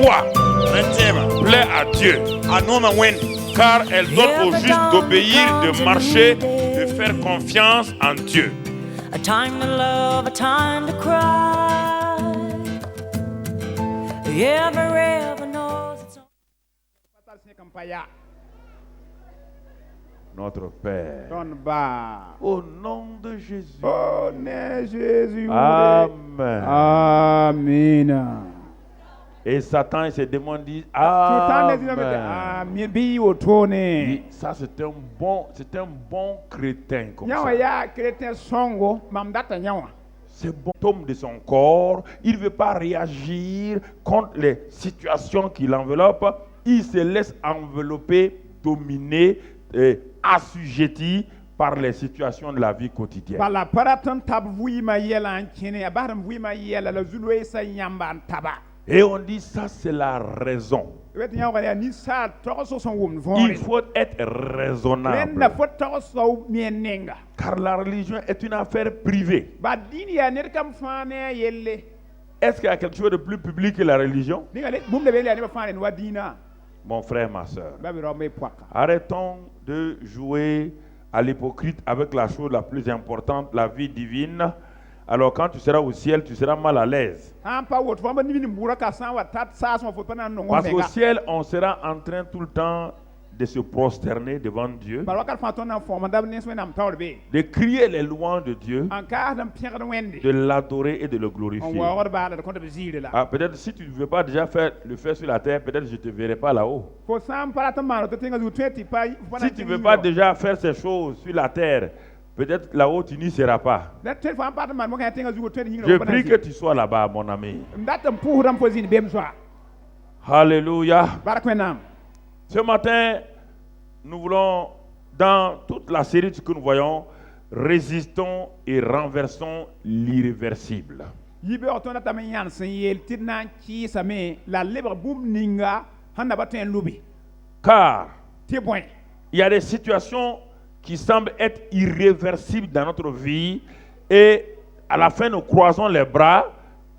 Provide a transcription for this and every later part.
foi plaît à Dieu, car elle donne au juste d'obéir, de marcher, de faire confiance en Dieu. A time to love, a time to cry. Every river knows its own. Notre Père, au nom de Jésus. Amen. Amen. Et Satan se demande, dit Amen. Dit, ça c'est un bon chrétien comme ça. C'est bon homme de son corps. Il ne veut pas réagir contre les situations qui l'enveloppent. Il se laisse envelopper, dominer, assujetti par les situations de la vie quotidienne. Et on dit ça c'est la raison. Il faut être raisonnable. Car la religion est une affaire privée. Est-ce qu'il y a quelque chose de plus public que la religion? Mon frère, ma soeur, arrêtons de jouer à l'hypocrite avec la chose la plus importante, la vie divine. Alors quand tu seras au ciel, tu seras mal à l'aise. Parce qu'au ciel, on sera en train tout le temps de se prosterner devant Dieu, de crier les louanges de Dieu, de l'adorer et de le glorifier. Ah, peut-être si tu ne veux pas déjà faire le faire sur la terre, peut-être je ne te verrai pas là-haut. Si tu ne veux pas déjà faire ces choses sur la terre, peut-être là-haut tu n'y seras pas. Je prie que tu sois là-bas, mon ami. Alléluia. Ce matin, nous voulons, dans toute la série que nous voyons, résistons et renversons l'irréversible. Car il y a des situations qui semblent être irréversibles dans notre vie et à la fin nous croisons les bras,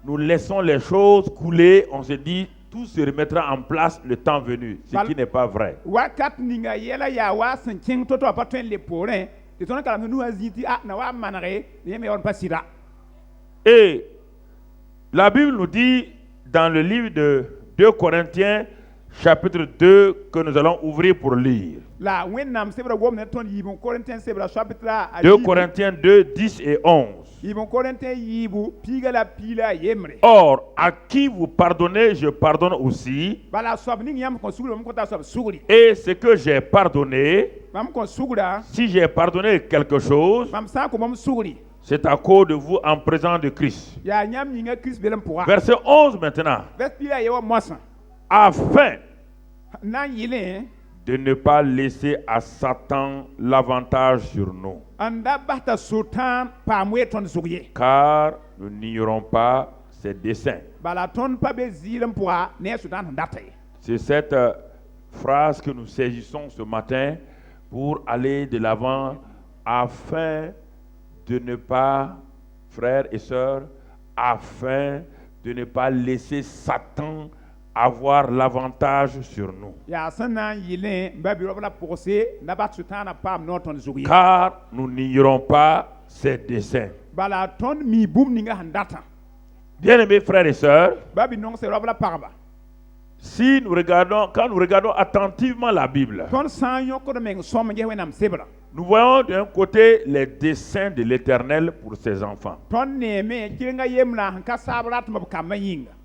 nous laissons les choses couler, on se dit tout se remettra en place le temps venu, ce qui n'est pas vrai. Et la Bible nous dit dans le livre de 2 Corinthiens chapitre 2 que nous allons ouvrir pour lire. 2 Corinthiens 2, 10 et 11. Or, à qui vous pardonnez, je pardonne aussi. Et ce que j'ai pardonné, si j'ai pardonné quelque chose, c'est à cause de vous en présence de Christ. Verset 11 maintenant. Afin de ne pas laisser à Satan l'avantage sur nous. Car nous n'ignorons pas ses desseins. C'est cette phrase que nous saisissons ce matin pour aller de l'avant afin de ne pas, frères et sœurs, afin de ne pas laisser Satan avoir l'avantage sur nous. Car nous n'ignorons pas ses desseins. Bien-aimés frères et sœurs, si nous regardons, quand nous regardons attentivement la Bible, nous voyons d'un côté les desseins de l'Éternel pour ses enfants.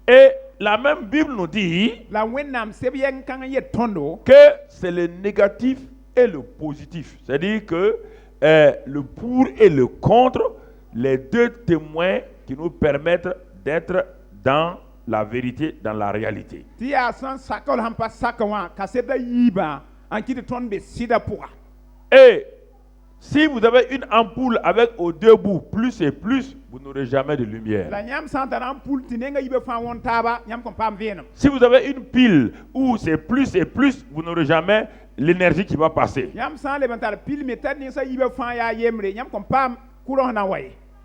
Et la même Bible nous dit que c'est le négatif et le positif. C'est-à-dire que le pour et le contre, les deux témoins qui nous permettent d'être dans la vérité, dans la réalité. Et si vous avez une ampoule avec aux deux bouts, plus et plus, vous n'aurez jamais de lumière. Si vous avez une pile où c'est plus et plus, vous n'aurez jamais l'énergie qui va passer.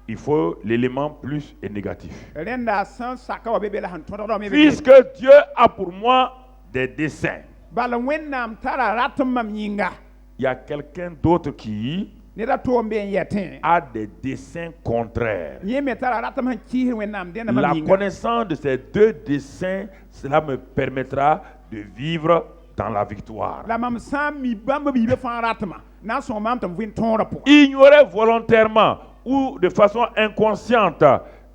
il faut l'élément plus et négatif. rẽnda sẽn saka wa be be la sẽn tõdgda me Puisque Dieu a pour moi des desseins, bala wẽnnaam tara rat n mam yĩnga il y a quelqu'un d'autre qui ned a tʋʋm be n yɛtẽ a des desseins contraires. yẽ me tara rat m sẽn kiisd wẽnnaam dẽnda mam La yĩnga connaissance de ces deux desseins, cela me permettra de vivre dans la victoire. la mam sã n mi bãmb biibã fãa ratma na n sõng maam tɩ m vɩn tõorã pʋgẽ Ignorer volontairement ou de façon inconsciente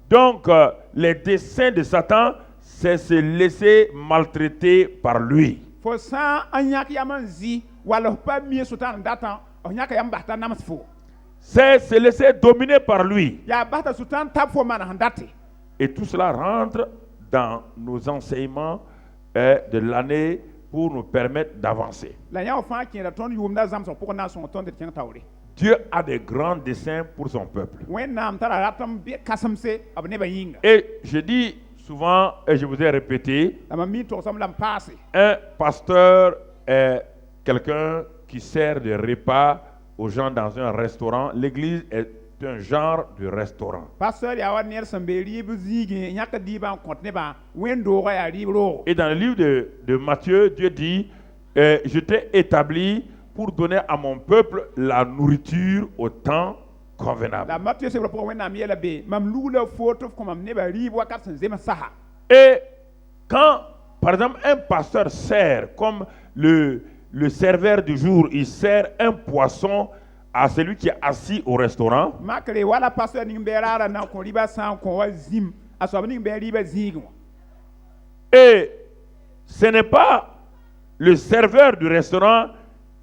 donc les desseins de Satan, c'est se laisser maltraiter par lui. fo sã n yãk yam n zɩ wall f pa mie sʋtãan n datã f yãka yam bas t'a nams fo C'est se laisser dominer par lui. yaa bas t'a sʋtãan tab fo maan sẽn date Et tout cela rentre dans nos enseignements de l'année pour nous permettre d'avancer. la yã wã fãa kẽeda tõnd yʋʋmda zãmsg pʋgẽ na n sõng tõnd tɩ d kẽng taoore Dieu a des grands desseins pour son peuple. wẽnnaam tara rat n be kasemse b nebã yĩnga Et je dis souvent, et je vous ai répété, la mam mi togsame la m paase un pasteur est quelqu'un qui sert de repas aux gens dans un restaurant. L'église est un genre de restaurant. pasteur yaa wa ned sẽn be rɩɩb zĩigẽ yãk dɩɩbã n kõt nebã wẽn-doogã yaa rɩɩb roogo Et dans le livre de Matthieu, Dieu dit, je t'ai établi pour donner à mon peuple la nourriture au temps convenable. la matɩ sebrã pʋgẽ wẽnnaam yeela be mam lug la foo tɩ f kõ mam nebã rɩɩb wakat sẽn zems saha Et quand, par exemple, un pasteur sert, comme le serveur du jour, il sert un poisson à celui qui est assis au restaurant, makre wala pasteur ning be raara na n kõ rɩbã sã n kõ wa zĩm a soab ning be rɩbã zĩigẽ wã et ce n'est pas le serveur du restaurant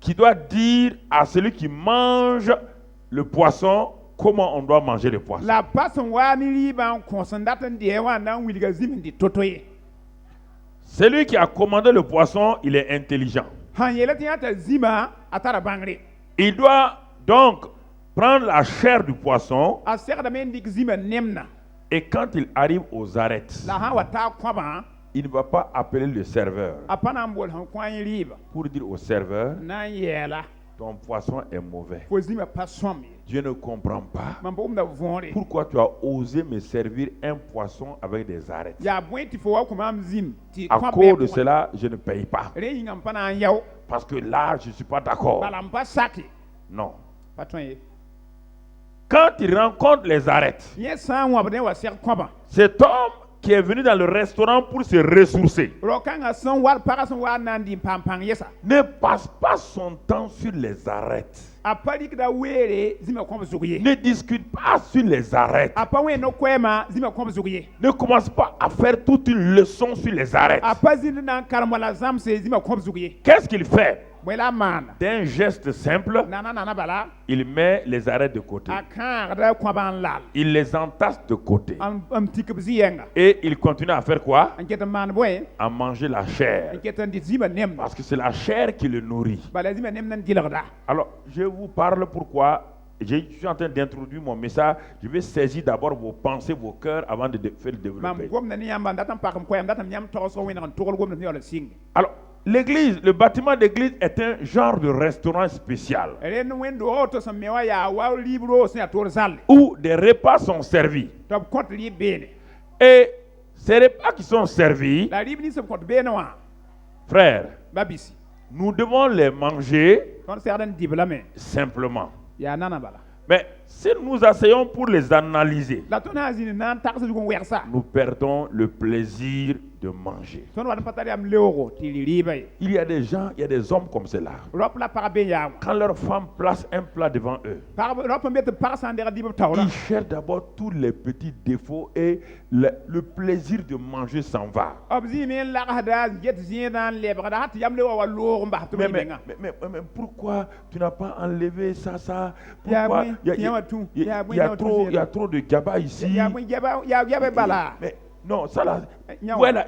qui doit dire à celui qui mange le poisson comment on doit manger le poisson. la pa sẽn waa ne rɩɩbã n kõ sẽn dat n dɩɛ wã na n wilga zĩm n dɩ to-to ye Celui qui a commandé le poisson, il est intelligent. sãn yeela tɩ yã t'a zĩmã a tara bãngre Il doit donc prendre la chair du poisson a segdame n dɩk zĩmã nemna et quand il arrive aux arêtes, la sã n wa taa kõbã il ne va pas appeler le serveur a pa na n bool sẽn kõ yẽ rɩɩbã pour dire au serveur, na n yɛɛla ton poisson est mauvais. fo zĩmã pa sõm ye Dieu ne comprend pas. mam pʋgmda võore Pourquoi tu as osé me servir un poisson avec des arêtes? yaa bõe tɩ fo wa kõ maam zĩm tɩ À kõb cause de cela, je ne paye pas. rẽ yĩngã m pa na n yao Parce que là, je ne suis pas d'accord. bala m pa sake Non. pa tõe ye Quand il rencontre les arêtes, yẽ sã n wãbd ne wa seg kõbã cet homme qui est venu dans le restaurant pour se ressourcer ro-kãngã sẽn wall pagã sẽn wa n na n dɩ pãng-pãng yɛsa ne passe pas son temps sur les arêtes. a pa rɩkda weere zĩmã kõb zug ye Ne discute pas sur les arêtes. a pa wẽ no-koɛɛmã zĩmã kõb zug ye Ne commence pas à faire toute une leçon sur les arêtes. a pa zĩnd na n karem wala zãmse zĩmã kõb zug ye Qu'est-ce qu'il fait? bõe la a maana D'un geste simple, nana bala il met les arêtes de côté. a kãagda kõbã n lal Il les entasse de côté. n tik b zĩ-yɛnga Et il continue à faire quoi? n ket n maan bõe À manger la chair. n ket n dɩt zĩmã nemda Parce que c'est la chair qui le nourrit. bala zĩmã nemd n dɩlgda Alors, je vous parle pourquoi. Je suis en train d'introduire mon message. Je vais saisir d'abord vos pensées, vos cœurs avant de faire le mam développer. gomda ne yãmba n dat n pak m koɛɛm dat m yãmb togsg wẽneg n togl gomda ne yaool sɩnge Alors, l'église, le bâtiment d'église est un genre de restaurant spécial rẽnd wẽnd-doog tɩ sẽn me wã yaa wa rɩɩb roog sẽn yaa toor zalle où des repas sont servis. tɩ b kõt rɩɩb beene Et ces repas qui sont servis, la rɩɩb nins b kõt beene wã frères, ba bisi nous devons les manger tõnd segd n dɩb lame simplement. yaa nana bala Mais si nous asseyons pour les analyser, la tõnd sã n zĩnd na n tags zug n wɛgsa nous perdons le plaisir de manger. tõnd wat n pa tar yam leoogo tɩ rɩ rɩɩbã ye Il y a des gens, il y a des hommes comme cela. rop la pag be yaa wã Quand leur femme place un plat devant eux, rop n be tɩ pag sã n deg dɩb b taoorã ils cherchent d'abord tous les petits défauts et le plaisir de manger s'en va. b zĩime n lagsda n get zẽedã n lebgda ha tɩ yam le wa loog n bas tɩ b rɩbẽngã Mais pourquoi tu n'as pas enlevé ça? Il y a Pourquoi oui, il y a- il y a tout. il y a- il y a trop- il y a trop de gaba ici. yaa bõe bala Mais non, ça là, Non. voilà,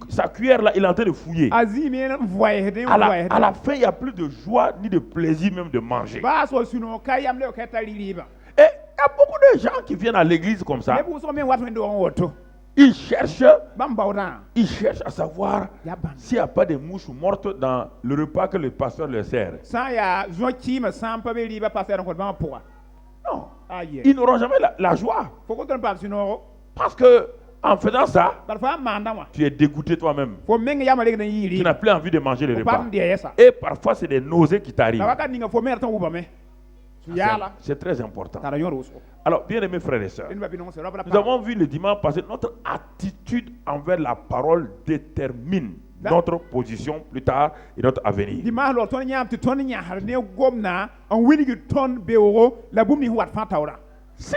sa cuillère là, il est en train de fouiller. a zĩime n voɛɛsd À la fin, il n'y a plus de joie ni de plaisir même de manger. baas wa sũ-noog ka yam le ka tar rɩ rɩɩbã Et il y a beaucoup de gens qui viennent à l'église comme ça. neb wʋsg me n wat wẽnd-doog n woto Ils cherchent bãmb baoodã à savoir yaa bãmb s'il n'y a pas de mouches mortes dans le repas que le pasteur leur sert. sã n yaa zõ-kɩɩmã sã n pa be rɩɩbã pa sɛd n kõt bãmb pʋga Non. Aïe. ils n'auront jamais la joie. Faut qu'on donne pas sinon. Parce que en faisant ça, Parfois manda moi. tu es dégoûté toi-même. Faut menga yama legi na Tu yiri. n'as plus envie de manger les Faut repas. pas me dire ça. Et parfois, c'est des nausées qui t'arrivent. La waka ninga faut mer tan uba me. Yala. C'est très important. Tara yoro so. Alors, bien aimés frères et sœurs, Ene babi non se robla nous pa. avons vu le dimanche passé, notre attitude envers la parole détermine notre position plus tard et notre avenir. Di ma lo ton nyam ti ton nya har ne gomna on winigi ton beoro la bumni wat fa tawra. Si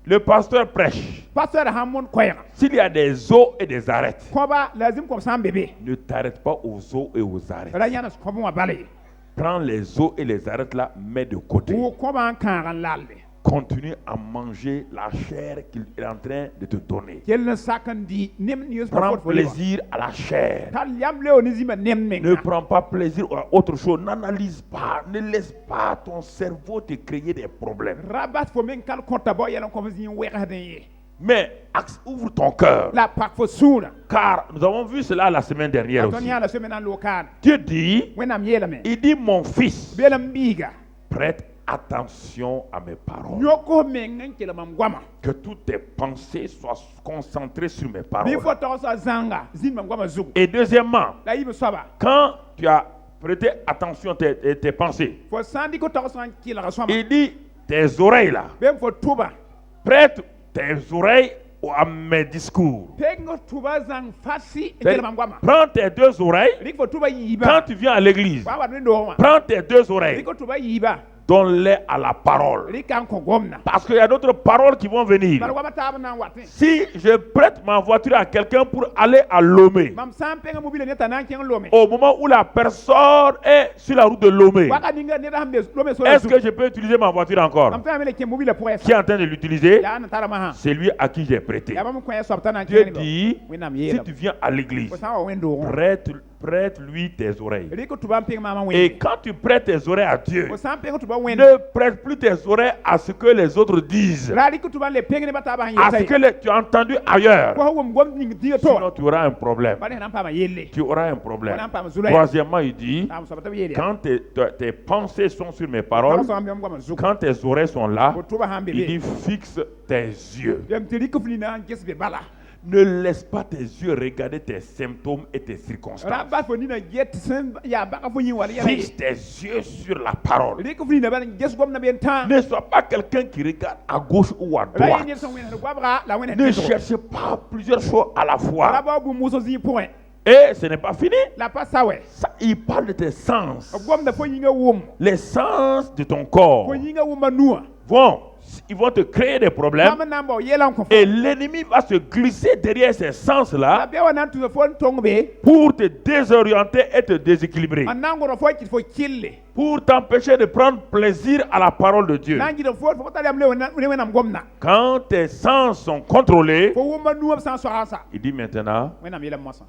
le pasteur prêche, Pasteur Hamon koyra. s'il y a des eaux et des arêtes, Koba lazim kom sam bébé. ne t'arrête pas aux eaux et aux arêtes. Ra yana ko bon balé. Prends les eaux et les arêtes là, mets de côté. Wo koba an kan lalle. Continue à manger la chair qu'il est en train de te donner. Quel ne sakandi nem news Prends plaisir à la chair. Tal yam leo ni zima nem Ne menga. prends pas plaisir à autre chose. N'analyse pas. Ne laisse pas ton cerveau te créer des problèmes. Rabat fo men kal konta bo yana ko zin wera de ye. Mais ouvre ton cœur. La pak fo soura. Car nous avons vu cela la semaine dernière aussi. Atonya la semaine en local. Dieu dit, Wenam yela me. il dit, mon fils, Belam biga. prête attention à mes paroles. Nyoko mengen kila mamgwama. Que toutes tes pensées soient concentrées sur mes Bi paroles. fo to sa zanga zin mamgwama zugu. Et deuxièmement, La yibe soba. quand tu as prêté attention à tes pensées, Fo sandi ko to sa kila rasoma. il dit, tes oreilles là, Ben fo tuba. prête tes oreilles à mes discours. Pengo tuba zang fasi Ben, kila mamgwama. prends tes deux oreilles Rik fo tuba yiba. quand tu viens à l'église. Wa wa ndo ma. Prends tes deux oreilles, Rik ko tuba yiba. donne-les à la parole. Rik an ko gomna. Parce qu'il y a d'autres paroles qui vont venir. Bar wa tab na watin. Si je prête ma voiture à quelqu'un pour aller à Lomé, Mam sam penga mobile ne tanan ken lome. au moment où la personne est sur la route de Lomé, Waka ninga ne da hambe lome so. est-ce que je peux utiliser ma voiture encore? Mam penga mele ken mobile pour Qui est en train de l'utiliser? ya na tara ma ha. C'est lui à qui j'ai prêté. Ya mam ko ya sobta na Dieu ken. dit, Wenam si yela. tu viens à l'église, Ko sa wa wendo. prête-lui tes oreilles. Rik ko tuba penga mama Et wendo. quand tu prêtes tes oreilles à Dieu, Ko sam penga tuba wendo. ne prête plus tes oreilles à ce que les autres disent, Ra rik ko tuba le penga ne bataba han à ce yeta. que tu as entendu ailleurs. Ko ho ngom ning diga to. Sinon, tu auras un problème. Bale nan pa ma yelle. Tu auras un problème. Wana pa ma zulay. Troisièmement, il dit, Am sobta yelle. quand tes pensées sont sur mes paroles, So am yam goma zuku. quand tes oreilles sont là, Ko tuba hambe il dit, be. fixe tes yeux. Yam tiri ko flina an kesbe bala. Ne laisse pas tes yeux regarder tes symptômes et tes circonstances. Rabat fo nina get sen ya baka fo yin wali Fixe yalla. tes yeux sur la parole. Rik ko flina ban ges gom na ben tan. Ne sois pas quelqu'un qui regarde à gauche ou à Ra droite. yin son wen ko bra la wen. Ne cherche pas plusieurs choses à la fois. Raba bu muso zi point. Et ce n'est pas fini. La pa sawe. Il parle de tes sens. Gom na fo yinga wum. Les sens de ton corps Fo yinga wum manua. ils vont te créer des problèmes. Mama nambo yelan ko fo. Et l'ennemi va se glisser derrière ces La sens-là be wana tu fo tongbe. pour te désorienter et te déséquilibrer. Anango ro fo ki fo kille. Pour t'empêcher de prendre plaisir à la parole de Dieu. Nangi do fo tali am le wana gomna. Quand tes sens sont contrôlés, Fo wum manua sans so hasa. il dit maintenant, Wana yela mosa.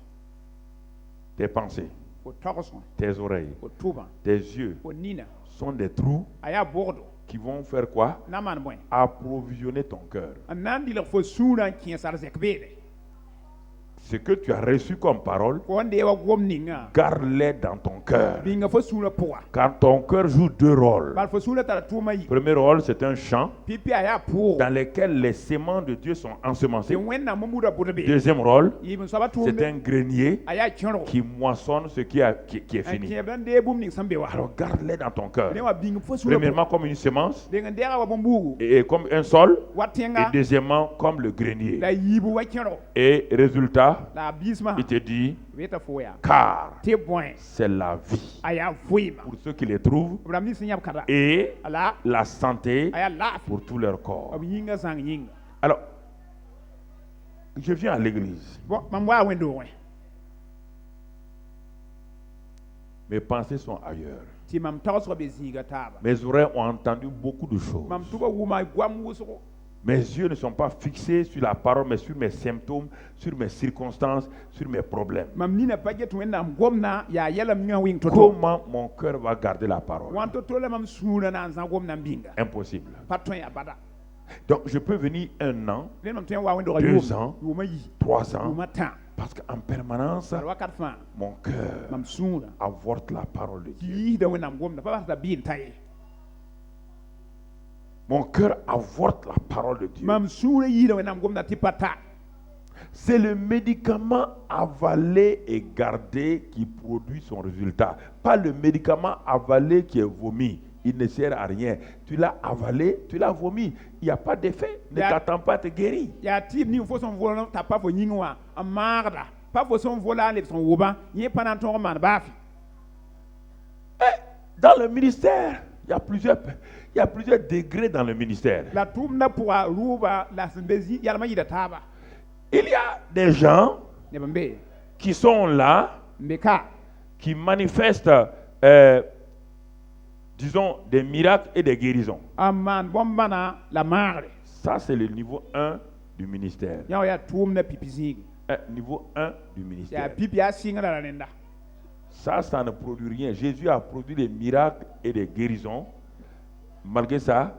tes pensées, Fo tokoso. tes oreilles, Fo tuba. tes yeux Fo nina. sont des trous Aya bordo. qui vont faire quoi? Naman boy. Approvisionner ton cœur. Anandi le fo suna kin sar zekbele. Ce que tu as reçu comme parole, Ko ande wa gom ninga. garde-les dans ton cœur. Binga fo suna poa. Car ton cœur joue deux rôles. Bal fo suna tara tuma yi. Premier rôle, c'est un champ Pipi aya pour. dans lequel les séments de Dieu sont ensemencés. Se wenna mamuda burbe. Deuxième rôle, Ibn saba c'est tumbe. un grenier Aya chonro. qui moissonne ce qui est fini. An ban de bum ning sambe wa. Alors garde-les dans ton cœur. Ne wa binga fo suna. Premièrement, comme une semence, De ngandera wa bombugu. et comme un sol, et Watenga. deuxièmement, comme le grenier. La yibu wa chonro. Et résultat, La bisma. il te dit, Veta fo ya. car Te point. c'est la vie Aya fuima. pour ceux qui les trouvent Bramni sinyap kada. et Ala. la santé Aya lafi. pour tout leur corps. Ob yinga sang yinga. Alors, je viens à l'église. Bon, mam wa wendo wen. Mes pensées sont ailleurs. Ti mam tawso be zinga taba. Mes oreilles ont entendu beaucoup de choses. Mam tuba wuma gwam wuso. Mes yeux ne sont pas fixés sur la parole, mais sur mes symptômes, sur mes circonstances, sur mes problèmes. Mam nina paget wenda am gomna ya yela mnga wing toto. Comment mon cœur va garder la parole? Wanto tole mam suna na zan gomna mbinga. Impossible. Patron ya bada. Donc je peux venir 1 an, Len mam ten wa wendo 2 ans, Wuma yi. 3 ans, Wuma tan. parce qu'en permanence, Par wakat fa. mon cœur Mam suna. avorte la parole de Dieu. Yi da wenda am gomna pa ba bil taye. Mon cœur avorte la parole de Dieu. mam sũurã yɩɩda wẽnnaam gomda tɩ pa ta C'est le médicament avalé et gardé qui produit son résultat. Pas le médicament avalé qui est vomi. Il ne sert à rien. Tu l'as avalé, tu l'as vomi. Il n'y a pas d'effet. Ne t'attends pas à te guérir. yaa tɩɩb ning fo sẽn volã t'a pa fo yĩng wã n maagda pa fo sẽn volã n leb sẽn wʋbã yẽ pa na n tõog n maan baafɩ. Dans le ministère, il y a plusieurs degrés dans le ministère. La tʋʋmdã pʋga rʋʋba la sẽn be yalmã yɩda taaba Il y a des gens neb n be qui sont là, n be ka qui manifestent, disons, des miracles et des guérisons. n maan bõn-bãna la maagre Ça, c'est le niveau 1 du ministère. yã wa yaa tʋʋmdã pipi zĩigi Niveau 1 du yaa ministère. pipi yaa sɩngrã la rẽnda Ça ne produit rien. Jésus a produit des miracles et des guérisons. Malgré ça,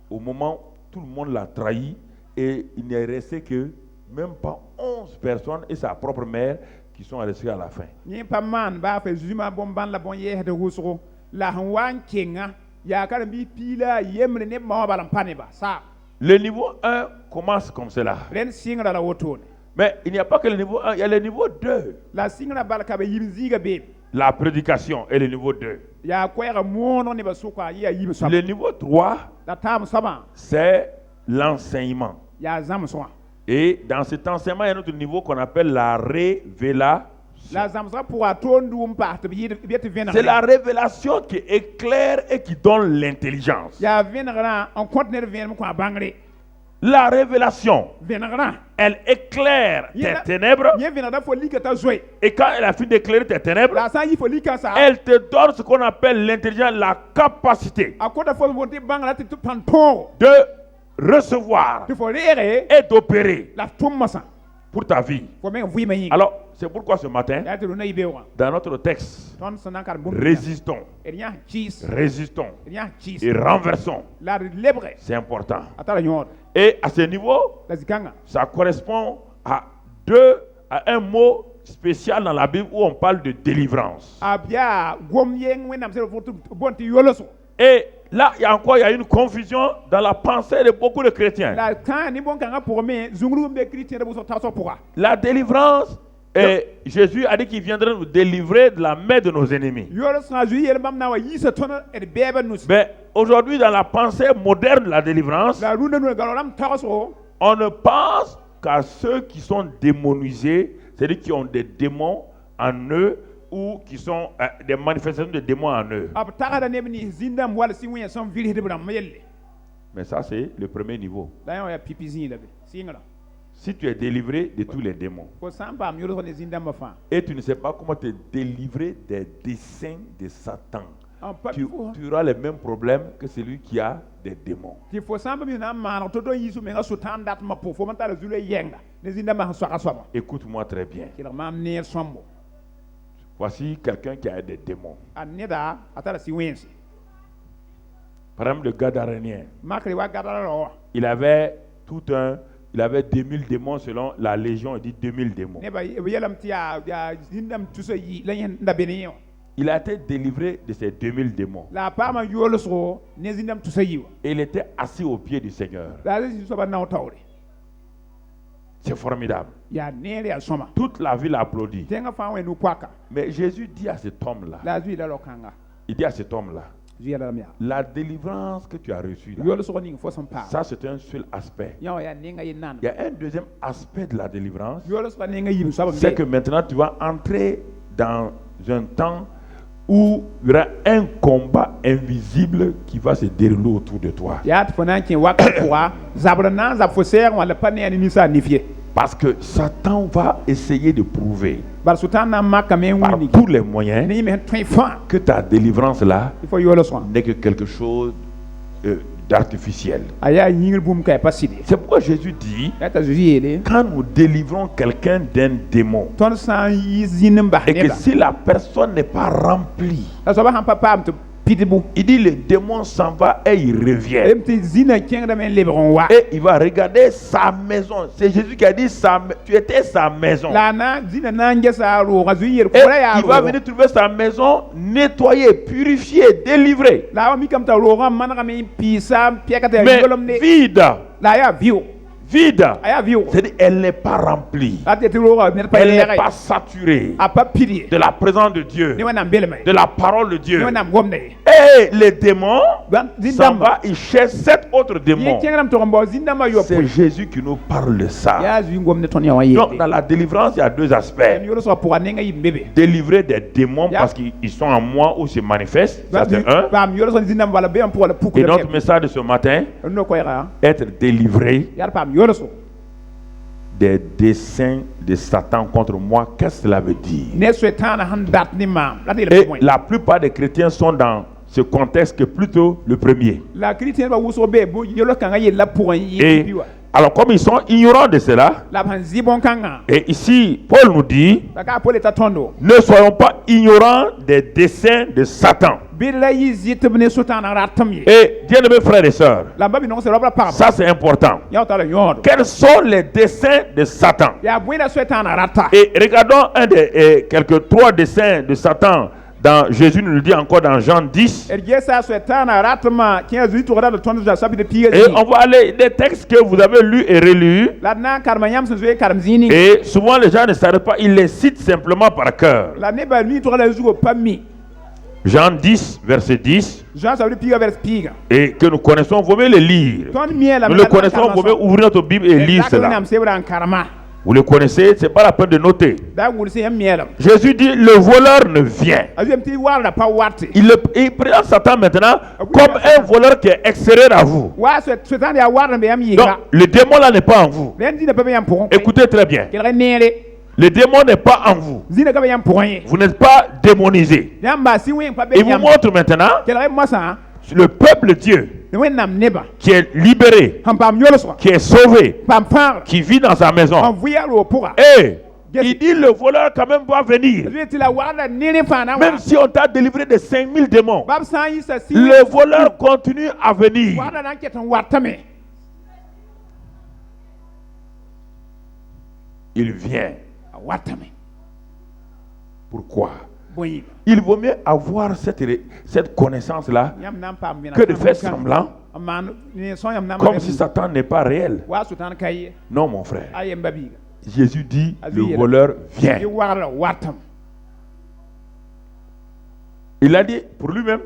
au moment où tout le monde l'a trahi, et il n'est resté que même pas 11 personnes et sa propre mère qui sont restées à la fin. yẽ pa maan baafã zuma bõn-bãn la bõn-yɛɛsd wʋsgo la sẽn wa n kẽngã yaa karen-biis piila a yembre neb ma wã bala n pa neba saa Le niveau 1 commence comme cela. rẽnd sɩngrã la wotone Mais il n'y a pas que le niveau 1, il y a le niveau 2. la sɩngrã bala ka be yib zĩiga beeme La prédication est le niveau 2. yaa koɛɛgã mooneg nebã sʋka yɩ yaa yib soab Le niveau 3, la taam soabã c'est l'enseignement. yaa zãms wã Et dans cet enseignement, il y a un autre niveau qu'on appelle la révélation. la zãmsgã pʋga toon dʋʋm paas tɩ b yɩ bɩ tɩ vẽneg C'est la révélation qui éclaire et qui donne l'intelligence. yaa vẽnegrã n kõt ned vẽenem kõ a bãngre La révélation, vẽnegrã elle éclaire tes Yéna- ténèbres. yẽ vẽnegda fo lika t'a zoe Et quand elle a fini d'éclairer tes ténèbres, la a sã n yɩ fo likã sa elle te donne ce qu'on appelle l'intelligence, la capacité a kota fo bõn tɩ bãngrã tɩ pãn tõogo de recevoir tɩ fo reege et d'opérer la f tʋm masã pour ta vie. fo meng vɩɩmã yĩnga Alors, c'est pourquoi ce matin, yaa tɩ rũnã yɩ beoogã dans notre texte, tõnd sẽn na n karem bũmb résistons, d yãs kɩɩs résistons d yãs kɩɩs et renversons. la d lebge C'est important. a tara yõod Et à ce niveau, la zĩ-kãngã ça correspond à un mot spécial dans la Bible où on parle de délivrance. a b yaa gom yeng wẽnnaam sẽd fo tɩ bõn tɩ yolsgo Et là, il y a une confusion dans la pensée de beaucoup de chrétiens. la kãa ne bõn-kãngã pʋgẽ me zũgrg n be kiristẽedã wʋsg tagsg pʋga La délivrance, et Jésus a dit qu'il viendrait nous délivrer de la main de nos ennemis. yolsgã zoe yel bãmb na n wa yiisa tõnd d bɛɛbã nus Mais aujourd'hui, dans la pensée moderne de la délivrance, la rũndã nua galo rãmb tagsgo on ne pense qu'à ceux qui sont démonisés, c'est-à-dire qui ont des démons en eux ou qui sont des manifestations de démons en eux. b tagda neb nins zĩndãmb wall sɩ wẽ sẽn vɩrsd b rãmb yelle Mais ça, c'est le premier niveau. la yã wa yaa pipi zĩig la be sɩngrã Si tu es délivré de tous les démons fo sã n paam yolsg ne zĩndãmbã fãa et tu ne sais pas comment te délivrer des desseins de Satan, n pa tu auras les mêmes problèmes que celui qui a des démons. tɩ fo sã n pa mi na n maaneg tɩ tõnd yiisu menga sʋtãan datmã pʋg fo man tara zu-la yɛnga ne zĩndãmbã sẽn soaka soabã Écoute-moi très bien. kelg maam neer sõmbo Voici quelqu'un qui a des démons. a neda a tara sɩ-wẽnse Par exemple, le Gadarénien. makre wa gadara ra wa Il avait 2000 démons selon la Légion, il dit 2000 démons. nebã b yelame tɩ yaa zĩndãmb tusa yi la yẽ da be ne yẽ wã Il a été délivré de ces 2000 démons. la a paama yolsgo ne zĩndãmb tusa yi wã Et il était assis aux pieds du Seigneur. la a soaba nao taoore C'est formidable. yaa neer yaa sõma Toute la ville applaudit. tẽngã fãa wẽ nu-poaka Mais Jésus dit à cet homme-là, la a zoe la ra-kãnga il dit à cet homme-là, zoe la rame yaa la délivrance que tu as reçue là, yolsgo ning fo sẽn paam ça c'est un seul aspect. yã wa yaa nenga ye nan Il y a un deuxième aspect de la délivrance, yolsga nenga yib soab c'est que maintenant tu vas entrer dans un temps où il y aura un combat invisible qui va se dérouler autour de toi. yaa tɩ fo na n kẽ wakat pʋga zabr na n zab fo sɛɛg wã la pa ne a ne ninsaal nif ye Parce que Satan va essayer de prouver bal sʋtãan na n makame n par wĩnig tous les ne moyens yẽ me sẽn tõe fãa que ta délivrance là tɩ fo yolsgã n'est que quelque chose d'artificiel. a yaa yĩngr bũmb ka ya pa sɩd ye C'est pourquoi Jésus dit, yaa t'a zozi yeele quand nous délivrons quelqu'un d'un démon, tõnd sã n yɩ zĩnd n bas et que neda si la personne n'est pas remplie la soaba sãn pa paam tɩ pidbu Il dit le démon s'en va et il revient. em ti zina kengda men lebron wa Et il va regarder sa maison. C'est Jésus qui a dit tu étais sa maison. la na zina na ngesa ro ga zuyer Et ko ya il va venir trouver sa maison nettoyée, purifiée, délivrée. la wa mi kam ta ro ga man ga mi pisa piakata Mais yolom ne vide. la ya viu Vide. aya viu C'est-à-dire elle n'est pas remplie. la te ro ga ne pa Elle le n'est ga pas saturée a pa pidi de la présence de Dieu, ne wana mbele de la parole de Dieu. ne wana gomne Et les démons ban s'en zindam va, ils cherchent 7 autres ye démons. kengram to mbo zindam yo C'est Jésus qui nous parle de ça. ya zu gomne ton ya wa ye Donc dans la délivrance, il y a deux aspects. en yoro so pour anenga yimbebe Délivrer des démons Yeah. parce qu'ils sont en moi ou se manifestent. Ça c'est un. bam yoro so zindam wala be am pour la puku Et notre message de ce matin, no ko ya être délivré ya pam yoro so des desseins de Satan contre moi. Qu'est-ce que cela veut dire? ne souhaitana han dat ni mam la te Et le la plupart des chrétiens sont dans ce contexte que plutôt le premier. la chrétien ba wuso be bo yoro kan ga la pour yi Et biwa alors comme ils sont ignorants de cela, la ban zibon kanga et ici Paul nous dit, la ka pole ta tondo ne soyons pas ignorants des desseins de Satan. bi la yi zitbne sotana ratam yi Et bien-aimés frères et sœurs, la babi non se robla pa ça c'est important. ya ta la yodo Quels sont les desseins de Satan? ya buena sotana rata Et regardons quelques 3 desseins de Satan. Jésus nous le dit encore dans Jean 10. erge sa sotana ratma kin azu to da tondo da sabi de piga Et on va aller des textes que vous avez lus et relus. la na karmanyam se zoe karmzini Et souvent les gens ne savent pas, ils les citent simplement par cœur. la ne ba mi to da zugo pammi Jean 10, verset 10. Jean sabi piga vers piga Et que nous connaissons, vous pouvez le lire. ton miela Nous le connaissons, vous pouvez ouvrir notre Bible et lire cela. nam sebran karma Vous le connaissez, ce n'est pas la peine de noter. da wul se miela Jésus dit, le voleur ne vient. azu mti wala pa wati Il présente Satan maintenant comme un voleur qui est extérieur à vous. wa sotana ya warna be am Donc, yiga le démon là n'est pas en vous. len dina pa yam pour Écoutez très bien. kel nere Le démon n'est pas en vous. zina ka yam pour Vous n'êtes pas démonisé. yamba si wen pa be Il vous yam montre maintenant kel mo sa le peuple de Dieu ne wen nam neba qui est libéré, ham pam yolo so qui est sauvé, pam par qui vit dans sa en maison. vuya ro pour Et il dit le voleur quand même va venir. azu ti la wala nere fa na Même si on t'a délivré de 5000 démons, bab san yi sa si le voleur continue à venir. wala nan keton watame Il vient. watame Pourquoi? boyi Il vaut mieux avoir cette connaissance-là yam nam pam mina que de faire semblant man ni son yam nam comme si Satan n'est pas réel. wa sotana kay Non, mon frère. ayem babi Jésus dit, le voleur vient. yi wala watam Il a dit pour lui-même,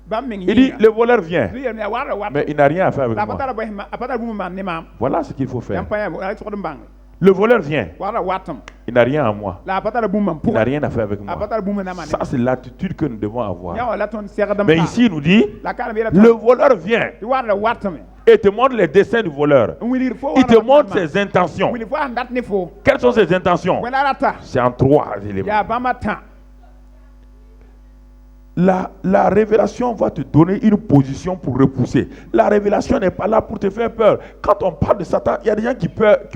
bam min il dit, le voleur vient. ya wala watam Mais il n'a rien à faire avec la moi. patara boy ma patara bu man ni mam Voilà ce qu'il faut faire. yam pa ya ay to bang Le voleur vient. wala watam Il n'a rien à moi. la patara bu man Il pour n'a rien à faire avec a moi. patara bu man na man Ça, c'est l'attitude que nous devons ya avoir. wala ton serre dam Mais ici, il nous dit, la kala be le voleur vient yi wala watam et te montre les desseins du voleur. wilir fo Il te montre ses intentions. wilir fo andat ne fo Quelles sont ses intentions? wala rata C'est en 3 éléments. ya bama tan La révélation va te donner une position pour repousser. La révélation n'est pas là pour te faire peur. Quand on parle de Satan, il y a des gens qui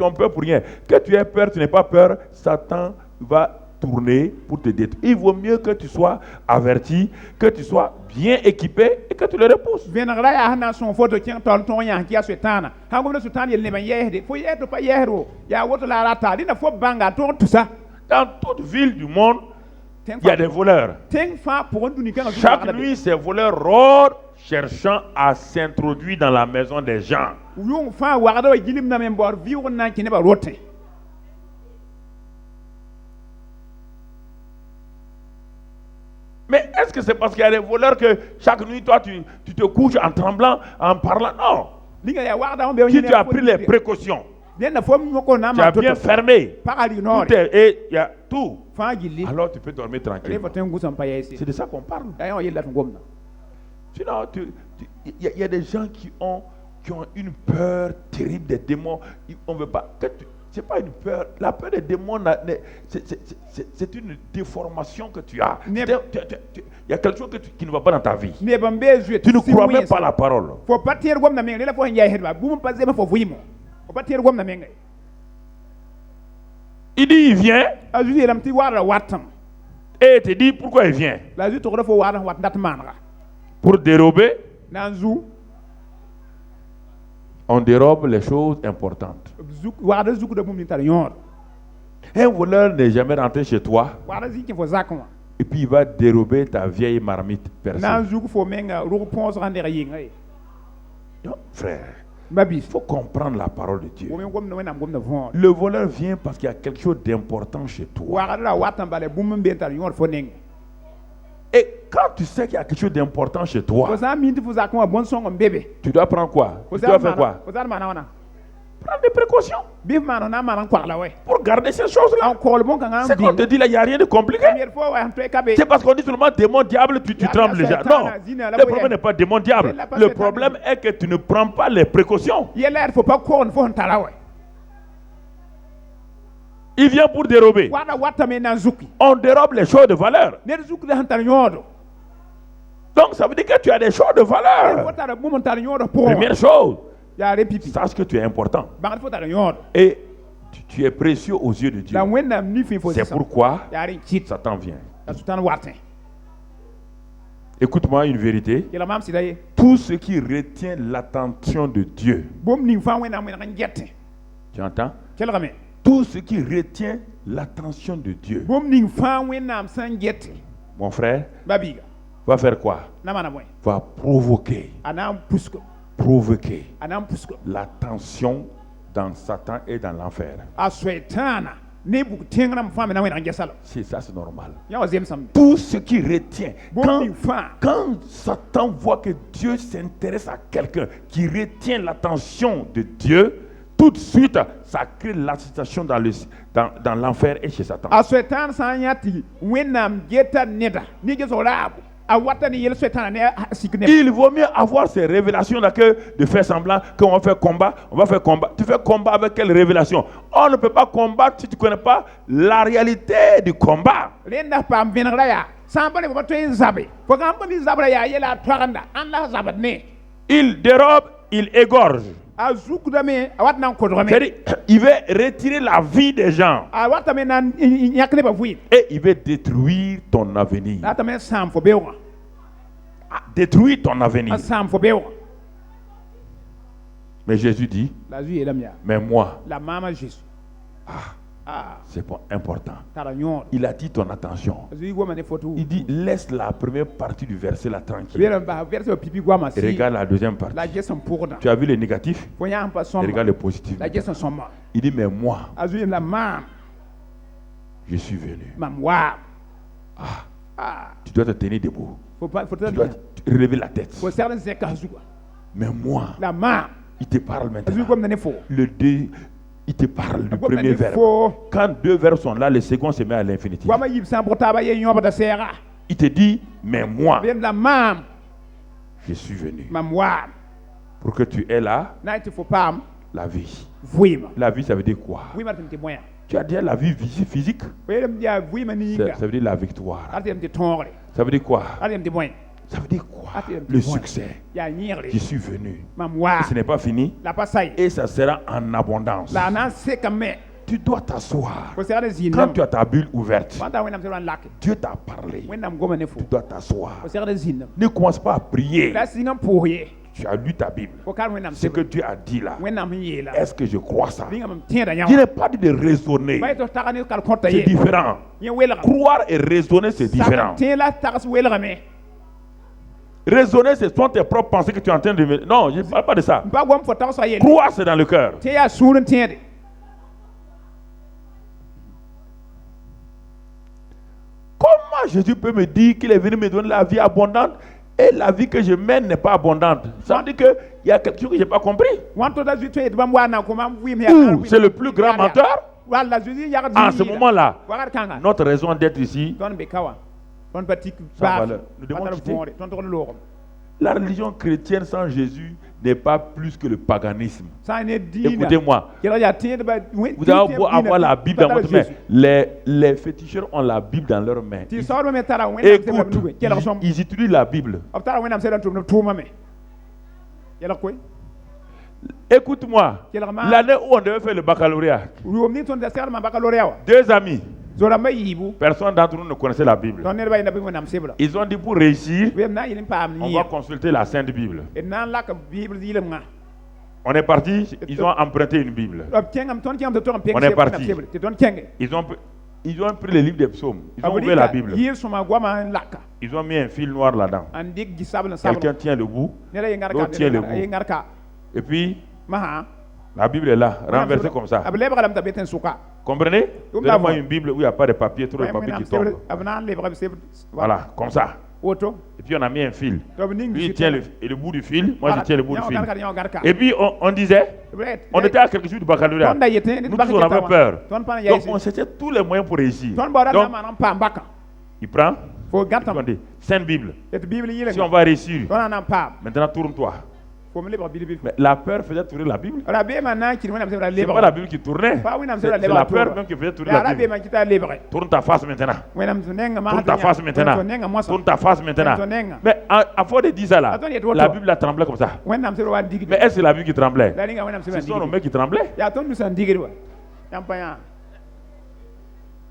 ont peur pour rien. Que tu aies peur, tu n'aies pas peur, Satan va tourner pour te détruire. Il vaut mieux que tu sois averti, que tu sois bien équipé et que tu le repousses. venra ya hana son foto kin ton ton ya ki sotana ha gomna sotana yel ne ban yehde fo yeto pa yehro ya woto la rata dina fo banga ton tout ça Dans toute ville du monde, il y a des voleurs. Chaque nuit, ces voleurs rôdent cherchant à s'introduire dans la maison des gens. Mais est-ce que c'est parce qu'il y a des voleurs que chaque nuit, toi, tu te couches en tremblant, en parlant? Non. Si tu as pris les précautions, tu as bien fermé, tout et il y a tout, alors tu peux dormir tranquille. C'est de ça qu'on parle. Sinon, il y a des gens qui ont une peur terrible des démons. On veut pas. C'est pas une peur. La peur des démons, c'est une déformation que tu as. Il y a quelque chose qui ne va pas dans ta vie. Tu ne crois même pas la parole. Il dit, il vient. Et il te dit pourquoi il vient. Pour dérober, nan zu on dérobe les choses importantes. zuk wagda zuk da bum ni tar yor Un voleur n'est jamais rentré chez toi wagda zi ki fo zakwa et puis il va dérober ta vieille marmite percée. nan zuk fo menga ru pons rande ga yinga Non, frère, mabis il faut comprendre la parole de Dieu. wo men gom no wenam gom na von Le voleur vient parce qu'il y a quelque chose d'important chez toi. wagda watan bale bum be tar yor fo neng Et quand tu sais qu'il y a quelque chose d'important chez toi, ko sa minti fo zakwa bon songo bebe tu dois prendre quoi? ko Tu dois faire quoi? ko sa mana wana Prendre des précautions bif mana na mana kwala we pour garder ces choses-là. en kol bon kan C'est qu'on te dit là, il n'y a rien de compliqué. première fois wa to kabe C'est parce qu'on dit seulement démon diable, tu trembles déjà. Non, le problème n'est pas démon diable. Le problème est que tu ne prends pas les précautions. yela faut pas ko on fo ntala we Il vient pour dérober. wada wata me nan zuki On dérobe les choses de valeur. ne zuki da tar yor Donc ça veut dire que tu as des choses de fo valeur. tar bum tar yor pour Première chose, ya re pipi sache que tu es important. bangat fo tar yor Et tu es précieux aux yeux de Dieu. la wenam ni fi fo C'est pourquoi ya re kit Satan vient. la sultan wartin Écoute-moi une vérité. yela mam sidaye Tout ce qui retient l'attention de Dieu, bom ni fa wenam men ngette tu entends? kel game Tout ce qui retient l'attention de Dieu, bom ni fa wenam san ngette mon frère, babiga va faire quoi? na mana boy Va provoquer, anam pusko l'attention dans Satan et dans l'enfer. a soetana ne bu tengram fa men wen ngesala C'est ça, c'est normal. ya wazem sam Tout ce qui retient, bom ni fa quand Satan voit que Dieu s'intéresse à quelqu'un qui retient l'attention de Dieu, tout de suite, ça crée l'agitation dans l'enfer et chez Satan. a soetana san yati wenam geta neda ni gezola a wata ni yel soetana ne sikne Il vaut mieux avoir ces révélations-là que de faire semblant qu'on va faire combat. On va faire combat. Tu fais combat avec quelle révélation? On ne peut pas combattre si tu ne connais pas la réalité du combat. lenda pam venra ya samba ne bato en zabe fo gam ko ni zabra ya yela twaganda an la zabat ne Il dérobe, il égorge. a zuku da me a wat nan ko do me C'est-à-dire, il veut retirer la vie des gens a wata me nan yakne ba fuit et il veut détruire ton avenir. la ta me sam fo bewa Détruire ton avenir. a sam fo bewa Mais Jésus dit, la zu yelam ya mais moi, la mama Jésus c'est pas important. tara nyon Il a dit ton attention. zu go mane foto Il dit, laisse la première partie du verset là tranquille. bera ba verse pipi gwa ma Et si regarde la deuxième partie. la gesson pourda Tu as vu les négatifs fo nya pa et som regarde les positifs. la gesson somma Il dit, mais moi, a zu la mam je suis venu. mam wa Tu dois te tenir debout. faut pas faut Tu dois relever la tête. faut certains c'est ka zu Mais moi, la mam il te parle zu maintenant. go mane fo Il te parle du Go premier mane verbe. fo Quand deux verbes sont là, le second se met à l'infinitif. wa ma yib sam portaba ye nyoba da sera Il te dit, mais moi, ben la mam je suis venu mam wa pour que tu aies là naiti fo pam la vie. vuima La vie, ça veut dire quoi? vuima te moyen Tu as déjà la vie physique. wele dia vuima ni Ça inga veut dire la victoire. atem te tongre Ça veut dire quoi? atem te moyen Ça veut dire quoi? Attends, Le dis-moi. succès. ya nyirle Je suis venu. mam wa Ce n'est pas fini. la pasai Et ça sera en abondance. la nan se kame Tu dois t'asseoir. ko sera Quand zinam tu as ta bulle ouverte, wanta wenam se ran lak Dieu t'a parlé. wenam go mane fo Tu dois t'asseoir. ko sera zinam Ne commence pas à prier. la singam pourrier Tu as lu ta Bible. ko kan wenam Ce se que Dieu a dit là, wenam yela est-ce que je crois ça? binga mam tienda Je nyawa n'ai pas dit de raisonner. bay to tagani kal konta C'est ye différent. ye welga Croire et raisonner, c'est différent. tela tagas welga me Raisonner, ce sont tes propres pensées que tu es en train de... Non, je ne parle pas de ça. ba gom fo tagas ye Croire, c'est dans le cœur. te ya surun tiende Comment Jésus peut me dire qu'il est venu me donner la vie abondante et la vie que je mène n'est pas abondante? Ça veut dire qu'il y a quelque chose que je n'ai pas compris. wanto da zu te bam wana ko mam vuim ya Ou c'est le plus grand menteur? wala zu ya ga En ce moment-là, wagar kanga notre raison d'être ici, don be kawa don batik Sans ba valeur. Nous devons quitter. ton to lo la religion chrétienne sans Jésus n'est pas plus que le paganisme. sa ne dina Écoutez-moi, kila ya tiende ba vous avez beau avoir la Bible dans votre main. Les féticheurs ont la Bible dans leurs mains. ti sawdo me tara wenam se Écoute, bam kila som ils utilisent la Bible. of tara wenam se dan tum tuma me yala koy Écoute-moi, kila ma l'année où on devait faire le baccalauréat, ruom ni ton da ser ma baccalauréat 2 amis, zoramba yibu Personne d'entre nous ne connaissait la Bible. ton ne bay na bi wẽnnaam sebra Ils ont dit pour réussir, wẽm na n yɩl n paam on ni va consulter la Sainte Bible. d na n lak bible yɩlemngã On est parti, ils ont emprunté une Bible. b kẽngame tõnd kẽngame tɩ tog n pẽng On est parti. sebr tɩ tõnd kẽnge Ils ont pris le livre des psaumes. Ils ont ouvert la Bible. yɩɩr sõma goamã n laka Ils ont mis un fil noir là-dedans. n dɩk gi-sabl n Quelqu'un sabl tient le bout. ned a yen L'autre tient le bout. ngarka Et puis, masã la Bible est là, renversée comme ça. b lebga lame t'a bet n sʋka Comprenez? Comme Donnez-moi d'abord. une Bible où il n'y a pas de papier, trop de papier qui tombe. b na n lebga b sebr Voilà, comme ça. woto Et puis on a mis un fil. tɩ b ning Lui, il tient le bout du fil. Moi, je tiens le bout du fil. garka Et puis, on disait, on était à quelque chose du baccalauréat. tõnd da yetẽ Nous tous, on avait peur. tõnd pa n Donc, yaɩse on cherchait tous les moyens pour réussir. tõnd baoodã Donc, na maan n paam bakã il prend, fo et puis gãtame on dit, Sainte Bible. tɩ bible Si yɩlenga on va réussir, tõnd na n paam maintenant tourne-toi. fo me lebg bilbil Mais la peur faisait tourner la Bible. ra beemã na n kɩt wẽnnaam sebra C'est pas lebg la Bible qui tournait. pa wẽnnaam C'est sebra c'est lebg la peur même qui faisait tourner yaa la ra Bible. beemã kɩta lebge Tourne ta face maintenant. wẽnnaam tɩ nenga Tourne ta face maintenant. nenga moasã Tourne ta face maintenant. Mais à force de dire ça là, Attends, il y a trop la tôt. Bible a tremblé comme ça. wẽnnaam sebra wa n digd Mais est-ce que la Bible qui tremblait? la ringa wẽnnaam sebra Ce sont nos digd mecs qui tremblaient. yaa tõnd nu sã n digd wa yãmb pa yã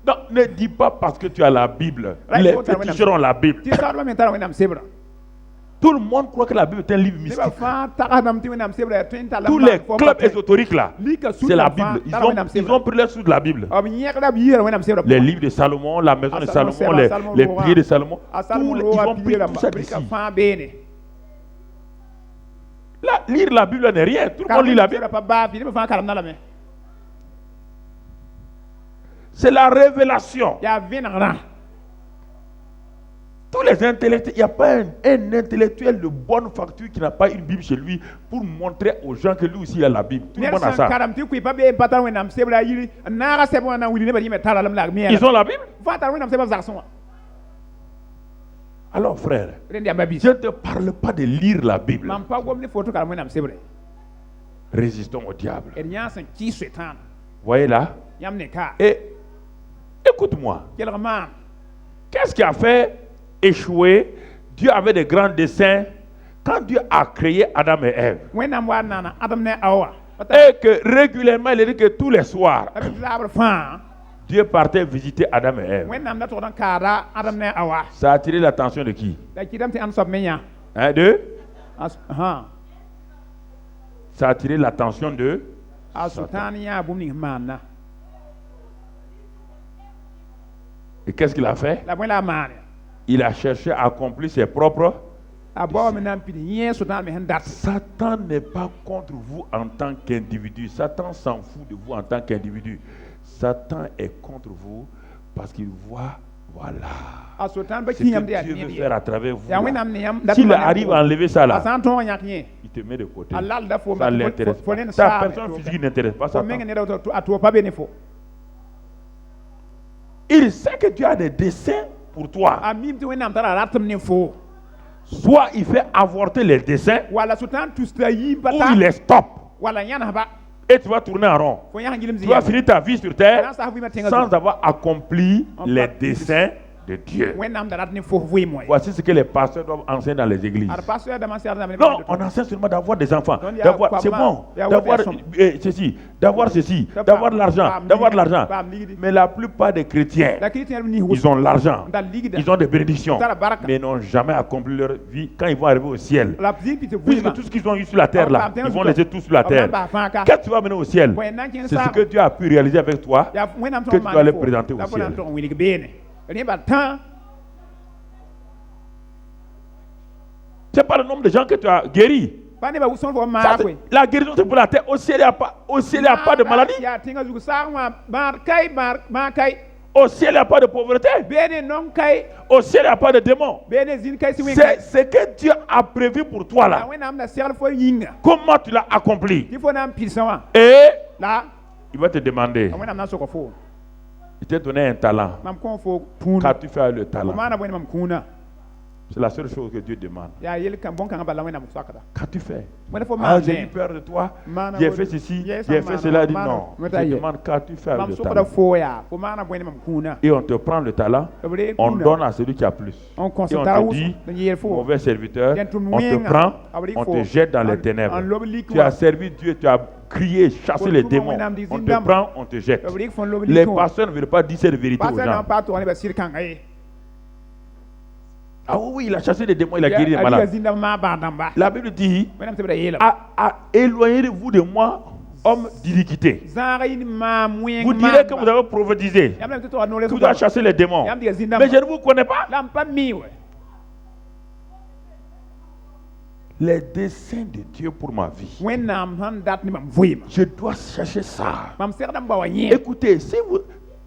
Non, ne dis pas parce que tu as la Bible. Right, Les faut terminer. féticheurs ont la Bible. tɩ saadbã me tara wẽnnaam sebra Tout le monde croit que la Bible est un livre nebã mystique. fãa tagsdame tɩ wẽnnaam sebra yaa tõe n talla Tous les clubs ésotériques là, lika c'est la sũdã Bible. fãa tara wẽnnaam Ils sebra ont pris les sous de la Bible. b yẽgda b yɩɩra wẽnnaam sebra Les livres de Salomon, la maison de Salomon, Salomon, Salomon, les Salomon, prières de Salomon. a Tous salmo les- roa ils ont pris piira tout ça brika d'ici. fãa beene Là, lire la Bible n'est rien. Tout le monde lit la Bible. pa baa fɩ nebã fãa karemda lame C'est la révélation. yaa vẽnegrã Tous les intellectuels, il n'y a pas un intellectuel de bonne facture qui n'a pas une Bible chez lui pour montrer aux gens que lui aussi il a la Bible. Tout le ned monde a sẽn ça. karem tɩ koe pa bee n pa tar wẽnnaam sebra a yiri n naaga sɛb wã na n wilg nebã yɩme tara lame la a Ils meɛra ont la Bible. fãa tar wẽnnaam sebã zagsẽ wã Alors frère, rẽnd yamba bis je ne te parle pas de lire la Bible. mam pa gom ne fo tɩ karem wẽnnaam sebre Résistons au diable. d yãa sẽn kɩ soetãana Voyez là. yãmb ne ka Et écoute-moi. kelg maam Qu'est-ce qui a fait échouer? Dieu avait des grands desseins quand Dieu a créé Adam et Ève. wẽnnaam wa n naana adam ne awa Et que régulièrement, il dit que tous les soirs, a bɩ laabr fãa Dieu partait visiter Adam et Ève. wẽnnaam da togd n kaada adam ne awa Ça a attiré l'attention de qui? la kɩdame tɩ ãnd soab me yã Un, deux. a Ça a attiré l'attention de soetãan yãa bũmb ning sẽn maanda Et qu'est-ce qu'il a fait? la bõe la a maane Il a cherché à accomplir ses propres. a bao me na n pid yẽ soetãan me sẽn dat Satan n'est pas contre vous en tant qu'individu. Satan s'en fout de vous en tant qu'individu. Satan est contre vous parce qu'il voit, voilà, a soetãan pa ce kĩ yãmb que tɩ yaa Dieu veut ned faire à travers vous. yaa là. wẽnnaam ne yãmb S'il arrive à enlever ça a là, sã n tõog n yãk yẽ il te met de côté. a lalda fo Ça ne l'intéresse fo pas. nen Ta saame personne physique n'intéresse pas fo meng Satan. ned a tʋʋ pa be ne fo Il sait que Dieu a des desseins pour toi. a mim tɩ wẽnnaam tara ratem ne fo Soit il fait avorter les desseins, wala soetãan tus tɩ a yiim pa ou ta il les stoppe. wala yãnesba Et tu vas tourner en rond. fo yãs gilem Tu vas finir ta vie sur terre sa vɩɩmã tẽngã sans avoir accompli En les pratique. desseins de Dieu. wẽnnaam da rat ne fo vɩɩm wɛ Voici ce que les pasteurs doivent enseigner dans les églises. ad pastor dãmbã sɛgdame Non, on enseigne seulement d'avoir des enfants, Donc, il y a d'avoir, quoi, c'est ma- bon, il y a d'avoir quoi, personne. ceci, d'avoir ceci, Ça d'avoir de pas- l'argent, pas d'avoir de ligidi, l'argent. pas ligidi. Mais la plupart des chrétiens, la chrétien ni ils ont l'argent, da ligida ils ont des bénédictions, Tara baraka. mais ils n'ont jamais accompli leur vie quand ils vont arriver au ciel. la pzɩ pɩ tɩ Puisque vɩɩmã tout ce qu'ils ont eu sur la terre là, ils vont laisser tout sur la b terre. na n bas fãa ka Qu'est-ce que tu vas mener au ciel? bõe n na n kẽ C'est ce saam que Dieu a pu réaliser avec toi. yaa wẽnnaam que tu vas les présenter au la fo na n ciel. tog n wilg beene rẽba tã C'est pas le nombre de gens que tu as guéris. pa nebã sõn fo Ça, maag c'est- koe la guérison c'est pour la terre. Au ciel, il n'y a pas de maladie. yaa tẽngã zug saag wã bãad kay maa kay Au ciel, il n'y a pas de pauvreté. beene nong kay Au ciel, il n'y a pas de démons. beene zĩn kay sɩ wẽ C'est ce que Dieu a prévu pour toi la là. wẽnnaam na segl fo yĩnga Comment tu l'as accompli? tɩ fo na n pidsã wã Et la il va te demander, a wẽnnaam na n sʋka fo il t'a donné un talent. mam kõ fo pũuna Qu'as-tu fait avec le fo talent? maana bõe ne mam kũuna C'est la seule chose que Dieu demande. ya yel kan bon kan bala wena mu sakada Qu'as-tu fait? wena fo Ah, ma j'ai eu peur de toi. Mana J'ai wo- fait ceci, yes, j'ai fait mana, cela. Il dit mana. non. Meta Je ye. demande qu'as-tu fait mam avec le sokada talent? fo ya fo mana bwene mam kuna Et on te prend le talent, Obre on kuna. donne à celui qui a plus. On Et concentre on te dit, mauvais serviteur, on te prend, on te jette dans les ténèbres. Tu as servi Dieu, tu as crié, chassé les démons. On te prend, on te jette. Les pasteurs ne veulent pas dire cette vérité aux Passer non gens. pas to ne ba sirkan ay Ah oui, il a chassé les démons, il a guéri les malades. zinda ma ba damba La Bible dit, wena mtebe yela éloignez-vous de moi, homme d'iniquité. zara yin ma mwen Vous direz que vous avez prophétisé, yam to no le que vous avez chassé les démons. yam diga zinda Mais je ne vous connais pas. lam pa mi we Les desseins de Dieu pour ma vie. wena han dat ni mam voyima Je dois chercher ça. mam ser dam ba wanye Écoutez, si vous...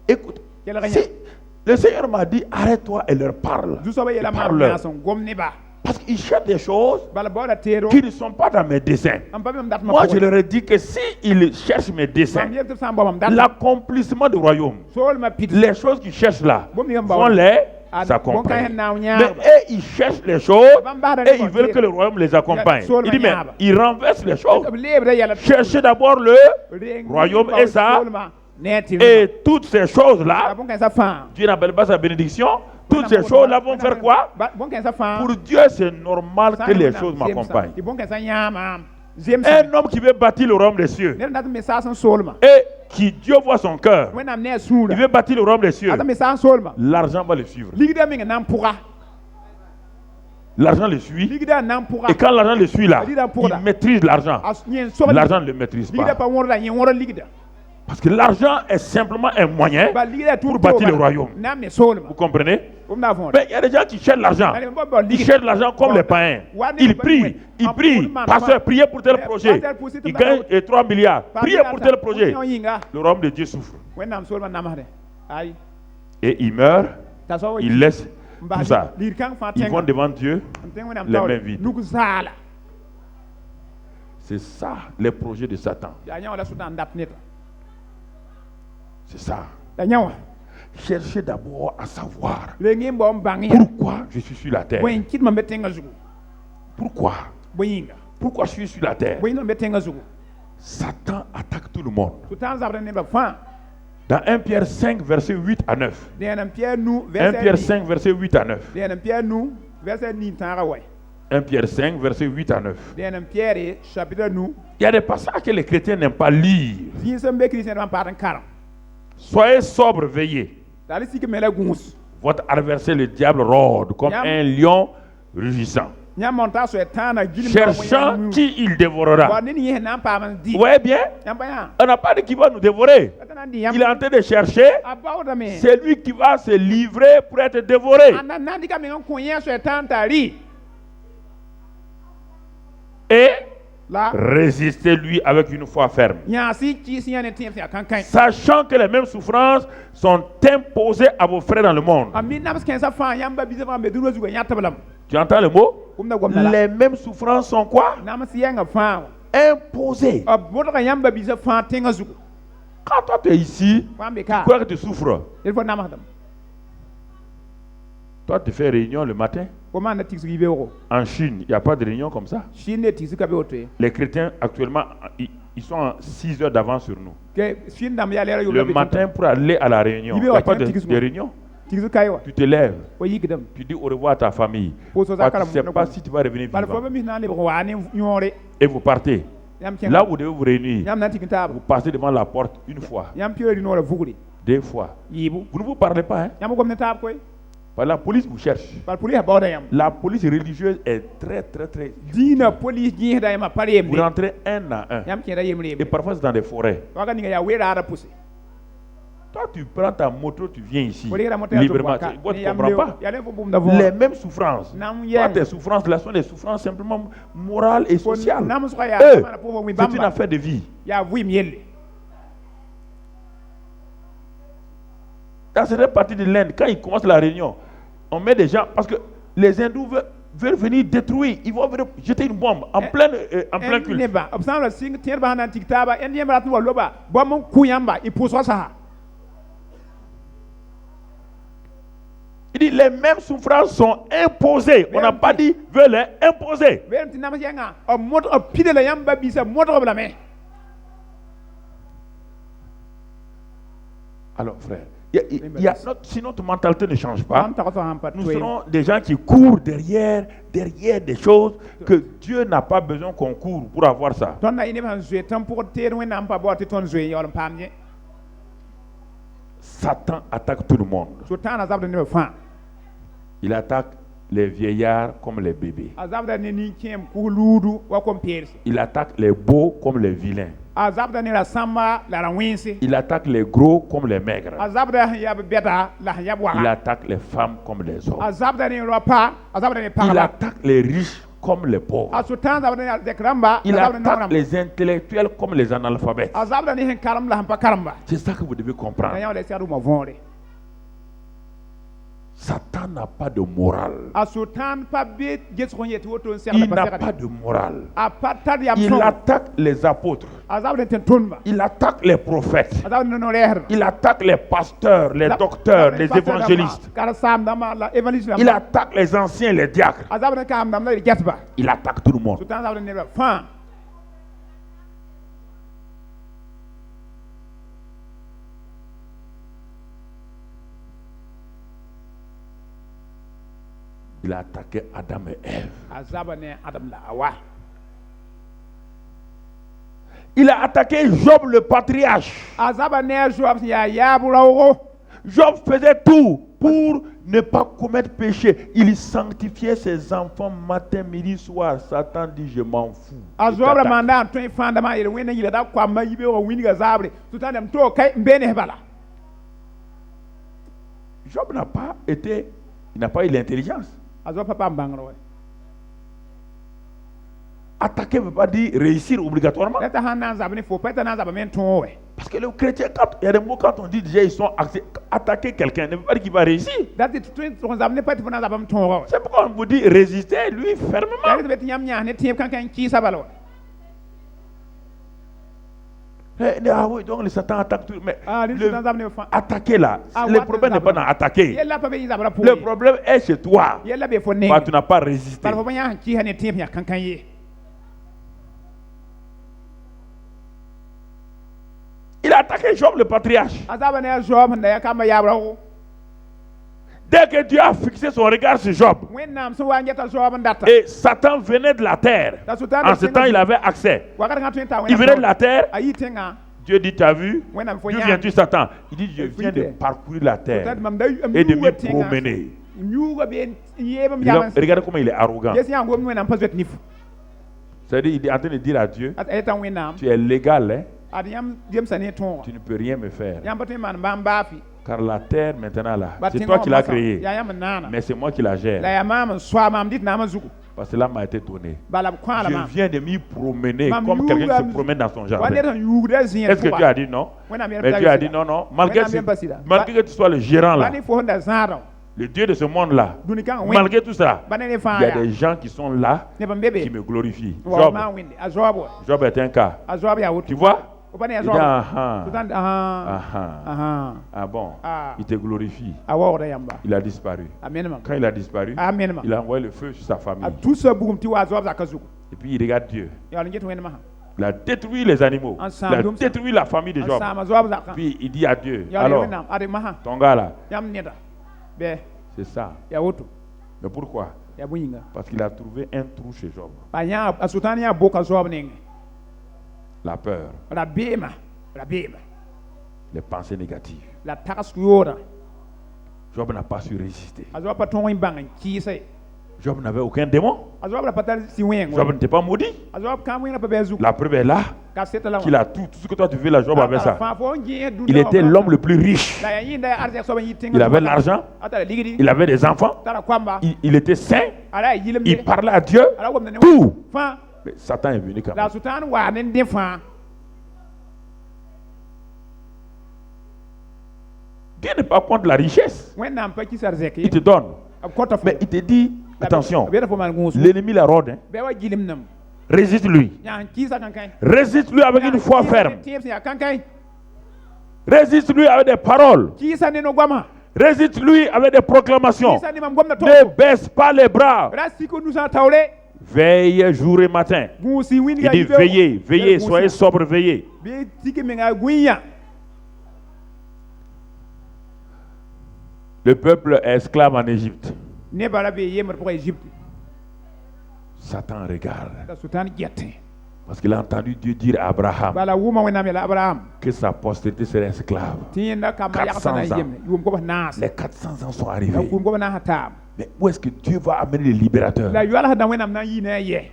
Écoutez, si le Seigneur m'a dit, arrête-toi et leur parle. du so ba yela ma Parle-leur. ma son gomni ba Parce qu'ils cherchent des choses bala boda tero qui ne sont pas dans mes desseins. am pa mam dat ma Moi, je leur ai dit que s'ils cherchent mes desseins, mam yel sam ba mam dat l'accomplissement du royaume, sol ma pit les choses qu'ils cherchent là, Bon, il y a un vont baon. les Ah, accompagner. bon, quand il y a un Mais naounia, eux, ils cherchent les choses et ils veulent que le royaume les accompagne. Sol Il dit, mais maniaba. ils renversent les choses. lebre yala Cherchez d'abord le royaume et ça, et toutes ces choses-là, bon kan sa fan Dieu n'appelle pas sa bénédiction. Toutes ces choses-là vont faire quoi? bon kan sa fan Pour Dieu, c'est normal que les choses m'accompagnent. bon kan sa yama zem Un homme qui veut bâtir le royaume des cieux ne dat me sa san solma et qui Dieu voit son cœur, wena ne il sura veut bâtir le royaume des cieux, ata me sa solma l'argent va le suivre. ligida mi nan pura L'argent le suit. ligida nan pura Et quand l'argent le suit là, Ligida pour il là. maîtrise l'argent. as nyen so L'argent ne le maîtrise ligida pas. pa wonda nyen wora ligida Parce que l'argent est simplement un moyen ba ligida pour bâtir le royaume. na me solma Vous comprenez? on na fond Mais il y a des gens qui cherchent l'argent. allez bon bon Ils cherchent l'argent comme les païens. Ils prient, ils prient. Pasteur, priez pour tel projet. Ils gagnent 3 milliards. Priez pour tel projet. Le royaume de Dieu souffre. wena solma namade ay Et ils meurent, ta so ils laissent tout ça. lir kan fa Ils vont devant Dieu. les mains vides. nuku zala C'est ça, les projets de Satan. ya nyawa la sudan dat net C'est ça. ya nyawa Cherchez d'abord à savoir le ngim bom bangi pourquoi je suis sur la terre. boyin kit ma betenga zugu Pourquoi? boyinga Pourquoi je suis sur la terre? boyin no betenga zugu Satan attaque tout le monde. tout temps zabre ne ba fa Dans 1 Pierre 5, verset 8 à 9. den Pierre nou 1 Pierre 5, verset 8 à 9. den Pierre nou verset ni tara way 1 Pierre 5, verset 8 à 9. den Pierre chapitre nou Il y a des passages que les chrétiens n'aiment pas lire. fin sembe christian man patan karam Soyez sobre, veillez. dali sik mela gunus Votre adversaire, le diable, rôde comme Yam. un lion rugissant, nya monta so etana gilim cherchant qui il dévorera. wa ni ye nan pa man di Vous voyez bien? yam pa ya On n'a pas dit qu'il va nous dévorer. atana di yam Il est en train de chercher about me c'est lui qui va se livrer pour être dévoré. anana di ka me ngon kunye so etanta ri Et la résistez-lui avec une foi ferme. nya si ci si ne tin fi akankan Sachant que les mêmes souffrances sont imposées à vos frères dans le monde. ami na bas kensa fa yamba bi zafa be duro zugo nya tabalam Tu entends le mot? kumna gomna la Les mêmes souffrances sont quoi? na mas yanga fa Imposées. abodra yamba bi zafa tenga zugo Quand toi tu es ici, fambe ka quoi que tu souffres? il faut namadam Toi tu fais réunion le matin. comment na tixi bero En Chine, il n'y a pas de réunion comme ça. chine tixi ka be otoye Les chrétiens actuellement, ils sont à 6 heures d'avance sur nous. ke chine dam ya lera yo Le matin pour aller à la réunion. Il n'y a pas de réunion. tixi kaywa Tu te lèves, o yigdam tu dis au revoir à ta famille. pour so Parce que zakara tu ne sais pas si tu vas revenir bal fo vivant. be mi na le wa ni nyore Et vous partez. yam ken Là où vous devez vous réunir, yam na tikinta vous passez devant la porte une fois, yam piori no la vuguri 2 fois. yibu Vous ne vous parlez pas, hein? yam gomna tab koy Parce que la police vous cherche. bal puli ha bawda yam La police religieuse est très, très, très... dina police ji da yam pare yam Vous rentrez un à un. yam ken da yam Et re parfois c'est dans des forêts. waga ni ya wera ara pusi Toi, tu prends ta moto, tu viens ici. Wodi ra mota Librement. Tu ne comprends pas. ya le fo bum da vo Les mêmes souffrances. nam Toi, yen tes souffrances là sont des souffrances simplement morales et sociales. nam so ya Eux, mana po mi c'est une bamba affaire de vie. ya vu mi yelle Dans cette partie de l'Inde, quand ils commencent la réunion, on met des gens, parce que les hindous veulent venir détruire, ils vont venir jeter une bombe en plein culte. neba absan la sing tier ba nan tiktaba en yem rat wo loba bo mon kuyamba ipuso sa Il dit les mêmes souffrances sont imposées. On n'a pas dit veut les imposer. Bem ti nam yenga o mot o pide la yamba bisa moto bla me. Alors frère, si notre mentalité ne change pas, Am ta ko han pat nous we. serons des gens qui courent derrière des choses que Dieu n'a pas besoin qu'on court pour avoir ça. Ton na ini man zwe tan pour ter we nam pa bo ti ton zwe yol pam nye. Satan attaque tout le monde. So tan azab de ne fa. Il attaque les vieillards comme les bébés. Azab da ne ni kem ku ludu wa kom persi. Il attaque les beaux comme les vilains. Azab da ne la samba la ranwinsi. Il attaque les gros comme les maigres. Azab da ya beta la ya Il wa. attaque les femmes comme les hommes. Azab da ne ro pa, azab da ne pa. Il attaque les riches comme les pauvres. Asutan azab da ne de kramba, Il azab da ne attaque ramba. les intellectuels comme les analphabètes. Azab da ne hen karam la han pa karamba. C'est ça que vous devez comprendre. Ya le sadu mo vonre. Satan n'a pas de morale. Asutan pa bit jet ko yeti woto ser Il la n'a pa pas de morale. a patad yam Il son. attaque les apôtres. Azab da ten tonba. Il attaque les prophètes. Azab da no leher. Il attaque les pasteurs, les docteurs, les évangélistes. Il attaque les anciens, les diacres. Il attaque tout le monde. Il a attaqué Adam et Ève. Il a attaqué Job le patriarche. Job faisait tout pour ne pas commettre péché. Il sanctifiait ses enfants matin, midi, soir. Satan dit je m'en fous. Job n'a pas été, il n'a pas eu l'intelligence. Attaquer ne veut pas dire réussir obligatoirement. Parce que les chrétiens, il y a des mots quand on dit déjà ils sont attaquer quelqu'un, ne veut pas dire qu'il va réussir. C'est pourquoi on vous dit résister lui fermement. Ah oui, donc le Satan attaque tout. Mais attaquer là, le problème n'est pas dans attaquer. Le problème est chez toi. Bah, tu n'as pas résisté. Il a attaqué Job le patriarche. Dès que Dieu a fixé son regard sur Job, et Satan venait de la terre, en ce temps il avait accès. Il venait de la terre. Dieu dit, tu as vu? D'où viens-tu, Satan? Il dit, je viens de parcourir la terre et de me promener. Regardez comment il est arrogant. C'est-à-dire, il est en train de dire à Dieu, tu es légal, hein? Tu ne peux rien me faire. Car la terre maintenant là, c'est toi qui l'as créée. Mais c'est moi qui la gère. Parce que là m'a été donné. Je viens de m'y promener comme quelqu'un qui se promène dans son jardin. Est-ce que Dieu a dit non? Mais Dieu a dit non, non. Malgré que tu sois le gérant là, le Dieu de ce monde là, malgré tout ça, il y a des gens qui sont là qui me glorifient. Job est un cas. Tu vois? Il dit ah bon, il te glorifie. Il a disparu. Quand il a disparu, il a envoyé le feu sur sa famille. Et puis il regarde Dieu. Il a détruit les animaux. Il a détruit la famille de Job. Puis il dit à Dieu, alors, ton gars là, c'est ça. Mais pourquoi? Parce qu'il a trouvé un trou chez Job. La peur. Les pensées négatives. Job n'a pas su résister. Job n'avait aucun démon. Job n'était pas maudit. La preuve est là qu'il a tout ce que toi tu veux là, Job avait ça. Il était l'homme le plus riche. Il avait l'argent. Il avait des enfants. Il était saint. Il parlait à Dieu. Tout. Mais Satan est venu quand même. Dieu n'est pas contre la richesse. Il te donne. Mais il te dit, attention, l'ennemi la rôde. Résiste-lui. Résiste-lui avec une foi ferme. Résiste-lui avec des paroles. Résiste-lui avec des proclamations. Isa ni mam gomna to. Ne baisse pas les bras. Rasti ko nous en tawle. Veille jour et matin. Gusi win Il dit veillez, veillez, soyez sobre, veillez. Be tiki menga guinya. Le peuple est esclave en Égypte. Ne bara be yemer pour Égypte. Satan regarde. Da sultan gette. Parce qu'il a entendu Dieu dire à Abraham Bala wuma wena mela Abraham. que sa postérité serait esclave. Tienda kama 400 yakata na ans. yemne. Yum ko nas. Les 400 ans sont Da arrivés. kum ko na hatam. Mais où est-ce que Dieu va amener les libérateurs? La yala da wena na yine ye.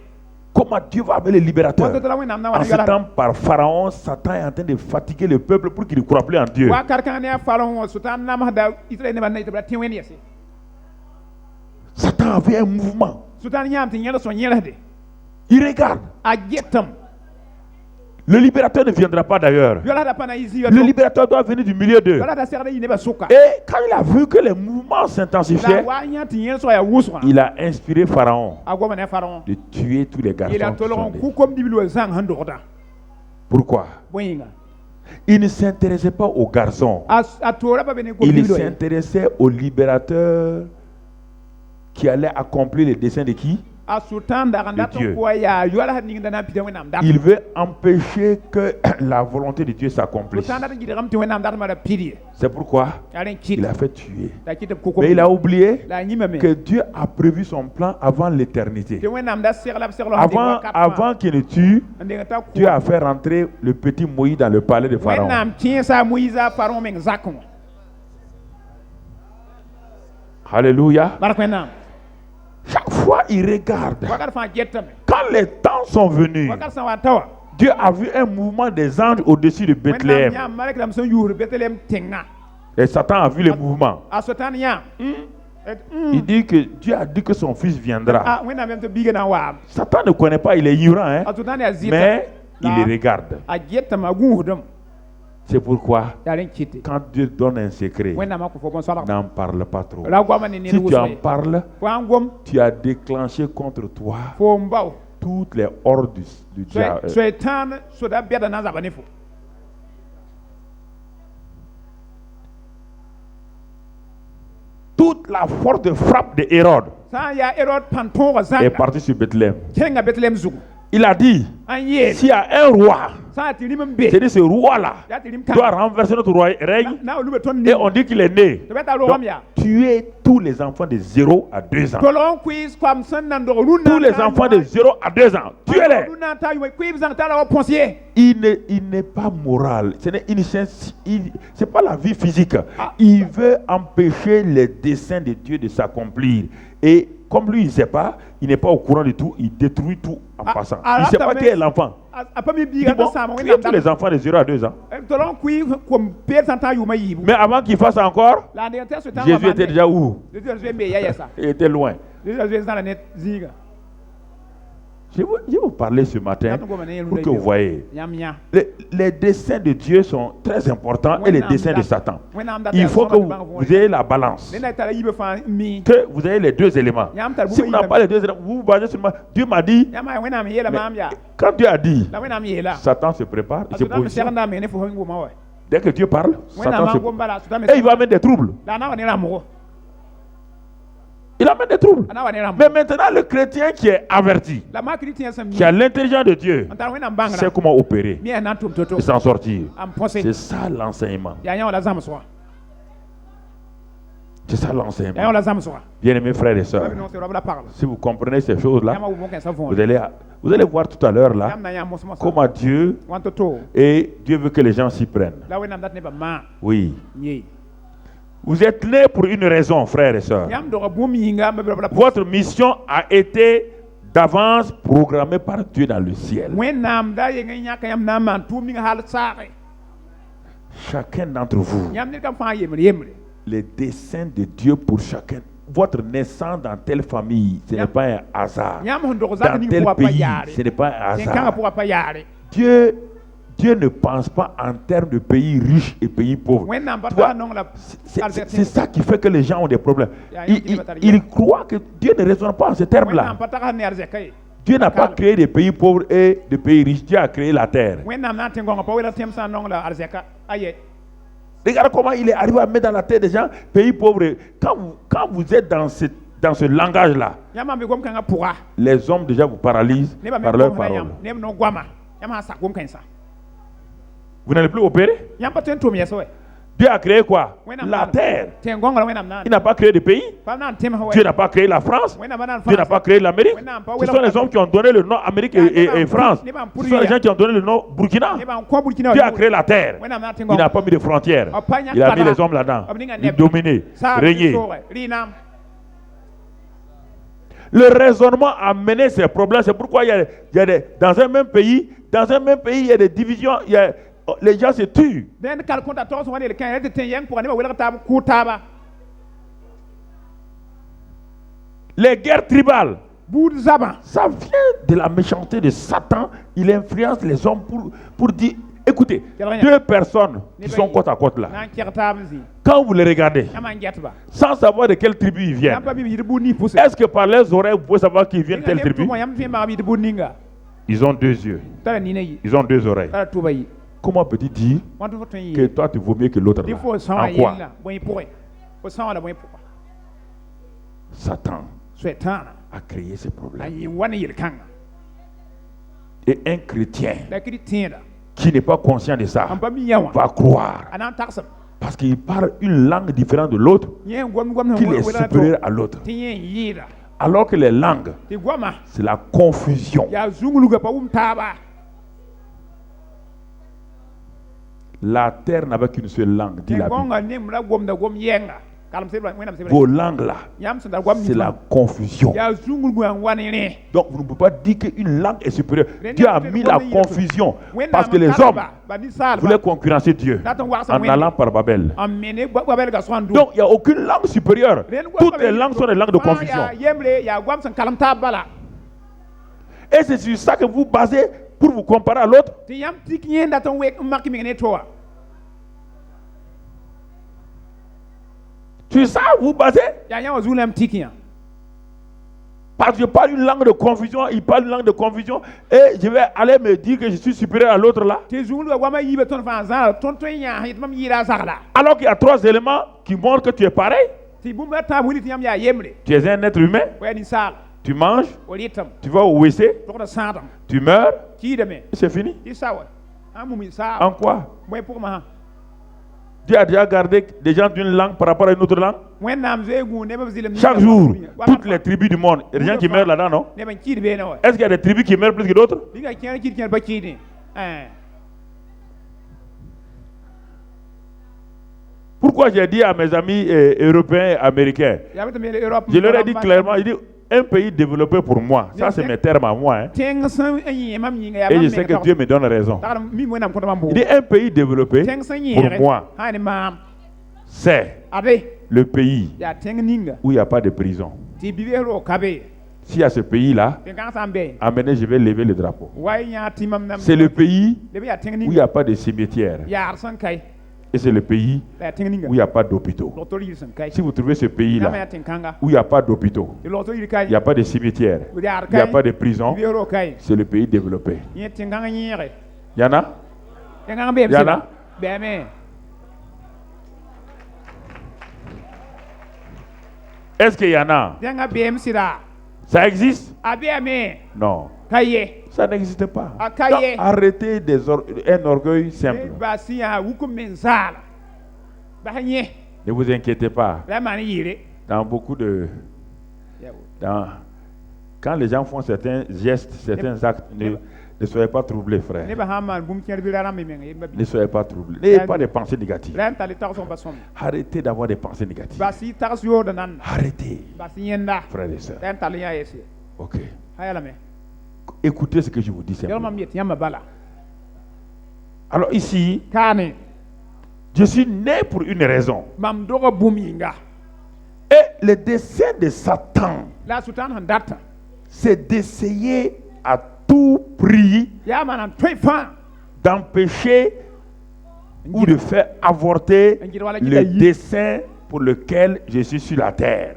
Comment Dieu va amener les libérateurs? Wonto la wena na En wana ce yala. temps, par Pharaon, Satan est en train de fatiguer le peuple pour qu'il ne croie plus en Dieu. Wa karkan ne faron sultan na mahda Israël ne banna itaba tiwen yesi. Satan avait un mouvement. Sultan nyam tin yela son yela de. Il regarde. A getam. Le libérateur ne viendra pas d'ailleurs. Yala da pana izi yo. Le libérateur doit venir du milieu d'eux. Yala da serda yine ba suka. Et quand il a vu que les mouvements La s'intensifiaient, wa nya tin yela so ya wuswa. il a inspiré Pharaon Agoma ne faron. de tuer tous les garçons. Il a qui sont tolon nés. ku kom dibilo sang handoda. Pourquoi? Boyinga. Il ne s'intéressait pas aux garçons. A tora ba bene ko Il dibilo. s'intéressait aux libérateurs qui allaient accomplir les desseins de qui? A sultan da randa De Dieu. to ko ya yala ni ngana pita wenam da. Il veut empêcher que la volonté de Dieu s'accomplisse. Sultan da ngi ram ti wenam da mara pidi. C'est pourquoi Alen il kit. a fait tuer. Da kit ko ko. Mais il a oublié La nyima me. que Dieu a prévu son plan avant l'éternité. Te wenam da serla serlo Avant qu'il ne tue, Ande ta ko. Dieu a fait rentrer le petit Moïse dans le palais de Pharaon. Wenam tien sa Moïse faron men zakon. Alléluia. Barak wenam. Chaque fois, il regarde. Wakar fa getam. Quand les temps sont venus, Wakar sa wa tawa. Dieu a vu un mouvement des anges au-dessus de Wenam Bethléem. nya malek lam son yuru Bethlehem tenga. Et Satan a vu le mouvement. A sultan nya. Il dit que Dieu a dit que son fils viendra. Ah wenam même to bigana wa. Satan ne connaît pas, il est ignorant, hein? A sultan ya zita. Mais il les regarde. A getam a gudum. C'est pourquoi, Alen kit. quand Dieu donne un secret, Wenam ko fo bon sala. n'en parle pas trop. La gwa man ni Si tu en wuswe. parles, Fo angom tu as déclenché contre toi fo mbaw. toutes les hordes du diable. Shaitan so da beda na zabane fo. Toute la force de frappe de Hérode Sa ya Herod panton est zanga. partie sur Bethléem. Kenga Bethlehem zugu. Il a dit, An ye. s'il y a un roi, Sa tilim be. c'est-à-dire ce roi-là, Ya tilim doit kan. renverser notre règne, Na olu be ton et ni. on dit qu'il est né. To beta lo Donc, ramya. tuer tous les enfants de 0 à 2 ans. Tolon quiz kwam san nan do luna. Tous les enfants de 0 à 2 ans, tuez-les. Luna ta yu quiz zang ta la ponsier. Il n'est pas moral. Ce n'est c'est pas la vie physique. Il veut empêcher les desseins de Dieu de s'accomplir. Et comme lui, il ne sait pas, il n'est pas au courant de tout, il détruit tout en passant. Il ne sait pas qui est l'enfant. A pas mi bi Il dit, ga bon, sa mo tuez tous les enfants de 0 à 2 ans. Tolon quiz kom per san ta yu ma yibu. Mais avant qu'il fasse encore, La ne ta so ta. Jésus était déjà où? Jésus be ya ça. Il était loin. Jésus dans la net ziga. Je vais vous parler ce matin pour que vous voyez. Yam nya. Les desseins de Dieu sont très importants et les desseins de Satan. Il faut que vous ayez la balance. Ne ta la yibe fa mi. Que vous ayez les deux éléments. Si vous n'avez pas les deux éléments, vous vous basez sur moi. Dieu m'a dit, Yama wenam yela mam ya. quand Dieu a dit, La wenam yela. Satan se prépare, il se Asutam positionne. serna me ne fo hango ma wa. Dès que Dieu parle, Satan Wenam se ngom bala asutam. et il va mettre des troubles. La na wa ne la mo. Il amène des troubles. Ana wa ne la mo. Mais maintenant, le chrétien qui est averti, La ma chrétien sam mi. qui a l'intelligence de Dieu, Anta wenam bangna. sait comment opérer Mi na tum toto. et s'en sortir. Am posé. C'est ça l'enseignement. Ya nya la zam so. C'est ça Ya l'enseignement. la zam so. Bien-aimés frères et sœurs, Non c'est la parle. si vous comprenez ces choses-là, Yama wo bon kan sa fon. vous allez voir tout à l'heure là Yam na ya mo so. comment Dieu, Want to. et Dieu veut que les gens s'y prennent. La wenam dat ne ba ma. Oui. Ni. Vous êtes nés pour une raison, frères et sœurs. Yam do bum yinga me bla. Votre mission a été d'avance programmée par Dieu dans le ciel. Wenam da yenga nya ka yam na man tu mi hal saare. Chacun d'entre vous, Yam ne kam fa yemre. les desseins de Dieu pour chacun. Votre naissance dans telle famille, ce n'est pas un hasard. Yam hondo za Dans ni tel ko pa pays, yare. ce n'est pas un Sen kanga hasard. pour pa yare. Dieu ne pense pas en termes de pays riches et pays pauvres. Wenam Tu vois, ba non la. c'est ça qui fait que les gens ont des problèmes. Ya, Ils croient que Dieu ne raisonne pas en ces termes-là. Wenam pataka ne arzekay. Dieu n'a pas créé des pays pauvres et des pays riches. Dieu a créé la terre. Wenam na tengo pa wela tem sa non la arzeka. Aye. Regardez comment il est arrivé à mettre dans la tête des gens, pays pauvres. Quand vous êtes dans ce langage-là, Yama be gom kanga pura. les hommes déjà vous paralysent Ne ba me par leurs gom na paroles. yam. Ne no gwama. Yama sa gom kansa. Vous n'allez plus opérer. Yam pa ten to me yeso. Dieu a créé quoi? Wenam La nan. terre. Ten gonga wenam nan. Il n'a pas créé de pays. Pa nan tem ha Dieu n'a pas créé la France. Dieu n'a pas créé l'Amérique. Ce sont les hommes qui ont donné le nom Amérique et France. Ce sont les gens qui ont donné le nom Burkina. Ne ba ko Burkina. Dieu a créé la terre. Wenam nan ten Il gonga. n'a pas mis de frontières. Il a mis les hommes là-dedans. Ils dominaient, régnaient. Rinam. Le raisonnement a mené ces problèmes. C'est pourquoi il y a dans un même pays, il y a des divisions. Les gens se tuent. Den kal konta to so wani le kan rete ten yang pour ne ba wela ta ku taba. Les guerres tribales, Boud zaba. ça vient de la méchanceté de Satan. Il influence les hommes pour dire, écoutez, deux personnes qui sont côte à côte là, Nan kertamzi. quand vous les regardez, Yama ngetba. sans savoir de quelle tribu ils viennent, Yam pa bi yirbu ni pousse. est-ce que par les oreilles, vous pouvez savoir qu'ils viennent de telle tribu? Yam fi ma bi de ninga. Ils ont deux yeux, Tara ni ne. ils ont deux oreilles. Tara tuba yi. Comment peux-tu dire Wantu foton yi. que toi tu vaux mieux que l'autre là? Il faut En sawa quoi? yella. Boy pourre. Faut sawa la boy pourre. Satan Swetan. a créé ces problèmes. Ayi wani yel kanga. Et un chrétien La kiri tienda. qui n'est pas conscient de ça Am pa mi yawa. va croire, Anan taksam. parce qu'il parle une langue différente de l'autre, Yen gwam qu'il est supérieur à l'autre. Tiyen yira. Alors que les langues, Ti gwama. c'est la confusion. Ya zungulu ga pa taba. La terre n'avait qu'une seule langue, dit Ten la Bible. gonga nim la gwam da gwam yenga. Kalam sebra wenam sebra. Vos langues là, Yam senda gwam c'est ni. la confusion. Ya zungulu gwa wani ne. Donc vous ne pouvez pas dire qu'une langue est supérieure. Dieu a mis la confusion parce que les hommes voulaient concurrencer Dieu en allant par Babel. Donc il n'y a aucune langue supérieure. Toutes les langues sont des langues de confusion. Et c'est sur ça que vous basez pour vous comparer à l'autre. Sur ça, vous basez. Parce que je parle une langue de confusion, il parle une langue de confusion, et je vais aller me dire que je suis supérieur à l'autre là. Alors qu'il y a trois éléments qui montrent que tu es pareil. Tu es un être humain, tu manges, tu vas au WC, tu meurs, et c'est fini. En quoi? Dieu a déjà gardé des gens d'une langue par rapport à une autre langue. Chaque jour, toutes les tribus du monde, il y a des gens qui meurent là-dedans, non? Est-ce qu'il y a des tribus qui meurent plus que d'autres? Pourquoi j'ai dit à mes amis européens et américains, je leur ai dit clairement, je dis, un pays développé pour moi, ça c'est mes termes à moi, hein. Et je sais que Dieu me donne raison. Il dit un pays développé pour moi, c'est le pays où il n'y a pas de prison. Si à ce pays-là, amenez, je vais lever le drapeau. C'est le pays où il n'y a pas de cimetière. Et c'est le pays où il n'y a pas d'hôpitaux. Si vous trouvez ce pays-là où il n'y a pas d'hôpitaux, il n'y a pas de cimetière, il n'y a pas de prison, c'est le pays développé. Il y en a? Il y en a? Est-ce qu'il y en a? Ça existe? Non. Ça n'existe pas. Donc, arrêtez un orgueil simple. Ne vous inquiétez pas. Dans beaucoup de... quand les gens font certains gestes, certains actes, ne soyez pas troublés, frère. Ne soyez pas troublés. N'ayez pas des pensées négatives. Arrêtez d'avoir des pensées négatives. Arrêtez, frères et sœurs. Ok. Écoutez ce que je vous dis simplement. Alors ici, je suis né pour une raison. Et le dessein de Satan, c'est d'essayer à tout prix d'empêcher ou de faire avorter le dessein pour lequel je suis sur la terre.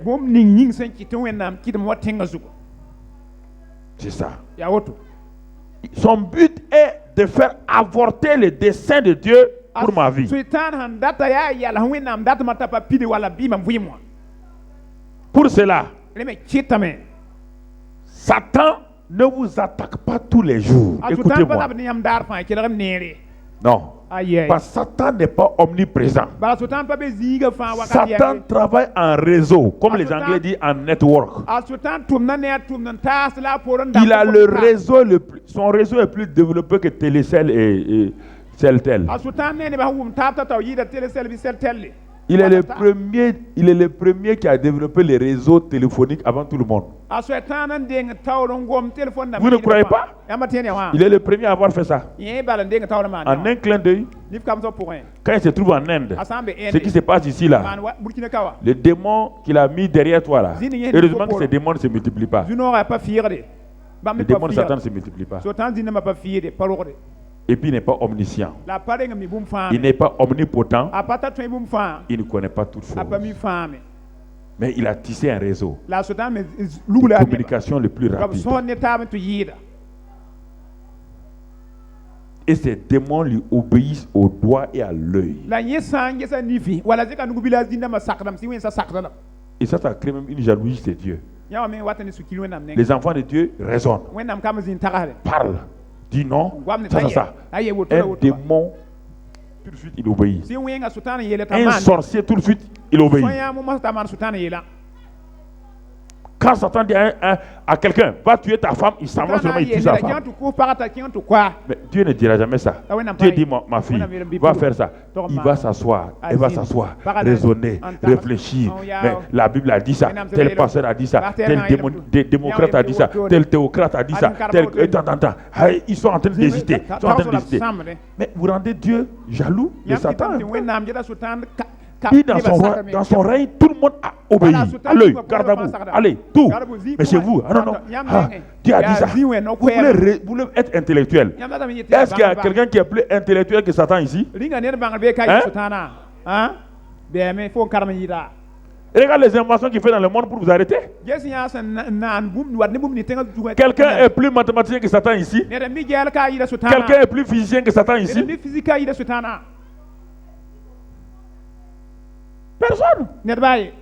C'est ça. Son but est de faire avorter le dessein de Dieu pour ma vie. Sultan han data ya yala wẽnnaam dat ma t'a pa pidi wala bɩɩmã vɩɩm wã. Pour cela, Rẽ me kɩtame. Satan ne vous attaque pas tous les jours. A Sultan pa Écoutez-moi. tab ne yãmb daar fãa kelgm neere. Non. Aïe. Parce que Satan n'est pas omniprésent. Bala Sultan pa be zĩiga fãa wakat Satan yɛɛ. travaille en réseau, comme Ah, les Satan- Anglais disent en network. A Sultan tʋmda ne a tʋmd n taas la a poorẽ n Il a dam le tʋmd taas. réseau son réseau est plus développé que Télécell et Celtel. A Sultan ne nebã sẽn wʋm taab t'a tao yɩɩda tele-sɛl bɩ sɛl-tɛlle. Il est le premier qui a développé les réseaux téléphoniques avant tout le monde. A Sultan n deng taoor n gom telefon Vous ne croyez pas? Yãmba tẽed ya wã. Il est le premier à avoir fait ça. Yẽ bala n deng taoor n maan. En un clin d'œil, Nif kam sã pʋgẽ. quand il se trouve en Inde, A sã n be ce qui se passe ici là, maan Burkina ka wa. le démon qu'il a mis derrière toi là, Zini yẽ heureusement que dɩ ces démons ne se multiplient pas. zu-noogã a pa fɩɩgde. Bãmb Les me pa démons de Satan ne fɩɩgde. se multiplient pas. Sultan zĩndã ma pa fɩɩde, pa rogde. Et puis il n'est pas omniscient. La a pa reng mi bũmb fãame. Il n'est pas omnipotent. A pa ta tõe bũmb fãa. Il ne connaît pas toutes A pa mi choses. fãame. Mais il a tissé un réseau La a Sultan me de lugla a nebã. communication le plus B rapide. sõod ne taab n tɩ yɩɩda. Et ces démons lui obéissent au doigt et à l'œil. La yẽ sã n gesa nifi wala zɩka nug bila a zĩndãmbã sakdame sɩ wẽnsa sakda la. Et ça crée même une jalousie de Dieu. Yã wã me wat ne sũ-kil wẽnnaam neng. Les enfants de Dieu raisonnent, Wẽnnaam kam zĩnd tagsde. parlent, disent non, Goam ne ça, t'a ça, ça. a yɛ woto la Un woto wa. démon, tout de suite, il obéit. Sɩ wẽnga Sultan n yeele t'a Un maan. sorcier, tout de suite, il obéit. Sõyã mo mos t'a maan Sultan n yeela. Quand Satan dit à quelqu'un, va tuer ta femme, il s'en va seulement, il tue sa Kẽ femme. tɩ kʋʋs pagã t'a kẽ tɩ koa. Mais Dieu ne dira jamais ça. Ah ouais, n'a Dieu pas- dit, ma fille, ouais, n'a pas- va faire ça. Torma. Il va s'asseoir, elle va Asile. s'asseoir, Paradis. raisonner, Anta- réfléchir. Oh, ya- Mais la Bible a dit ça, Ouais, n'a- tel c'est- pasteur a dit ça, Parterre, tel n'a- il a- démocrate a dit ça, il a- tel théocrate a dit ça, Adam tel... Carbo- Attends. Ils sont en train d'hésiter. Ils sont en train d'hésiter. Samde. Mais vous rendez Dieu jaloux de Yãmb tɩ Satan. tɩ wẽnnaam geta Sultan ka Puis dans son règne, tout le monde a obéi. Voilà, Sultan, À l'œil, tu vas garde à pouvoir vous. faire ça. Allez, tout. Garde vous, zi- Mais chez comment- vous, ah non, non. Yam Ah, nenge. Dieu a Ya dit ça. zi wen no Vous kwere. voulez être intellectuel. Yãmb datame yetɩ Est-ce qu'il y a bãng- quelqu'un qui est plus intellectuel que Satan ici? Ringa ned bãngr bee ka Hein? yɩ Sultana. Hein? Bɛɛme fo n karem yɩɩda. Regarde les inventions qu'il fait dans le monde pour vous arrêter. Ges yã sẽn naan bũmb wat ne bũmb ni tẽngã zugã. Quelqu'un est plus mathématicien que Satan ici. Ned n mi gɛɛl ka yɩɩda Sultana. Quelqu'un est plus physicien que Satan Ned n ici. mi fisik ka yɩɩda Sultana. Personne. Ned baa ye.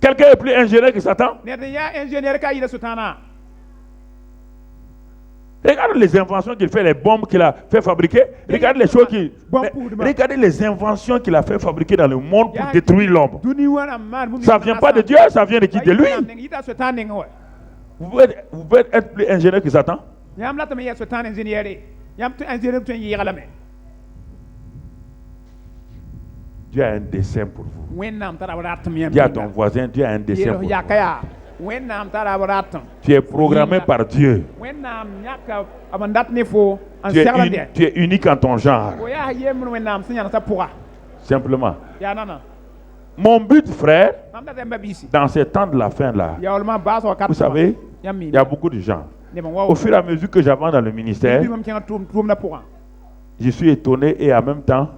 Quelqu'un est plus ingénieur que Satan. Ned n yaa ingénieur ka yɩɩda Sultana. Regardez les inventions qu'il fait, les bombes qu'il a fait fabriquer. Regardez les choses Bon mais pour demain. regardez les inventions qu'il a fait fabriquer dans le monde pour Ya- détruire l'homme. Dũni wã rãmb maan bũmb Ça vient pas de Dieu, ça vient de qui? De lui. Yɩta Sultan nengẽ wa. Vous pouvez être plus ingénieur que Satan. Yãmb la tɩ me yaa Sultan ingénieur ye. Yãmb tɩ ingénieur tõe n yɩɩga lame. Dieu a un dessein pour vous. Wẽnnaam tara b ratem yãmb. Dis à ton voisin, Dieu a un dessein pour yaka vous. yaa. Wẽnnaam tara b ratem. Tu es programmé par Dieu. Wẽnnaam yãka b n dat ne fo n Tu es, segl dɛ. tu es unique en ton genre. Fo yaa yembr Wẽnnaam sẽn yãnsa pʋga. Simplement. Yaa nana. Mon but, frère, Mam dat n ba biisi. dans ces temps de la fin là, Yaoolmã baas wakat vous savez, yãmb il y a beaucoup de gens. Neb n wa Au fur et à mesure que j'avance dans le ministère, mam kẽng tʋʋmdã pʋgã. je suis étonné et en même temps,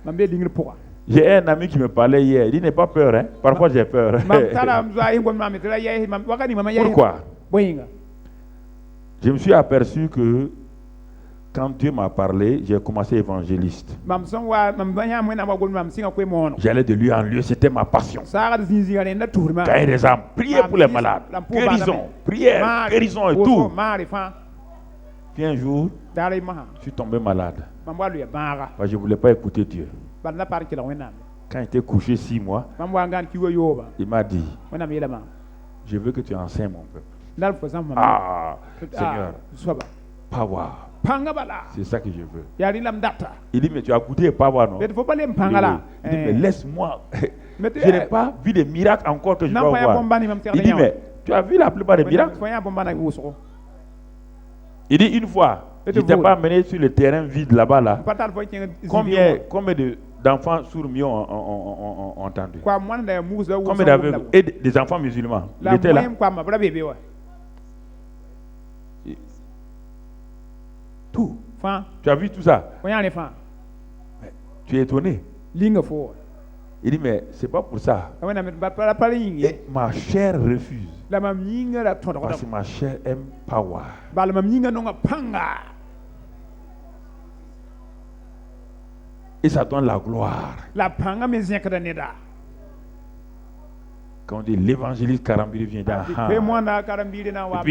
Mam bee lingr pʋga. j'ai un ami qui me parlait hier. Il dit, n'aie pas peur, hein. Parfois j'ai peur. Mam tara m zoa yẽngom mam tɩ ra yɛɛs mam waka ning mam yɛɛs. Pourquoi? Bõe Je me suis aperçu que quand Dieu m'a parlé, j'ai commencé évangéliste. mam sẽn wa mam yãmb Wẽnnaam wa gom mam sɩngã koe mooneg. J'allais de lieu en lieu, c'était ma passion. Saagd zĩig-zĩigã rẽnda tʋʋsdmã. Gagner des âmes, prier pour les malades, guérison, prière, guérison et tout. maare fãa. Puis un jour, Daar y masã. je suis tombé malade. Mam wa loya bãaga. Parce que je ne voulais pas écouter Dieu. Bal na par kelg Wẽnnaam. Quand j'étais couché 6 mois, Mam wa n gãn kiuga yooba. il m'a dit, Wẽnnaam yeelame. je veux que tu enseignes mon peuple. Dal fo zãmb mam. Ah, Seigneur, Soaba. power, Pãnga bala. c'est ça que je veux. Yaa rɩlam data. Il dit, mais tu as goûté power, non? Bet fo pa lem Il dit, pãnga la. oui. Il dit, mais laisse-moi. Mais tu- Je n'ai pas vu des miracles encore que je dois Nan pa yaa voir. bõmba ne mam segd Il dit, yã wã. mais tu as vu la plupart des miracles? Fo yaa bõmba na wʋsgo. Il dit, une fois, Et je te t'ai vole. pas amené sur le terrain vide là-bas, là. Pa tar fo kẽng Combien d'enfants sourds-muets ont entendu? Kwa moãn da muus da Combien d'aveugles? Et des enfants musulmans? Il La était là. moem kwama b ra bebe wa. Tout. Fãa. Tu as vu tout ça? Fo yã rẽ fãa. Tu es étonné. Linga fo. Il dit, mais c'est pas pour ça. Wẽnnaam ba pa yĩng ye. Et ma chair refuse. La mam yĩnga ra tõdgdame. Parce que ma chair aime power. Bala mam yĩnga nonga pãnga. Et ça donne la gloire. la pãnga me zẽkda neda Quand on dit l'évangéliste Karambiri vient koe d'Ahan. moanda karen-biire na n wa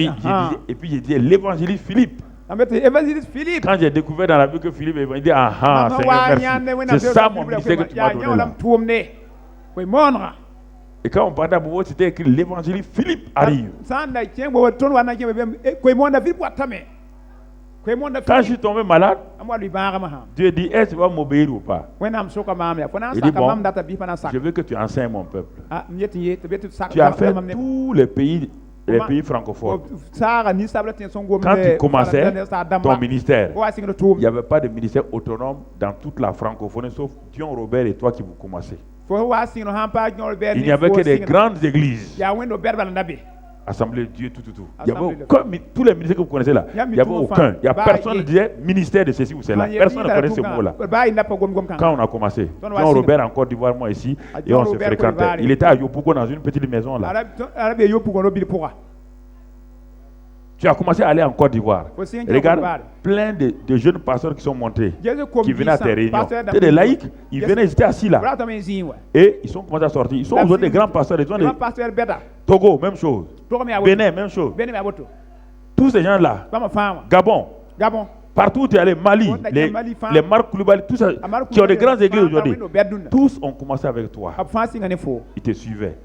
Et puis j'ai dit l'évangéliste Philippe. évangéliste Philippe Quand j'ai découvert dans la Bible que Philippe est venu, il dit Ahan, Seigneur, merci. C'est ça mon ministère que tu m'as donné là. koe moonega Et quand on parlait à Bobo, c'était écrit l'évangéliste Philippe arrive. sã n da kẽng bo tõnd wa na kẽ be koe moonda Philippe watame koe moonda Quand je suis tombé malade, am wa lui bãagame sã Dieu dit est-ce que tu vas m'obéir ou pas? wẽnnaam soka maam ya fo na n Il dit saka bon, mam data bɩ pa na n sak je veux que tu enseignes mon peuple. m yet n ye tɩ be tɩ sak Tu as fait tous les pays francophones. saaga ninsab la tẽ sõn gom Quand tu commençais ton ministère, wa sɩngd il tʋʋm n'y avait pas de ministère autonome dans toute la francophonie, sauf Dion Robert et toi qui vous commencez. fo wa sɩngd sãn pa yõor bɛr Il n'y avait que des grandes églises. yaa wẽndo bɛd bala n da be Assemblée de Dieu, tout. Il y avait Assemblée de aucun, tous les ministères que vous connaissez là, il n'y avait aucun. Il n'y a personne qui disait ministère de ceci ou cela. Personne ne connaît ce mot-là. Quand on a commencé, Jean Robert en Côte d'Ivoire, moi ici, et on se fréquentait. Il était à Yopougo dans une petite maison là. Tu as commencé à aller en Côte d'Ivoire. Regarde, plein de jeunes pasteurs qui sont montés, qui venaient à tes réunions. C'était des laïcs, ils venaient, ils étaient assis là. Et ils sont commencés à sortir. Ils sont aujourd'hui des grands pasteurs. Ils sont des Togo, même chose. Bénin, même chose. Tous ces gens-là, Gabon, partout où tu es allé, Mali, les Marc Koulibaly, tous ça, qui ont des grandes églises aujourd'hui, tous ont commencé avec toi. Ils te suivaient.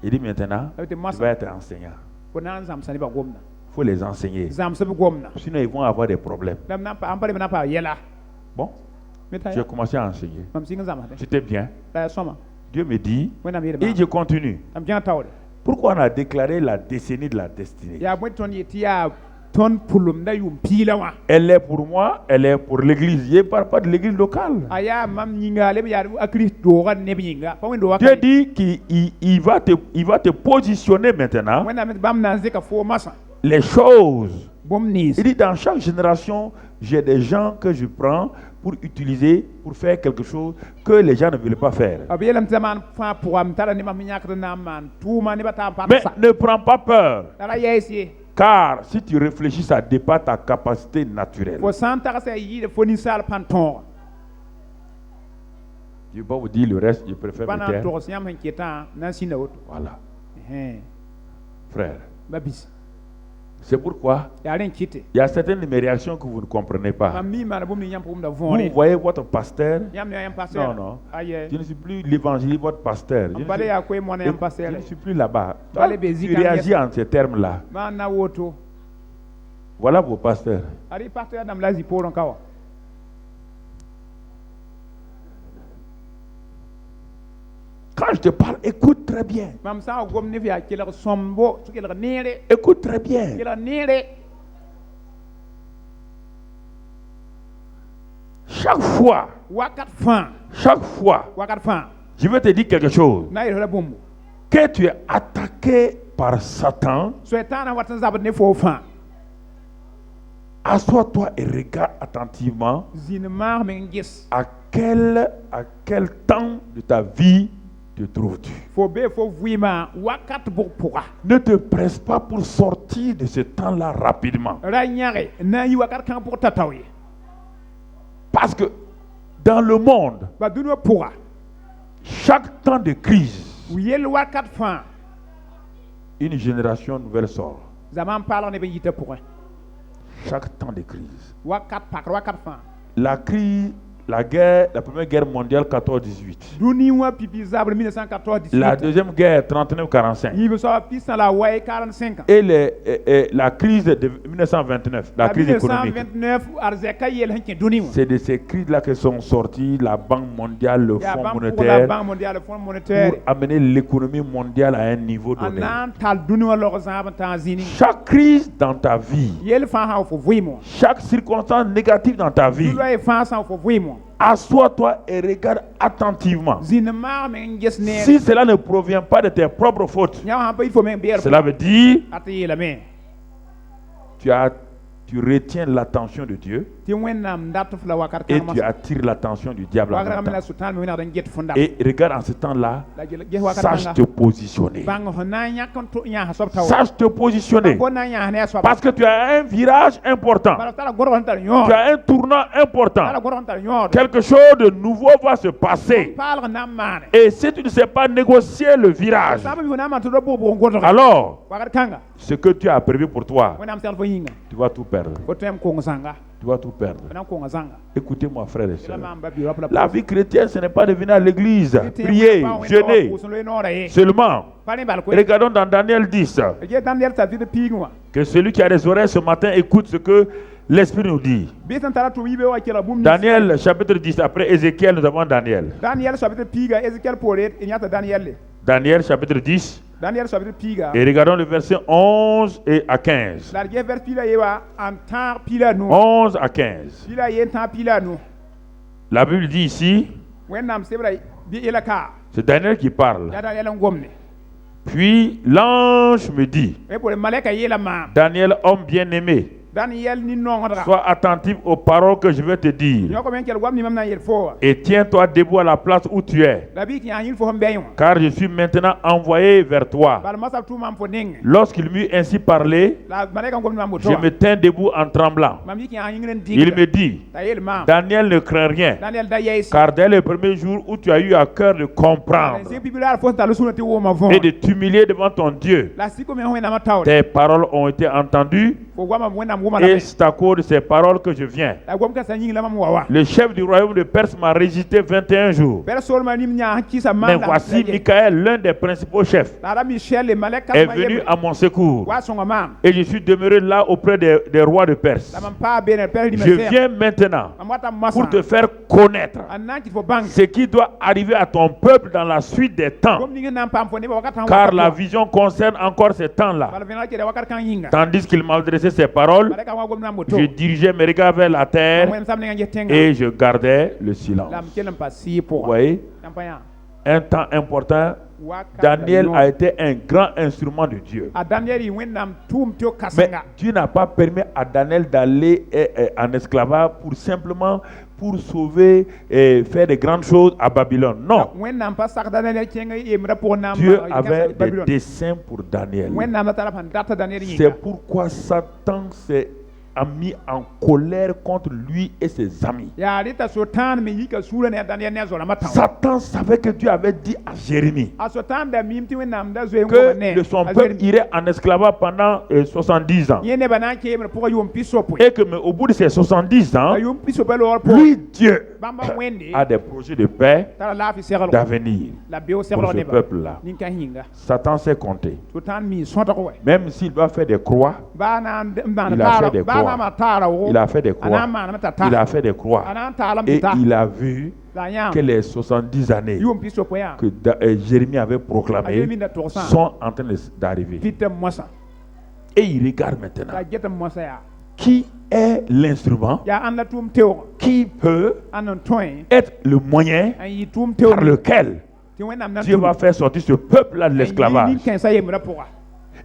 Il dit maintenant, tu vas être enseignant. Il faut les enseigner. Sinon, ils vont avoir des problèmes. Bon, j'ai commencé à enseigner. C'était bien. Dieu me dit, et je continue. Pourquoi on a déclaré la décennie de la destinée? Elle est pour moi, elle est pour l'église. Je ne parle pas de l'église locale. Dieu dit qu'il va te positionner maintenant les choses. Il dit dans chaque génération, j'ai des gens que je prends pour utiliser, pour faire quelque chose que les gens ne veulent pas faire. Mais ne prends pas peur. Car si tu réfléchis, ça dépasse ta capacité naturelle. Je ne vais pas vous dire le reste, je préfère me taire. Voilà. Frère. C'est pourquoi il y a certaines de mes réactions que vous ne comprenez pas. Vous voyez votre pasteur. Non. Je ne suis plus l'évangéliste, votre pasteur. Je ne suis plus là-bas. Tu réagis en ces termes-là. Voilà vos pasteurs. Quand je te parle, écoute très bien. Écoute très bien. Chaque fois, je vais te dire quelque chose. Que tu es attaqué par Satan, assois-toi et regarde attentivement à quel temps de ta vie te trouves-tu. Ne te presse pas pour sortir de ce temps-là rapidement. Parce que dans le monde, chaque temps de crise, une génération nouvelle sort. Chaque temps de crise. La première guerre mondiale 14-18. La deuxième guerre 39-45. Et la crise de 1929, la crise économique. C'est de ces crises-là que sont sorties la Banque mondiale, le Fonds monétaire, pour amener l'économie mondiale à un niveau donné. Chaque crise dans ta vie, chaque circonstance négative dans ta vie, assois-toi et regarde attentivement. Si cela ne provient pas de tes propres fautes, cela veut dire tu retiens l'attention de Dieu tɩ wẽnnaam dat f la wakat et kãngã tu attires l'attention du diable en wakat même me la temps. sʋtãan me wẽnegd n get fõnda Et regarde en ce temps-là, la ges wakat sache kãnga te positionner. bãng f na n yãk n yãasa soab t'a wa Sache te positionner. bõn na n yãas ne a soaba Parce que tu as un virage important. bala tara gorg n tar Tu yõor as un tournant important. tara gorg n tar yõor Quelque chose de nouveau va se passer. paalg n na n maane Et si tu ne sais pas négocier le virage, sãn mi fo na n maan tɩ d bʋg-bʋg n godg alors wakat kãnga ce que tu as prévu pour toi, wẽnnaam segl fo yĩnga tu vas tout perdre. fo tõe n kong zãnga Tu vas tout perdre. fo na n konga zãnga Écoutez-moi, frères et la sœurs. maan ba biirã La vie chrétienne, ce n'est pas de venir à l'église, prier, jeûner seulement. pa ne bal koe Regardons dans Daniel 10 ge dãn t'a tɩ d piig wã que celui qui a des oreilles ce matin écoute ce que l'Esprit nous dit. bɩ sẽn tara tʋʋm yibe wã kelg bũmb Daniel chapitre 10, après Ézéchiel, nous avons Daniel. Daniel chapitre piiga Ézéchiel poore d yãta Daniel Daniel chapitre 10, Daniel chapitre piiga et regardons le verset 11 et à 15. la d ges vers piila ye wa n tãag piila nu 11 à 15. piila ye n tãag piila nu La Bible dit ici, wẽnnaam sebra bɩ yela kaa c'est Daniel qui parle. yaa Daniel n gomne Puis l'ange me dit, e poore malɛka yeela maam Daniel, homme bien-aimé, Daniel nin-nongdga sois attentif aux paroles que je vais te dire. yõkame n kell goam nimam na n yel fo wa Et tiens-toi debout à la place où tu es, la bɩ tɩ yãs yĩl fo sẽn bɛẽ wã car je suis maintenant envoyé vers toi. bal masab tʋʋmam fo nengẽ Lorsqu'il m'eut ainsi parlé, la malɛka n gomd mam je woto me tins debout en tremblant. mam yik yãs yĩngr n Il dɩgda me dit, t'a yeel maam Daniel, ne crains rien, Daniel da yɛɛse car dès le premier jour où tu as eu à cœur de comprendre sẽn pibilaar fo sẽn tall sũnã tɩ wʋma võ et de t'humilier devant ton Dieu, la sikome wẽnnaamã taoore tes paroles ont été entendues, fo goamam wẽnnaam wʋma et lame c'est à cause de ces paroles que je viens. la gom kãsã yĩng la mam wa wa Le chef du royaume de Perse m'a résisté 21 jours. bɛd solma nim yãs kɩsa Mais maam voici Michael, l'un des principaux chefs, la ra michel le malɛk est kãsmã venu à mon secours. wa sõnga maam Et je suis demeuré là auprès des rois de Perse. la mam paa bene pɛs Je viens maintenant mam wata masã pour te faire connaître n na n kɩt fo bãng ce qui doit arriver à ton peuple dans la suite des temps. gom ning n na n paam fo nebã wakat sãn Car la vision concerne encore ces temps-là. bala vẽnega kɩda wakat kãng yĩnga Tandis qu'il m'a adressé ces paroles, malɛka wa gom nam woto je dirigeais mes regards vers la terre wẽnd sam nengã ges tẽnga et je gardais le silence. la m kell n pa sɩɩ Vous pʋga voyez, yãmb pa yã un temps important, wakat Daniel la a yõ. été un grand instrument de Dieu. a Daniel y wẽnnaam tʋʋm tɩ Mais kãsenga Dieu n'a pas permis à Daniel d'aller en esclavage pour simplement pour sauver et faire de grandes choses à Babylone. Non. wẽnnaam pa sak Daniel kẽng yembrã pʋgẽ naam Dieu avait des desseins pour Daniel. wẽnnaam la tara n data Daniel C'est yĩnga pourquoi Satan a mis en colère contre lui et ses amis. yaa rɩta sotãan me yika suulã ne a Daniel ne a zorãmbã tão Satan savait que Dieu avait dit à Jérémie a sotãan da miim tɩ wẽnnaam da zoe n que son peuple irait en esclavage pendant 70 ans. yẽ nebã na n keemr pʋgã yʋʋm pi-sopoe Et que mais au bout de ces 70 ans, a yʋʋm pi-sopoe loogr lui, pʋgẽ Dieu, bãmba wẽnde a des projets de paix, tara laafɩ segl d'avenir la beoog pour seglg ce nebã peuple-là. nin-kãs yĩnga Satan s'est compté. sotãan mii sõtg wɛ Même s'il doit faire des croix, baa na n maan Il a fait taara des baa croix. na n maan taara wʋgo il a fait des a na croix. n maaneme t'a Il ta a fait des croix. a na n taalem Et tɩ ta il a vu la a yãam que les 70 années yʋʋm pi-sopoe yã que Jérémie avait a proclamées yelmi da togsã sont en train d'arriver. pit n mosã Et il regarde maintenant la get n mosã yaa qui est l'instrument yaa ãn la tʋʋm teoogã qui peut ãn n tõe être le moyen n yɩ tʋʋm par teoog lequel tɩ wẽnnaam na Dieu va faire sortir ce peuple-là de l'esclavage. nin-kãensã yembrã pʋga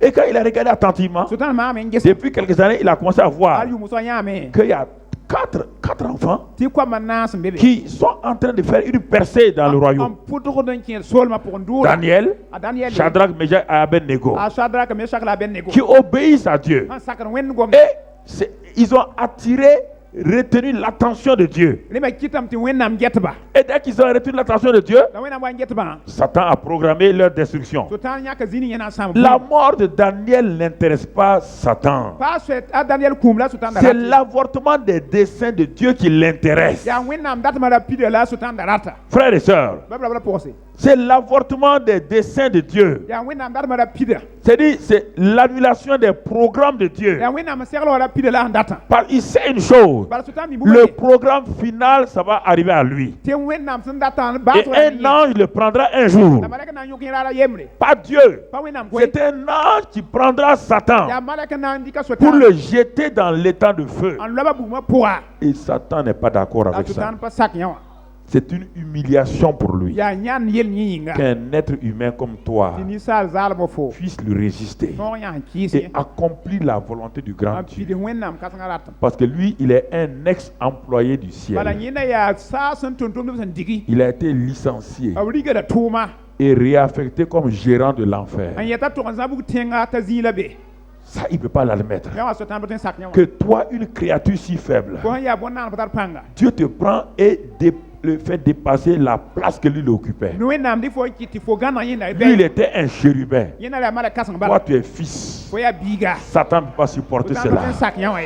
Et quand il a regardé attentivement, sotãn maame n ges depuis quelques années, il a commencé à voir al yʋʋm sã yãame qu'il y a quatre enfants tɩ koamã naas n be be qui sont en train de faire une percée dans le n royaume. pʋtgd n kẽer soolmã pʋgẽ dʋʋra Daniel, a Daniel Shadrach, Meshach et Abednego, a Shadrach Meshach la Abednego qui obéissent à Dieu. sãn sakr wẽnd gom Et ils ont retenu l'attention de Dieu. rẽmã kɩtame tɩ wẽnnaam get-ba Et dès qu'ils ont retenu l'attention de Dieu, la wẽnnaam wa n get-bã Satan a programmé leur destruction. sotãan yãka zĩni yẽna n sãm La mort de Daniel n'intéresse pas Satan. paa soet a Daniel kũum la sotãn da C'est rat l'avortement des desseins de Dieu qui l'intéresse. yaa wẽnnaam datmã ra pida la a sotãn da rata Frères et sœurs, babla bala pʋgse c'est l'avortement des desseins de Dieu. yaa wẽnnaam datmã ra pida C'est-à-dire, c'est l'annulation des programmes de Dieu. yaa wẽnnaam segl wa ra pida la sẽn datã Parce qu'il sait une chose, bala sotãn mi le programme final, ça va arriver à lui. tɩ wẽnnaam sẽn datã Et un ange le prendra un jour. la malɛk na n yõk yẽ raara yembre Pas Dieu. pa wẽnnaam koe C'est un ange qui prendra Satan yaa malɛk na n dɩka pour sotãn le jeter dans l'étang de feu. n loaba bugmã pʋga Et Satan n'est pas d'accord la avec ça. sotãn pa sak yã wã C'est une humiliation pour lui ya nyan yel yinga qu'un être humain comme toi ni sal zalmo fo puisse le résister no ya et kisi accomplir la volonté du grand Dieu. pidi wennam kasangarat Parce que lui, il est un ex-employé du bala ciel. yina ya sa son tontom san digi Il a été licencié awriga da tuma et réaffecté comme gérant de an l'enfer. yata to zabu tenga ta zila be Ça, il ne peut pas l'admettre. ya wa so tan boten sak nyawa Que toi, une créature si faible, ko ya bonan patar panga Dieu te prend et le fait dépasser la place que lui il occupait. no wennam di fo kiti fo gana yina Lui, il be était un chérubin. yina la mala kasang Toi, bala tu es fils. fo ya biga Satan ne peut pas supporter boten cela. sak nyawa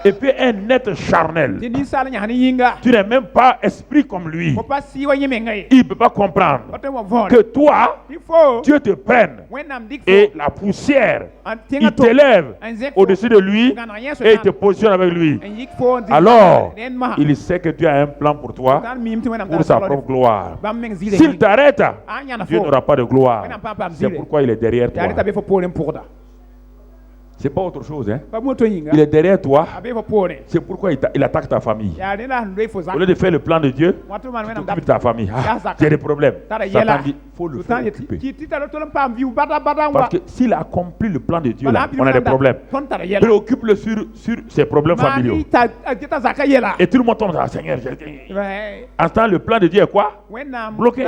Et puis, un être charnel. ni sal nya ni yinga Tu n'es même pas esprit comme lui. ko pas si wa yeme ngai Il ne peut pas comprendre boten wa von que toi, il faut Dieu te prenne wennam dik et fo la poussière, an il tenga to t'élève an zek au-dessus de lui et il te positionne avec lui. en yik fo Alors, il sait que tu as un plan pour toi, pour sa propre gloire. S'il t'arrête, Dieu n'aura pas de gloire. C'est pourquoi il est derrière toi. C'est pas autre chose. Hein? Il est derrière toi. C'est pourquoi il attaque ta famille. Au lieu de faire le plan de Dieu, tu t'occupes de ta famille. Ah, j'ai des problèmes. Satan dit, il faut le faire occuper. Parce que s'il accomplit le plan de Dieu, là, on a des problèmes. Préoccupe-le sur ses problèmes familiaux. Et tout le monde tombe dans Seigneur. En ce temps, le plan de Dieu est quoi? Bloqué.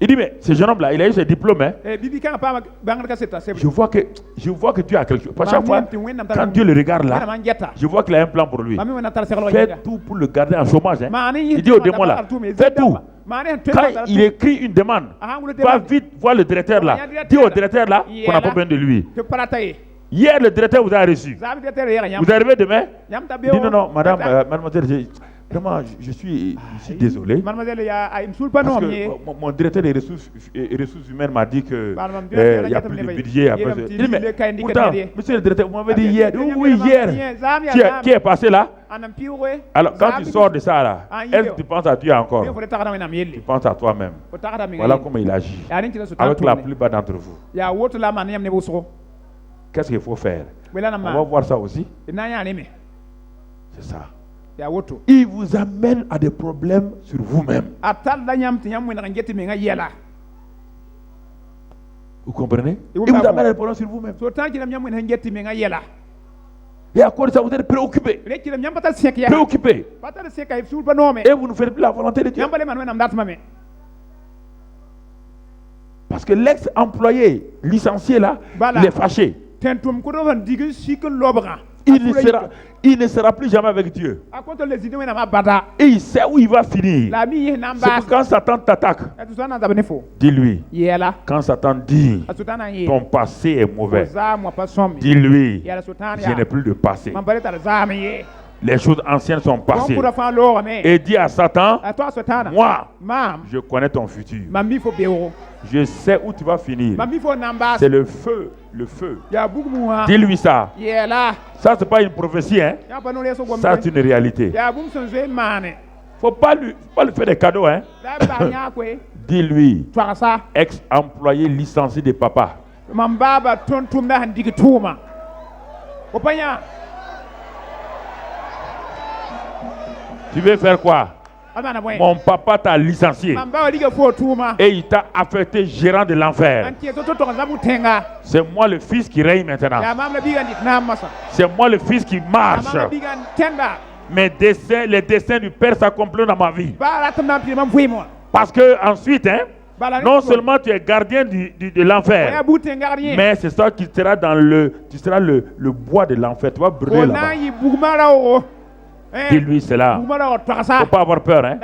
Il dit, mais ce jeune homme-là, il a eu ses diplômes. Hein? Je vois que Dieu a quelque chose. Chaque fois, quand Dieu le regarde là, je vois qu'il a un plan pour lui. Fais tout pour le garder en chômage. Hein? Il dit au démon là, fais tout. Quand il écrit une demande, va vite voir le directeur là. Dis au directeur là qu'on n'a pas besoin de lui. Hier, le directeur vous a reçu. Vous arrivez demain? Il dit, non, madame, mademoiselle, vraiment, je suis désolé. Parce que mon directeur des ressources humaines m'a dit que il n'y a plus de budget. Il dit, mais pourtant, monsieur le directeur, vous m'avez dit hier. Oui, hier. Qui est passé là? Alors, quand tu sors de ça là, est-ce que tu penses à Dieu encore? Tu penses à toi-même. Voilà comment il agit. Avec la plupart d'entre vous. Qu'est-ce qu'il faut faire? On va voir ça aussi. C'est ça. Il vous amène à des problèmes sur vous-même. Vous comprenez? Il vous amène à des problèmes sur vous-même. Et à cause de ça, vous êtes préoccupé. Préoccupé. Et vous ne faites plus la volonté de Dieu. Parce que l'ex-employé licencié là, il est fâché. Il ne sera plus jamais avec Dieu. Et il sait où il va finir. C'est que quand Satan t'attaque, dis-lui. Quand Satan dit ton passé est mauvais, dis-lui, je n'ai plus de passé. Les choses anciennes sont passées. Et dis à Satan, moi, je connais ton futur. Je sais où tu vas finir. C'est le feu. Le feu. Dis-lui ça. Ça, c'est pas une prophétie. Hein? Ça, c'est une réalité. Faut pas lui faire des cadeaux. Hein? Dis-lui, ex-employé licencié de papa. Tu veux faire quoi? Mon papa t'a licencié et il t'a affecté gérant de l'enfer. C'est moi le fils qui règne maintenant. C'est moi le fils qui marche. Les desseins du Père s'accomplissent dans ma vie. Parce que ensuite, hein, non seulement tu es gardien de l'enfer, mais c'est ça qui sera tu seras le bois de l'enfer. Tu vas brûler là-bas. Dis-lui cela. Faut pas avoir peur. Hein?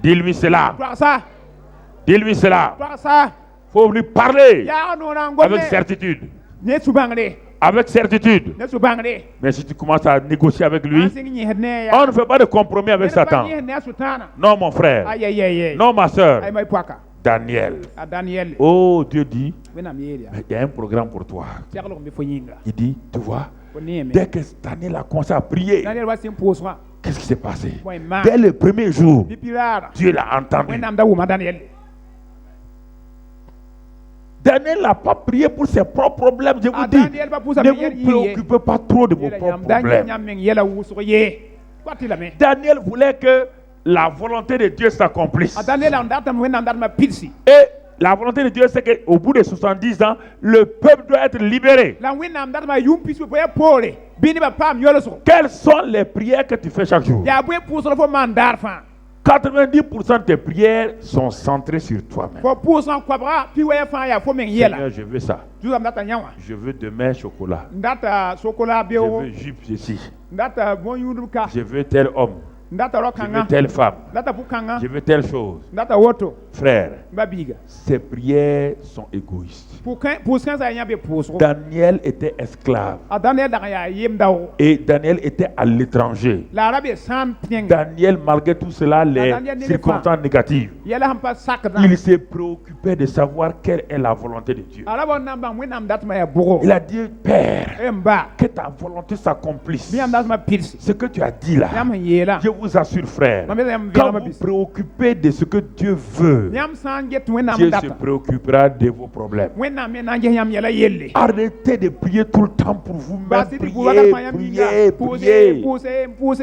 Dis-lui cela. Dis-lui cela. Faut lui parler avec certitude. Avec certitude. Mais si tu commences à négocier avec lui, on ne fait pas de compromis avec Satan. Non, mon frère. Non, ma soeur. Daniel. Oh, Dieu dit, il y a un programme pour toi. Il dit, tu vois, dès que Daniel a commencé à prier, qu'est-ce qui s'est passé? Dès le premier jour, Dieu l'a entendu. Daniel n'a pas prié pour ses propres problèmes. Je vous dis, ne vous préoccupez pas trop de vos propres problèmes. kwati la me Daniel voulait que la volonté de Dieu s'accomplisse. a Daniel an data mo wenam data ma pilsi Et la volonté de Dieu, c'est qu'au bout de 70 ans, le peuple doit être libéré. la wenam data ma yum pilsi po ya pole bini ba pam yolo so Quelles sont les prières que tu fais chaque jour? ya bwe puso fo mandar fa 90% de tes prières sont centrées sur toi-même. fo puso kwabra pi wa fa ya fo men yela Seigneur, je veux ça. juzam data nyawa Je veux demain chocolat. ndata sokola Je bewo veux jupe ceci. ndata bon yunduka Je veux tel homme. ndata Je veux rokanga telle femme. ndata bukanga Je veux telle chose. ndata woto Frère, babiga ces prières sont égoïstes. pour kan sa nyabe puso Daniel était esclave. a Daniel da ya yim dawo Et Daniel était à l'étranger. la rabe sam pieng Daniel, malgré tout cela, les Daniel n'est circonstances négatives, yela ham pa sakda il s'est préoccupé de savoir quelle est la volonté de Dieu. arabo namba wenam data ma ya bugo Il a dit, Père, emba que ta volonté s'accomplisse. biam data ma pilsi Ce que tu as dit là, yam yela je vous assure, frère, Mame yam quand ma vous bis préoccupez de ce que Dieu veut, yam san get wenam Dieu se data préoccupera de vos problèmes. wenam me nange yam yela yelle Arrêtez de prier tout le temps pour vous-même. basi di Priez, buwaga pa yam priez, biga priez. puse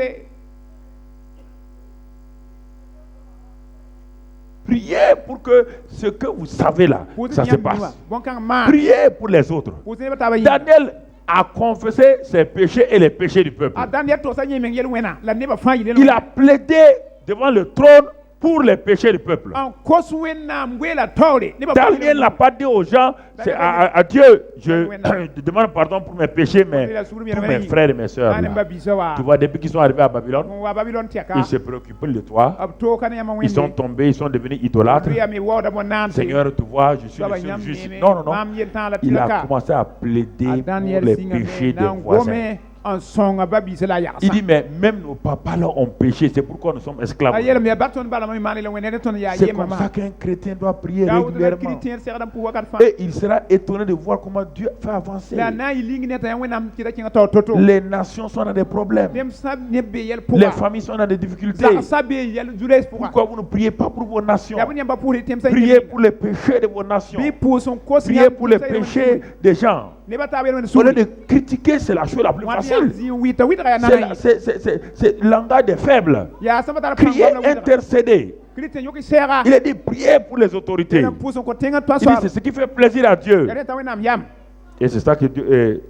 Priez pour que ce que vous savez là, ça se passe. bon kan ma Priez pour les autres. puse ba taba yi Daniel a confessé ses péchés et les péchés du peuple. a Daniel to sa nyemeng yel wena la ne ba fa yi Il a plaidé devant le trône pour les péchés du peuple. en kos wenam gwela tawre ne ba Daniel n'a pas dit aux gens, c'est à Dieu, je demande pardon pour mes péchés, mais pour mes frères et mes sœurs. ane ba Là. bisawa Tu vois, depuis qu'ils sont arrivés à Babylone, wa Babylon tiaka ils se préoccupaient de toi. ab to kan yama Ils sont wende tombés, ils sont devenus idolâtres. ri ami woda mo nan Seigneur, tu vois, je suis le seul juste. Non, non, non. mam yen tan la Il a tilaka commencé à plaider pour Daniel les singa péchés des nan voisins. gome en songa ba bisela ya Il dit, mais même nos papas là ont péché, c'est pourquoi nous sommes esclaves. ayel me baton bala mi mani la wene ton ya C'est yema comme ma ça qu'un chrétien doit prier Daoud la régulièrement. chrétien serda pour wakat fa Et il sera étonné de voir comment Dieu fait avancer. la na yilingi ne ta wenam kida kinga to toto Les nations sont dans des problèmes. dem sab ne be yel pour Les familles sont dans des difficultés. za sabe yel jules pour Pourquoi vous ne priez pas pour vos nations? ya bunya ba pour tem sa Priez pour les péchés de vos nations. bi pour son cause Priez pour les péchés des gens. ne ba tabe wen Au su lieu de critiquer, c'est la chose la plus facile. zi wita ya na C'est le langage des faibles. ya sama tara Crier, intercéder. chrétien yoki sera Il a dit priez pour les autorités. pour son côté nga to Il dit so c'est ce qui fait plaisir à Dieu. ya ta wenam yam Et c'est ça que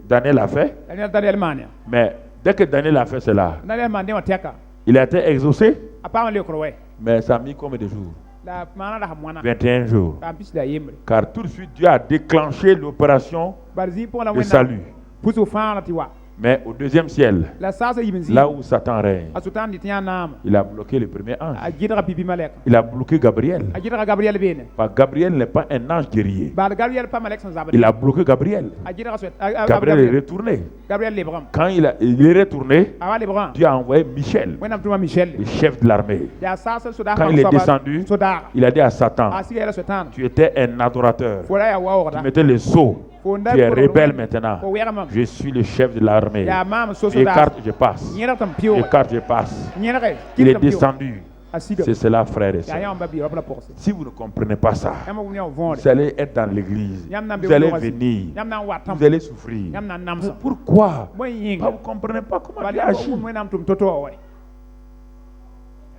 Daniel a fait. ya Daniel mania Mais dès que Daniel a fait cela, Daniel mania wa teka il a été exaucé. apa le krowe Mais ça a mis combien de jours? la mana da hamwana 21 jours. ta bis da yemre Car tout de suite, Dieu a déclenché l'opération barzi pour la de wenam salut. pusu fa ti wa Mais au deuxième ciel, la sasa yimzi là où Satan règne, asutan dit yana il a bloqué le premier ange. a jidra pipi malek Il a bloqué Gabriel. a jidra Gabriel bene Parce que Gabriel n'est pas un ange guerrier. ba Gabriel pa malek sans zabadi Il a bloqué Gabriel. a jidra so Gabriel est retourné. Gabriel lebram Quand il est retourné, awa lebram Dieu a envoyé Michel, wenam tuma Michel le chef de l'armée. ya sasa so da Quand il est descendu, so da il a dit à Satan, a siga so tan tu étais un adorateur. fora ya wa Tu ora mettais le sceau. Tu es rebelle maintenant. ko wera mam Je suis le chef de l'armée. ya mam so so da Écarte, je passe. nyera tam pio Écarte, je passe. nyera kay Il est descendu. a siga C'est cela, frère et ya sœurs. yam babi robla porse Si vous ne comprenez pas ça, yam ko nyaw vonde vous allez être dans l'église. yam nan be Vous allez wasi. venir. yam nan watam Vous allez souffrir. yam nan namsa Pourquoi? boy ying Vous ne comprenez pas comment bali Dieu ko agit. wenam tum toto wa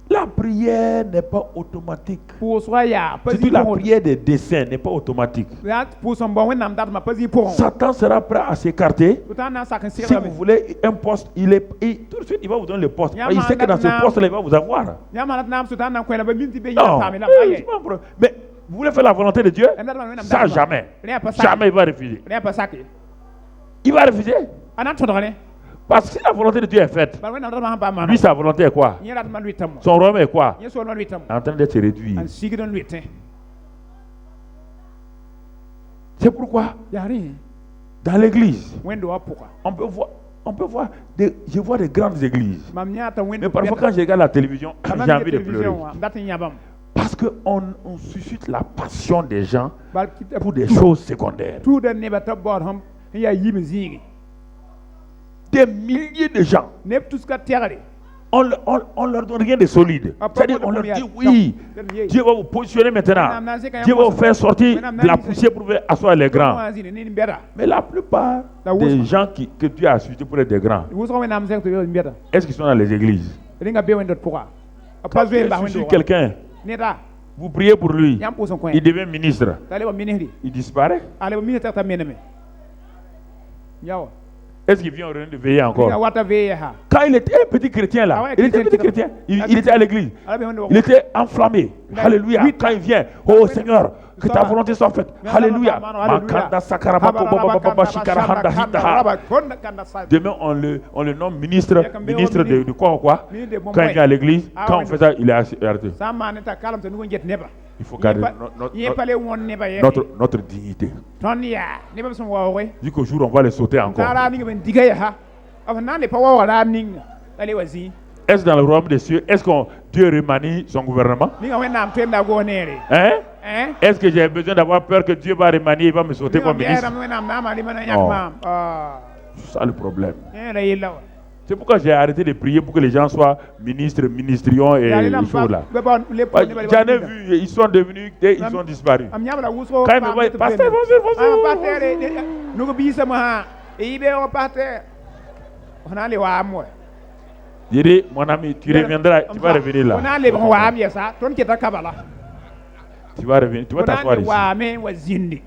La prière n'est pas automatique. pour so ya pas Surtout la prière des desseins n'est pas automatique. ya pour son bon wenam dat ma pas pour Satan sera prêt à s'écarter. tout en sakin Si sira vous voulez un poste, tout de suite il va vous donner le poste. Ya Il sait que dans ce man, poste-là, il va vous avoir. yam nan nam so tan nan ko na ba minti be ya Non, ta mi la c'est pas un problème. Mais vous voulez faire la volonté de Dieu? Ça, jamais. Jamais il va refuser. rien pas saké Il va refuser. anan to done Parce que si la volonté de Dieu est faite, ba wenam dat ma ba ma lui, sa volonté est quoi? nyera man luitam Son royaume est quoi? yeso man luitam En train d'être réduit. an sigi don luitin C'est pourquoi, yari dans l'église, wendo apuka on peut voir je vois des grandes églises. mam nyata wendo Mais parfois, quand je regarde la télévision, j'ai envie de pleurer. ndatin yabam Parce qu'on suscite la passion des gens bal pour des choses secondaires. tout de ne bata bor ham ya yim zingi Des milliers de gens, nep tout ska terre on leur donne rien de solide. C'est-à-dire, on leur dit oui, Dieu va vous positionner maintenant. Dieu va vous faire sortir de la poussière pour asseoir les grands. Mais la plupart des gens que Dieu a suscités pour être des grands, est-ce qu'ils sont dans les églises? ringa be wendot pourquoi Quand pas Dieu jouer ba suscite wendo quelqu'un, neta vous priez pour lui, yam pour son coin il devient ministre, tale ba ministre il disparaît. ale ba ministre ta meneme yawa Est-ce qu'il vient au réunion de veiller ringa encore? wata veye ha Quand il était un petit chrétien Ah là, ouais, il était un petit chrétien. chrétien, il était à l'église. ale be wendo Il était enflammé. Mais Alléluia. oui. Quand il vient, oh Oui. Seigneur, que ta Ça. volonté soit faite. Mais Alléluia. Alléluia. Makanda sakaraba koboba baba shikara handa hitaha. Demain, on le nomme ministre, ministre de quoi ou quoi? Ministre de bon Quand il moyen. vient à l'église, Ah, quand ouais, on fait ça, il est arrêté. sama neta kalam te nugo jet neba Il faut garder yepale won neba ye notre dignité. ton ya neba son wa we Vu qu'au jour, on va les sauter encore. tara ni ben diga ya ha afa nane pa wa wala ning ale wazi Est-ce dans le royaume des cieux, est-ce que Dieu remanie son gouvernement? ni nga wenam temda go nere Hein? hein Est-ce que j'ai besoin d'avoir peur que Dieu va remanier, il va me sauter comme ministre? wenam na ma limana Non. yakma ah C'est ça le problème. era yilla wa C'est pourquoi j'ai arrêté de prier pour que les gens soient ministres, ministrions et ya les lam choses là. be bon le po J'en ai vu, ils sont devenus, ils ont disparu. am nyabla wuso Quand ils me voient, pasteur, bonjour, pasteur nugo bi sama ha e be o pasteur on a le wa mo J'ai dit, mon ami, tu reviendras, tu vas revenir on là. a le wa am ya sa ton kita kabala Tu vas revenir, tu vas on a t'asseoir le ici. wa me wa zindi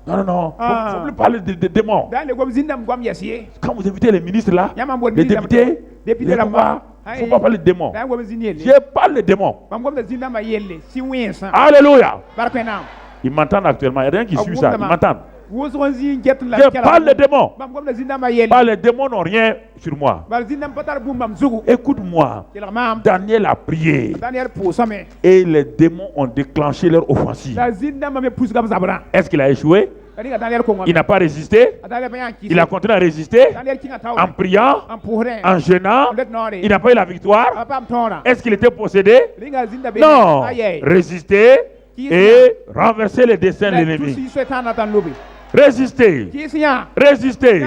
Non, non, non, Ah. faut plus parler de démons. dans le gom zindam gom yasiye Quand vous invitez les ministres là, Yama bon les députés, député les la pouvoirs, il ne faut pas parler de démons. dans gom zindiyele Je parle de démons. bam gom zindam ma yelle si winsa Alléluia. barkena Ils m'entendent actuellement, il n'y a rien qui Ah, suit ça, ils gouvernement. m'entendent. wuso zi jet la Je parle de démons. bam gom zindam ma yelle Pas les démons n'ont rien sur moi. bar zindam patar bum bam zugu Écoute-moi. il mam Daniel a prié Daniel pour sommet et les démons ont déclenché leur offensive. la zindam me pousse gam zabra Est-ce qu'il a échoué? Daniel Daniel ko Il n'a pas résisté. Daniel bayan ki Il a continué à résister Daniel kinga taw en priant, en pourre en jeûnant. nore Il n'a pas eu la victoire. papa tora Est-ce qu'il était possédé? linga zinda be Non. aye Résister et renverser les desseins de l'ennemi. si setan atan lobi Résister. ki sinya Résister.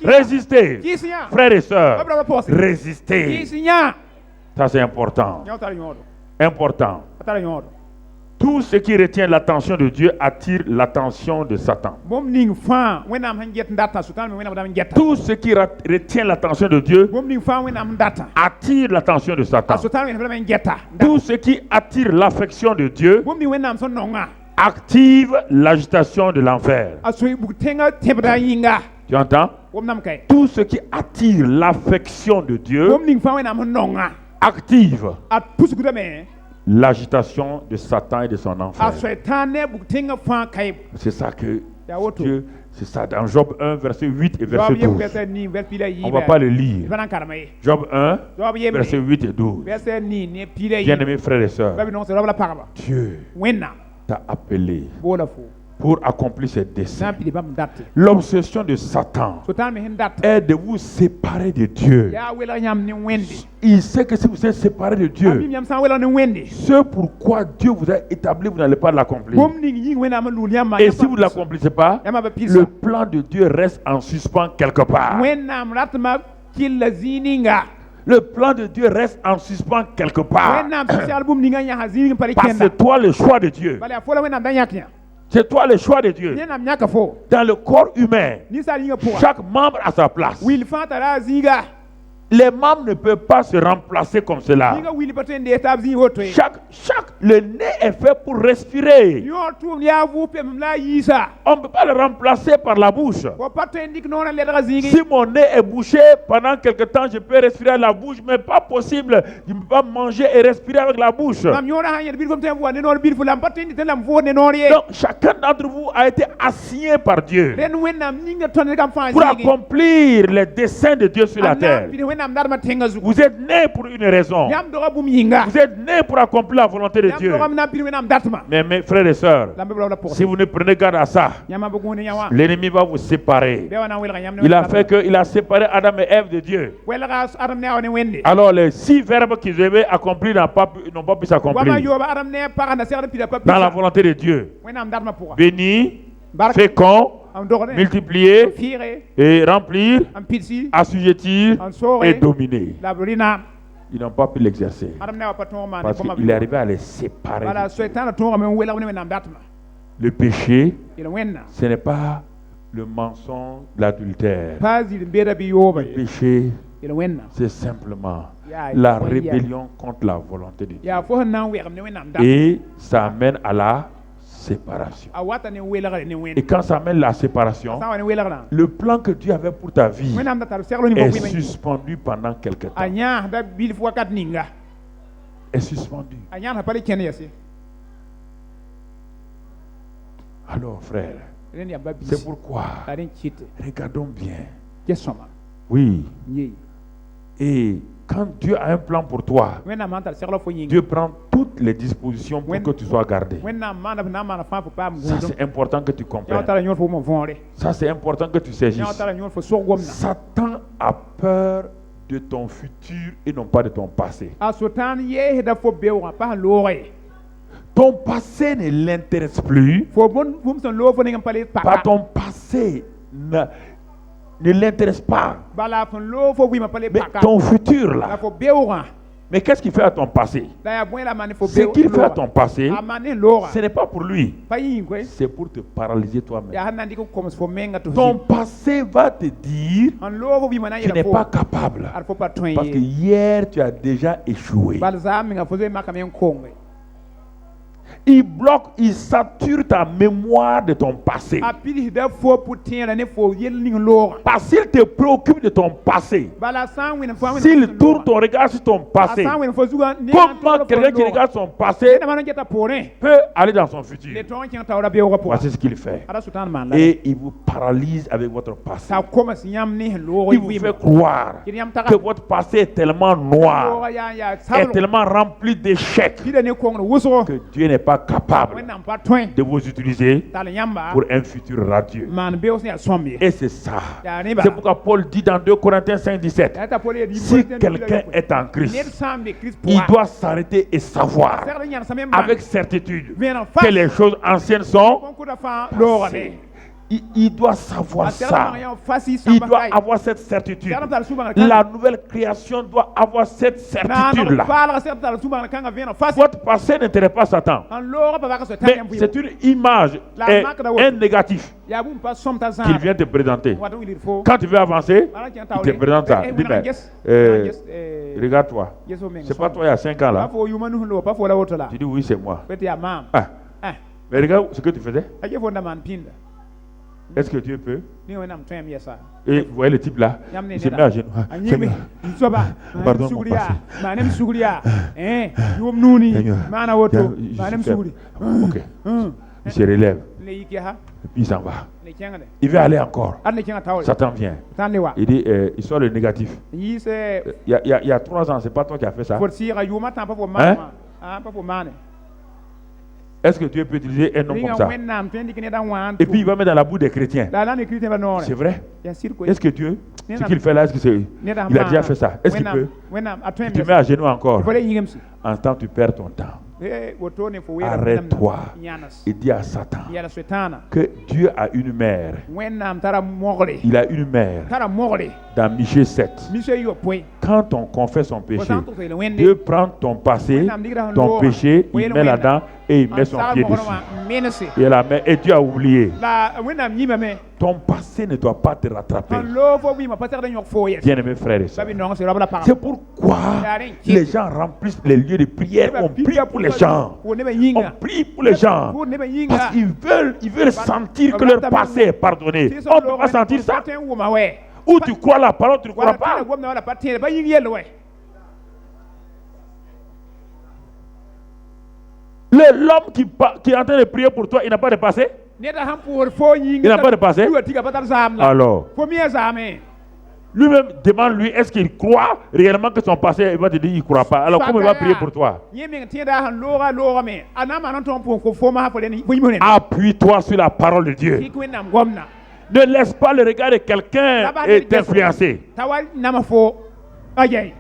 Résister. ki sinya Frères et sœurs, Abraham posse ki résister. sinya Ça c'est important. nyawta nyodo Important. atara nyodo Tout ce qui retient l'attention de Dieu attire l'attention de Satan. mom ning fa wenam han jet ndata sultan me wenam dam jetta Tout ce qui retient l'attention de Dieu mom ning fa wenam ndata attire l'attention de Satan. sultan me wenam jetta Tout ce qui attire l'affection de Dieu mom ni wenam son nonga active l'agitation de l'enfer. asoy bu tenga tebra yinga Tu entends? mom nam kay Tout ce qui attire l'affection de Dieu mom ning fa wenam nonga active at pus gudame l'agitation de Satan et de son enfer. asoy tane bu tenga fa kay C'est ça que ya woto Dieu, c'est ça dans Job 1, verset 8 et verset job yem 12. verset ni vers pila yi On ne va pas le lire. banan karmay Job 1, job yem verset 8 et 12. verset ni ne pila yi Bien-aimés frères et sœurs, babi non se rob la parba Dieu wenna t'a appelé bola fo pour accomplir ses desseins. nan pili bam datte L'obsession de Satan sultan me hen datte est de vous séparer de Dieu. ya wela nyam ni wendi Il sait que si vous êtes séparés de abi Dieu, nyam san wela ni wendi ce pourquoi Dieu vous a établi, vous n'allez pas l'accomplir. mom ning yi wenam lul yam Et si vous ne l'accomplissez pas, yama ba le pisa plan de Dieu reste en suspens quelque part. wenam ratma killa zininga Le plan de Dieu reste en suspens quelque part. wenam si album ninga nya hazini pare Parce que kenda c'est toi le choix de Dieu. bale fola wenam dan yaknya C'est toi le choix de Dieu. nenam nyaka fo Dans le corps humain, ni sa yinga pour chaque membre a sa place. wil fata la zinga Les membres ne peuvent pas se remplacer comme cela. yinga wil patende etab zin hoto Le nez est fait pour respirer. yo tum ya vu pem la yisa On ne peut pas le remplacer par la bouche. ko patendik nona le daga zingi Si mon nez est bouché, pendant quelque temps, je peux respirer avec la bouche, mais pas possible. Je ne peux pas manger et respirer avec la bouche. mam yora hanyar bir kom tem fu ne nor bir fu lam patendi tan lam fu ne nor ye Donc, chacun d'entre vous a été assigné par Dieu ren wenam ninga ton kam fa pour zingi accomplir les desseins de Dieu sur la terre. bi wenam dar ma tenga zu Vous êtes nés pour une raison. yam do bum yinga Vous êtes nés pour accomplir la volonté de yam Dieu. do na bir wenam datma Mais mes frères et sœurs, lambe bla pour si vous ne prenez garde à ça, yama bu ngone yawa l'ennemi va vous séparer. be wana wel yam Il a fait qu'il a séparé Adam et Ève de Dieu. wel ga adam ne awne wende Alors les 6 verbes qu'ils devaient accomplir n'ont pas pu wama s'accomplir yoba adam ne para na ser pida dans la volonté de Dieu. wenam datma pour Béni, barka fécond, am dogone multiplier fire et remplir, am pitsi assujettir am sore et dominer. la brina Ils n'ont pas pu l'exercer adam ne wa paton ma parce qu'il est arrivé à les séparer. wala setan to ngam wela wona wenam datma Le péché, ila wenna ce n'est pas le mensonge, l'adultère. pazi mbeda bi yoba Le péché, yel wẽnnaam c'est simplement Ya, la ya. rébellion contre la volonté de Dieu. yaa fo sẽn na n wɛgem ne wẽnnaam da Et ça amène à la séparation. a wata ne welgre ne wẽnd Et quand ça amène la séparation, sã n wa ne welgrã le plan que Dieu avait pour ta vie wẽnnaam da tar segl ne est bo wɩme suspendu pendant quelque a temps. yãasda bilf wakat ninga Est suspendu. a yãasã pa le kẽnd yase Alors, frère, rẽnd yaa ba c'est bis pourquoi, la rẽ kɩte regardons bien. ges sõma Oui. yee Et quand Dieu a un plan pour toi, wẽnnaam sã n tar segl fo yĩnga Dieu prend toutes les dispositions pour Oui. que tu sois gardé. wẽnnaam maanda f na n maana fãa fo paam Ça, gũudum c'est important que tu yã wa comprennes. tara yõod fo wʋma võore Ça, c'est important que tu yã wa saisisses. tara yõod fo sog gomda Satan a peur de ton futur et non pas de ton passé. a sotaan yeesda fo beoogã pa sẽn looga ye Ton passé ne l'intéresse plus. fo bũmb sẽn loog fo ning n pa le Pas paka ton passé ne l'intéresse pas. bala sẽn loog fo wɩmã pa le Mais paka ton futur la là. fo beoogã Mais qu'est-ce qu'il fait à ton passé? la yaa bõe la maan ne fo Ce qu'il fait à ton passé, a maan ne looga ce n'est pas pour lui. pa yĩng koe C'est pour te paralyser toi-même. yaa sẽn na n dɩk n koms fo menga tɩ Ton passé va te dire n loog fo wɩmã na n tu yɛla n'es fo pas capable. ad fo pa tõe Parce que ye hier, tu as déjà échoué. bal zaam menga fo zoe makame n konge Il bloque, il sature ta mémoire de ton passé. a pidsda fo pʋ-tẽera ne fo yell ning loogã Parce qu'il te préoccupe de ton passé. bala sã n wẽn fo S'il tourne ton regard sur ton passé, sã n wẽn fo zugã comment quelqu'un qui regarde son passé ned maan n geta poorẽ peut aller dans son le futur? tõog n kẽng taoora beoogã pʋga Voici ce qu'il fait. ada sʋtãan maan la Et il vous paralyse avec votre passé. t'a koms yãmb ne sẽn loog Il vous fait croire kɩd yãmb que taga votre passé est tellement noir, loogã yaa n yaa est sabl tellement rempli d'échecs, pida ne kongr wʋsgo que Dieu n'est pas capable wẽnnaam pa tõe de vous utiliser tall yãmba pour un futur radieux. maan beoos ne yaa sõmb ye Et c'est ça. yaa rẽba C'est pourquoi Paul dit dans 2 Corinthiens 5, 17, yaa t'a pol yaa si quelqu'un est en ned Christ, sã n be kirist il pʋga doit s'arrêter et savoir segd yãnsame n avec certitude vẽeneg que les choses anciennes sont. kõn-kʋda fãa loogame Il doit savoir a segd ça. bãng yã fasi Il sãmba doit kae avoir cette certitude. segd tara sũ-bãngr La nouvelle création doit avoir cette certitude-là. paalga segd tara sũ-bãngr kãngã vẽeneg fasi Votre passé n'intéresse pas Satan. n loogã pa baka Mais soɛtã c'est une image et un négatif yaa bũmb pa sõm t'a qu'il zãag vient te présenter. wat n wilg fo Quand tu veux avancer, bala kẽng il taoore te présente ça. Dis, regarde-toi. C'est pas toi il y a 5 ans pa là. fo yʋma nus n loog pa fo la woto la Tu dis oui, c'est moi. peut yaa maam Ah, mais regarde ce que tu faisais. a ke fo n da maan pĩnda Est-ce que Dieu peut? ne wẽnnaam tõem yɛsa Et vous voyez le type là, Yam ne il se neda. met à genoux. Ah, a yĩme Seigneur, soaba Pardon, sugri mon yaa passé. maanem sugri yaa yʋʋm nuuni Seigneur, maana woto je maanem suis sugri faible. Ok. Il se relève. le yik yaa Et puis il s'en va. le kẽngde Il veut aller encore. ad le kẽngã taoore Satan vient. tãn le wa Il dit, il sort le négatif. yiis Il y a 3 ans, c'est pas toi qui as fait ça. fot sɩɩga yʋʋmã tã pa fo maanema pa fo maane Est-ce que Dieu peut utiliser un homme rĩnga comme ça? wẽnnaam tõe n dɩk ned a wãan Et puis il va mettre dans la bouche des chrétiens. la la ne kiristẽ pa noore C'est vrai? yaa sɩd koe Est-ce que Dieu, ce Nena- qu'il fait là, est-ce que c'est. ned a Il a déjà fait ça. Est-ce qu'il peut? wẽnnaam a tõe Tu te mets à genoux encore. fo le yĩgemsi En temps, tu perds ton temps. wotone fo Arrête-toi yãnes et dis à Satan yɛla soɛtãana que Dieu a une mère. wẽnnaam tara mogre Il a une mère tara mogre dans Michée 7. mise yopoe Quand on confesse son fo péché, sã n tʋg tɩ wẽnde Dieu prend ton passé, ton péché, il met là-dedans et il met son pied dessus. menese Et, et Dieu a oublié. la wẽnnaam yĩmame Ton passé ne doit pas te rattraper. n loo fo wɩɩmã pa segd n yõk fo yɛs Bien-aimés frères et pa sœurs. bɩ nong sɩ rab la pagem C'est pourquoi les gens remplissent les lieux de prière. On prie pour les gens. pour neba On yĩnga prie pour les gens. pour neba Parce yĩnga qu'ils veulent sentir que leur passé est pardonné. On ne peut pas sentir ça. tõe n wʋma wɛ Ou tu crois la parole, tu ne crois wala pas. tẽna gomda wala pa tẽede pa yĩng yell wɛ L'homme qui est en train de prier pour toi, il n'a pas de passé. neda sãn pʋʋsd fo yĩng Il n'a pas de passé. tiga pa tar zaam la Alors, fo mi a zaame lui-même demande-lui, est-ce qu'il croit réellement que son passé, il va te dire, il ne croit pas. Alors, comment il va prier pour toi? yẽ meng tẽeda sẽn loogame a na n maan n tõg n pʋʋs kõ fo masã fo rẽnd fo yĩm rẽnd Appuie-toi sur la parole de Dieu. kɩk wẽnnaam gomda Ne laisse pas le regard de quelqu'un t'influencer. t'a wa nama fo a yɛy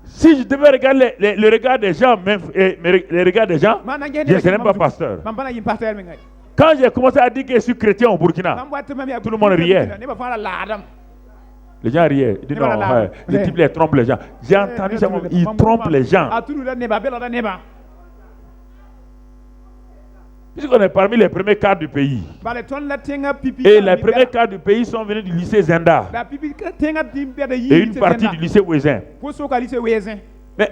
Si je devais regarder le regard des gens, même, les regards des gens, je ne serais même pas pasteur. mam pa na yĩm pasteur mengã Quand j'ai commencé à dire que je suis chrétien au Burkina, mam wat tɩ mam yaa Tout le monde riait. nebã fãa la laadam les gens riaient. Ils disent Mais non, voilà, le ouais. type les trompe les gens. J'ai entendu ça, il trompe les gens. a tuluda neba belgda neba Puisqu'on est parmi les premiers cadres du pays. Bale ton la tenga pipi. Et les premiers cadres du pays sont venus du lycée Zenda. La pipi tenga timbe de yi. Et une partie du lycée Ouezin. Pour so ka lycée Wezin. Mais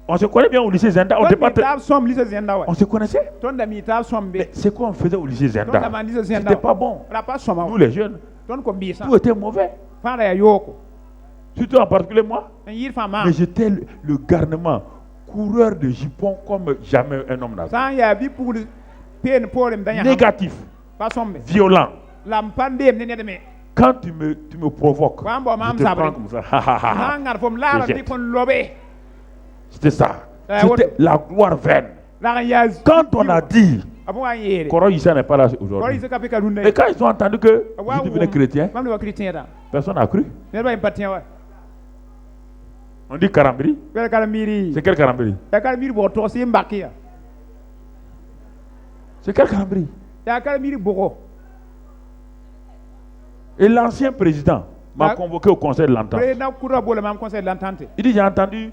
on se connaît bien au lycée Zenda. On Ton n'était pas mitab som lycée Zenda ouais. on se connaissait. Ton da mitab som be. Mais c'est quoi on faisait au lycée Ton da Zenda? man lycée Zenda. C'était pas bon. La pas som. Nous les jeunes, Ton ko bi ça. tout était mauvais. Fara ya yoko. Surtout en particulier moi. En yir fama. Mais j'étais le garnement, coureur de jupons comme jamais un homme n'a vu. Sans ya bi pour pen pour dem danya. Négatif, Pas som be. violent. La mpande ne ne me. Quand tu me provoques, Wambo mam je te prends sabri. comme ça. Ha, ha, ha, ha. Nangar fom la Je di jette. kon lobe. C'était ça. Eh, C'était la gloire vaine. La ya. Quand on a dit, Abu an yere. Koro Issa n'est pas là Kori aujourd'hui. se kapika dunne. Et quand ils ont entendu que je devenais chrétien, Mam le chrétien da. personne n'a cru. Ne ba impatien wa. On dit Karambiri. Pere kala miri. C'est quel Karambiri? Ya kala miri bo to si mbakia. C'est quel Karambiri? Ya kala miri bogo. Et l'ancien président m'a Ah. convoqué au conseil de l'entente. Président Koura Bola mam conseil de l'entente. Il dit, j'ai entendu,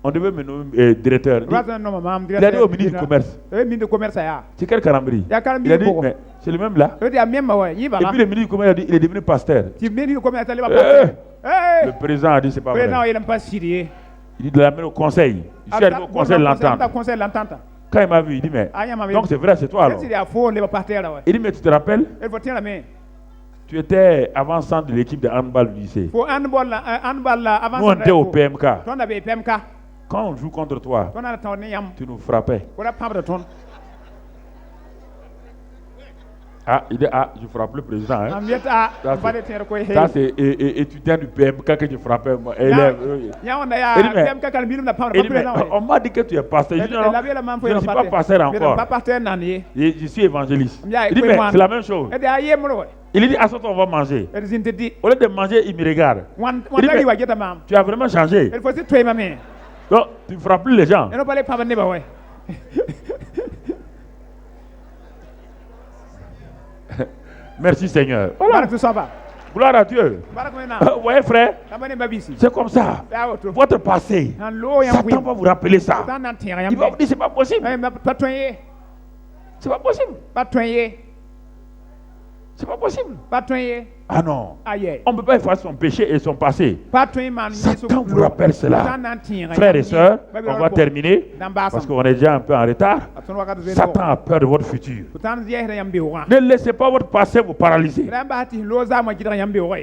on devait me nommer directeur. Il dit, Raza no mam il a dit au ministre du Commerce, ministre du commerce ya. c'est quel Karambiri? Ya kala Il a miri dit, bogo. mais c'est le même là. E dia même wa yi Et bala. puis le ministre du Commerce a dit, il est devenu pasteur. Ti ministre du commerce ali ba Eh. pas. Le président a dit, c'est pas Président vrai. il n'aime pas sérieux. Il dit de l'amener au conseil. Je suis arrivé au conseil de l'entente. Conseil de l'entente. Quand il m'a vu, il dit, mais Ah, il m'a vu. donc c'est vrai, c'est toi alors. C'est à fond les partenaires là ouais. Il dit, mais tu te rappelles, Il faut tenir la main. tu étais avant-centre de l'équipe de handball du lycée. Faut handball là avant. Nous, on était au PMK. Ton avait PMK. Quand on joue contre toi, Ton a ton yam. tu nous frappais. Pour la pampe de ton. Ah, il dit, ah, je frappe le président. Hein. Amiet a Ça, pas de terre quoi. Ça, c'est étudiant du PMK que je frappais. Moi, élève. Ya on a Il dit, mais- PMK quand minimum la pampe Il de dit, mais président. on m'a dit que tu es pasteur. Je dis, non, La main je ne suis pas pasteur encore. Pas pasteur nani. Je suis évangéliste. Ya, Il dit, écoute, mais moi. c'est la même chose. Et derrière moi. Il dit, à ce on va manger. Et zinte dit Au lieu de manger, il me regarde. one Il dit, dali mais wa geta mam. tu as vraiment changé. Il faut se tuer ma main. Donc, tu ne frappes plus les gens. Et non pas les pampe ne ba ouais. Merci Seigneur. Voilà Voilà. tout ça va. Gloire à Dieu. Barak mena. Vous voyez, frère, Tamane babisi. c'est comme ça. Ya auto. Votre passé, Nan lo yam Satan va vous rappeler ça. Tan nan tien Il yam. va vous dire, c'est pas possible. Eh pas toyer. C'est pas possible. Pas toyer. C'est pas possible. Pas toyer. Ah non. Aïe. On ne peut pas effacer son péché et son passé. Pas toyer man. Satan vous rappelle cela. Tan nan tien. Frères et sœurs, on va terminer parce qu'on est déjà un peu en retard. Satan a peur de votre futur. Tan ziyeh yam bi wa. Ne laissez pas votre passé vous paralyser. Ramba ti loza ma gidra yam bi wa.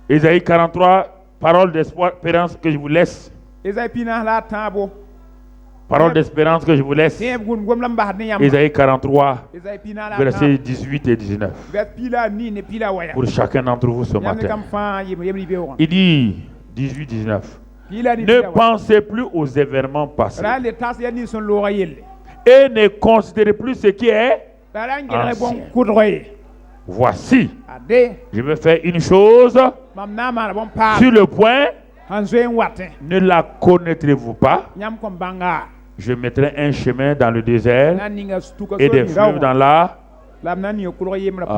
Ésaïe 43, parole d'espoir, espérance que je vous laisse. Ezai pina la tabo. Parole d'espérance que je vous laisse. Tem gum lam ba ne yam. Ésaïe 43, Ezai pina la. versets 18 et 19. Vers pila ni ne pila wa ya. Pour chacun d'entre vous ce Yam ne matin. kam fa yem bi wa. Il dit 18-19. Pila ni Ne pila wa. pensez plus aux événements passés Ra le tas ya ni son lo ra yelle. et ne considérez plus ce qui est. Ra ngere bon Ancien. kudroye. Voici, Ade je vais faire une chose mam na ma bon pa. sur le point. Hanzoen watin. Ne la connaîtrez-vous pas? Nyam kom banga. Je mettrai un chemin dans le désert Nan ninga stuka et des fleuves dans la. lam nan ni kudroye mra po.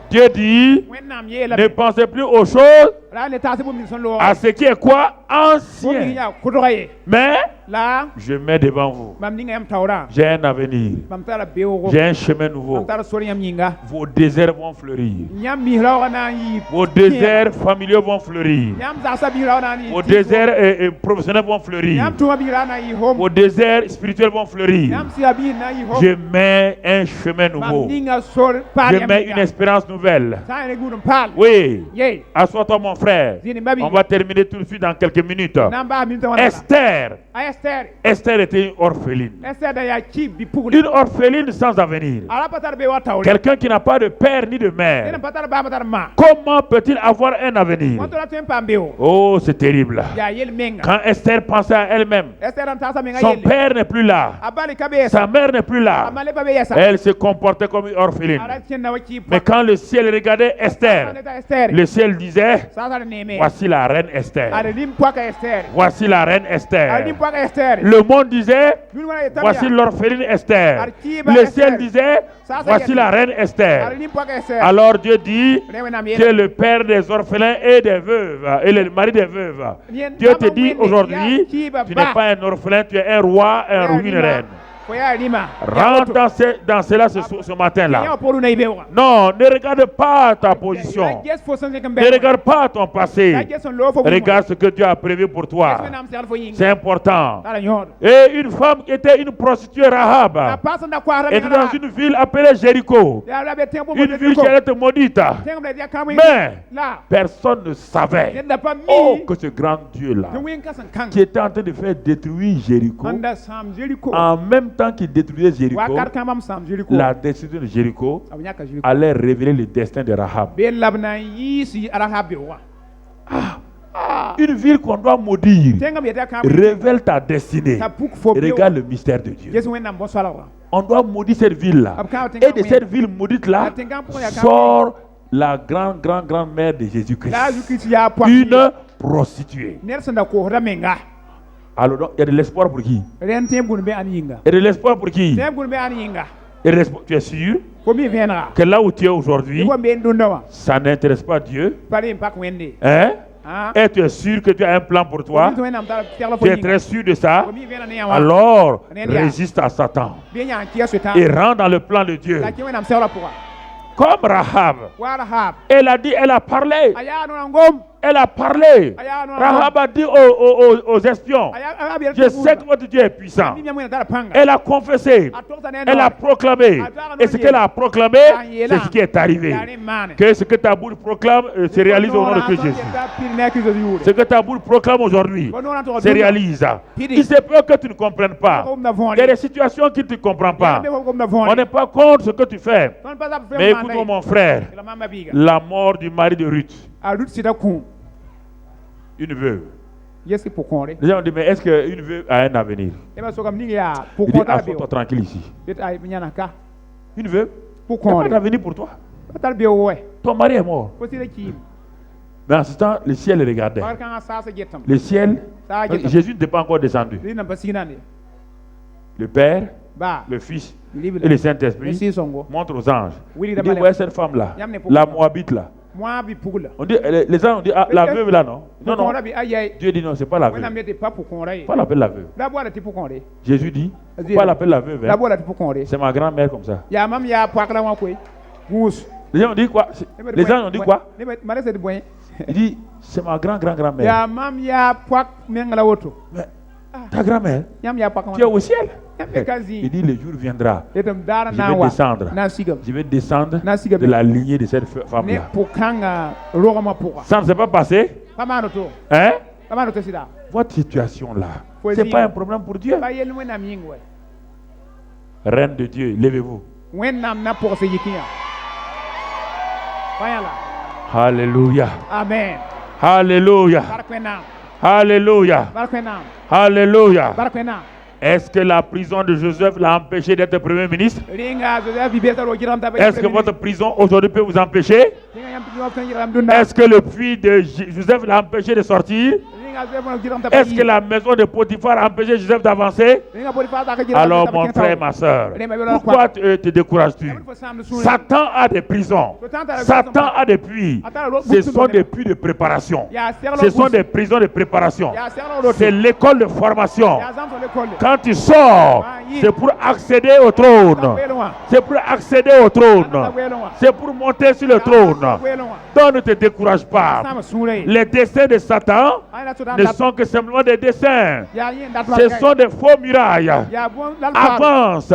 Dieu dit, Wennam ye la. ne pensez plus aux choses, Ra le tas bo min son lo. à ce qui est quoi? Bo mi Ancien. ya kudroye. Mais La je mets devant vous. mam ninga yam tawra. J'ai un avenir. Mam tara bewo. J'ai un chemin nouveau. Mam tara sori yam yinga. Vos déserts vont fleurir. Nyam mi rawa na yi. Vos déserts familiaux vont fleurir. Nyam za sa bi rawa na ni. Vos déserts professionnels vont fleurir. Nyam tuwa bi rawa na yi home. Vos déserts spirituels vont fleurir. Nyam si abi na yi home. Je mets un chemin Mam nouveau. ninga sor pa Je mets une espérance nouvelle. Sa ne gudum pal. Oui. Ye. Assois-toi, mon frère. Zini babi. On va terminer tout de suite dans quelques minutes. Namba min tawana. Esther. Esther. Esther était une orpheline. Esther da ya ki bi pugul. Une orpheline sans avenir. Ala patar be wa tawle. Quelqu'un qui n'a pas de père ni de Ena mère. patar ba patar ma. Comment peut-il avoir un avenir? Wato la tempa mbeo. Oh, c'est terrible. Ya yel menga. Quand Esther pensait à elle-même, Esther an tasa menga son yel. père n'est plus là. Abali kabe Sa mère n'est plus là. Amale ba be yesa. Elle se comportait comme une orpheline. Ala tienna wa ki. Mais quand le ciel regardait Esther, Esther. le ciel disait, Sa Voici la reine Esther. Adelim pwaka Esther. Voici la reine Esther. Adelim pwaka Esther. Le monde disait, Nous wana etamia. voici l'orpheline Esther. Arkiba Le Esther. ciel disait, Sasa voici yeti. la reine Esther. Adelim pwaka Esther. Alors Dieu dit Rewe na que miele. le père des orphelins et des veuves et le mari des veuves. Nien Dieu te nama dit wende, aujourd'hui, ya kiba tu ba. n'es pas un orphelin, tu es un roi, un ou une reine. Rentre dans cela ce matin-là. Non, ne regarde pas ta position. Ne regarde pas ton passé. Regarde ce que Dieu a prévu pour toi. C'est important. Et une femme qui était une prostituée Rahab était dans une ville appelée Jéricho. Une ville qui était maudite. Mais personne ne savait que ce grand Dieu-là, qui était en train de faire détruire Jéricho, en même temps qu'il détruisait Jéricho, la destruction de Jéricho allait révéler le destin de Rahab. Une ville qu'on doit maudire révèle ta destinée. Et regarde le mystère de Dieu. On doit maudire cette ville-là. Et de cette ville maudite-là sort la grande-mère de Jésus-Christ. Une prostituée. Alors donc, il y a de l'espoir pour qui? Il y a de l'espoir pour qui? Tu es sûr que là où tu es aujourd'hui, ça n'intéresse pas Dieu? Hein? Et tu es sûr que tu as un plan pour toi? Tu es très sûr de ça? Alors, résiste à Satan et rentre dans le plan de Dieu. Comme Rahab, elle a dit, elle a parlé. Elle a parlé. Rahab a dit aux espions, je sais que votre Dieu est puissant. Elle a confessé. Elle a proclamé. Et ce qu'elle a proclamé, c'est ce qui est arrivé. Que ce que ta bouche proclame se réalise au nom de Christ Jésus. Ce que ta bouche proclame aujourd'hui se réalise. Il se peut que tu ne comprennes pas. Il y a des situations que tu ne comprends pas. On n'est pas contre ce que tu fais. Mais écoute-moi mon frère, la mort du mari de Ruth. Une veuve. Les gens ont dit, mais est-ce qu'une veuve a un avenir? Il dit, assois-toi tranquille ici. Une veuve? Il n'y a pas d'avenir pour toi. Ton mari est mort. Mais en ce temps, le ciel regardait. Le ciel, Jésus n'était pas encore descendu. Le Père, le Fils et le Saint-Esprit montrent aux anges. Il dit, ouais, cette femme-là, la Moabite là. On dit, les gens ont dit, ah, la veuve là, non? Non, non. Dieu dit, non, c'est pas la veuve. Pas l'appeler la veuve. Jésus dit, pas l'appeler la veuve. Hein. C'est ma grand-mère comme ça. Les gens ont dit quoi? Les gens ont dit quoi? Il dit, c'est ma grand-grand-grand-mère. Mais ta grand-mère, tu es au ciel. Il dit, le jour viendra, je vais descendre de la lignée de cette femme-là. Ça ne s'est pas passé? Hein? Votre situation-là, ce n'est pas un problème pour Dieu. Reine de Dieu, levez-vous. Alléluia. Amen. Alléluia. Alléluia. Alléluia. Est-ce que la prison de Joseph l'a empêché d'être Premier ministre? Est-ce que votre prison aujourd'hui peut vous empêcher? Est-ce que le puits de Joseph l'a empêché de sortir? Est-ce que la maison de Potiphar a empêché Joseph d'avancer? Alors mon frère, ma soeur, pourquoi te décourages-tu? Satan a des prisons. Satan a des puits. Ce sont des puits de préparation. Ce sont des prisons de préparation. C'est l'école de formation. Quand tu sors, c'est pour accéder au trône. C'est pour accéder au trône. C'est pour monter sur le trône. Donc ne te décourage pas. Les desseins de Satan ne sont que simplement des dessins. Ce sont des faux murailles. Avance.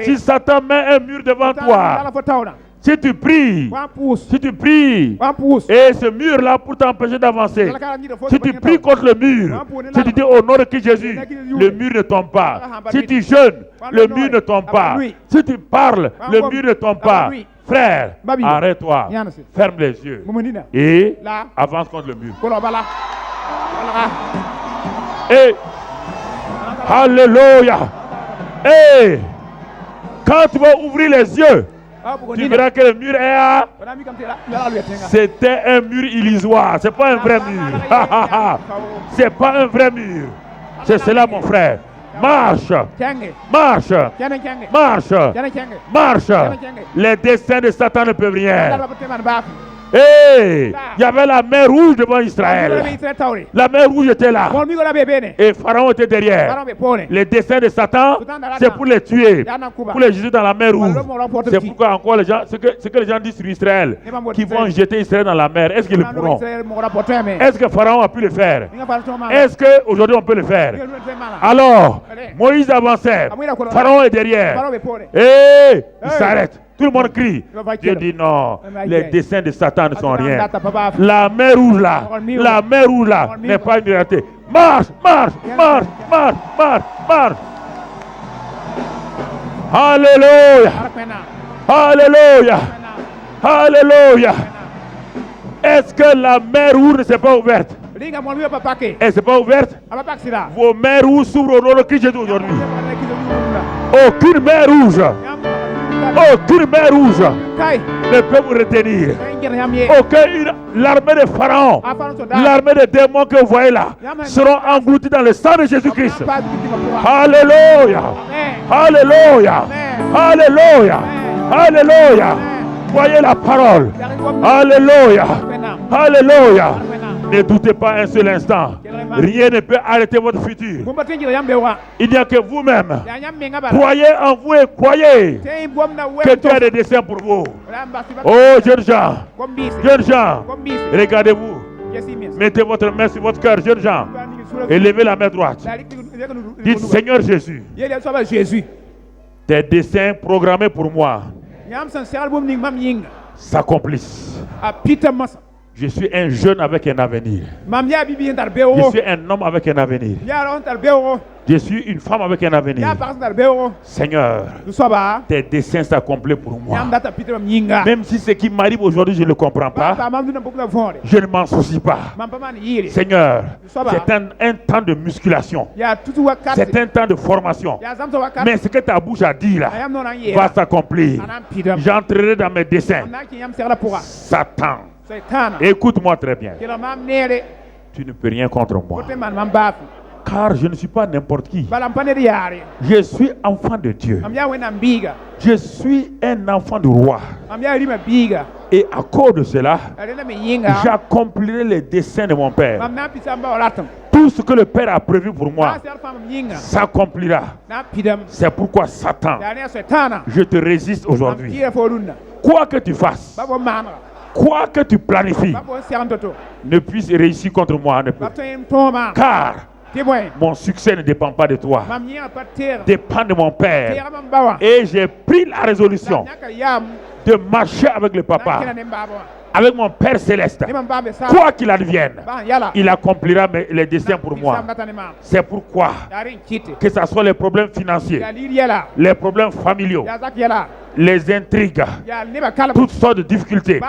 Si Satan met un mur devant toi, si tu pries, et ce mur-là pour t'empêcher d'avancer, si tu pries contre le mur, si tu dis au nom de Christ Jésus, le mur ne tombe pas. Si tu jeûnes, le mur ne tombe pas. Si tu parles, le mur ne tombe pas. Frère, arrête-toi, ferme les yeux et avance contre le mur. Et alléluia. Et quand tu vas ouvrir les yeux, Tu verras que le mur est à... C'était un mur illusoire. C'est pas un vrai mur. C'est pas un vrai mur. C'est cela, mon frère. Marche. Marche. Marche. Marche. Les desseins de Satan ne peuvent rien. Hey, il y avait la mer rouge devant Israël. La mer rouge était là. Et Pharaon était derrière. Les desseins de Satan, c'est pour les tuer, pour les jeter dans la mer rouge. C'est pourquoi encore les gens, ce que les gens disent sur Israël, qui vont jeter Israël dans la mer, est-ce qu'ils le pourront? Est-ce que Pharaon a pu le faire? Est-ce qu'aujourd'hui on peut le faire? Alors, Moïse avançait, Pharaon est derrière. Et il s'arrête. Tout le monde crie. Dieu dit non, les desseins de Satan ne sont rien. La mer rouge là, n'est pas une réalité. Marche, marche, marche, marche, marche, marche. Alléluia. Alléluia. Alléluia. Est-ce que la mer rouge ne s'est pas ouverte? Elle ne s'est pas ouverte? Vos mers rouges s'ouvrent au nom de Christ aujourd'hui. Aucune mer rouge. Aucune mer rouge ne peut vous retenir. L'armée de Pharaon, l'armée des démons que vous voyez là, seront engloutis dans le sang de Jésus-Christ. Alléluia. Alléluia. Alléluia. Alléluia. Voyez la parole. Alléluia. Alléluia. Ne doutez pas un seul instant. Rien ne peut arrêter votre futur. Il n'y a que vous-même. Croyez en vous et croyez que Dieu a des desseins pour vous. Oh, jeunes gens. Jeunes gens. Regardez-vous. Mettez votre main sur votre cœur, jeunes gens. Et levez la main droite. Dites, Seigneur Jésus. Tes desseins programmés pour moi s'accomplissent. Je suis un jeune avec un avenir. Je suis un homme avec un avenir. Je suis une femme avec un avenir. Seigneur, tes desseins s'accomplissent pour moi. Même si ce qui m'arrive aujourd'hui, je ne le comprends pas, je ne m'en soucie pas. Seigneur, c'est un temps de musculation. C'est un temps de formation. Mais ce que ta bouche a dit là va s'accomplir. J'entrerai dans mes desseins. Satan. Écoute-moi très bien. Tu ne peux rien contre moi. Car je ne suis pas n'importe qui. Je suis enfant de Dieu. Je suis un enfant du roi. Et à cause de cela, j'accomplirai les desseins de mon Père. Tout ce que le Père a prévu pour moi s'accomplira. C'est pourquoi Satan, je te résiste aujourd'hui. Quoi que tu fasses, quoi que tu planifies, ne puisse réussir contre moi. Ne peut. Car mon succès ne dépend pas de toi, dépend de mon Père. Et j'ai pris la résolution de marcher avec le Papa, avec mon Père céleste. Quoi qu'il advienne, il accomplira les desseins pour moi. C'est pourquoi, que ce soit les problèmes financiers, les problèmes familiaux, les intrigues, toutes sortes de difficultés,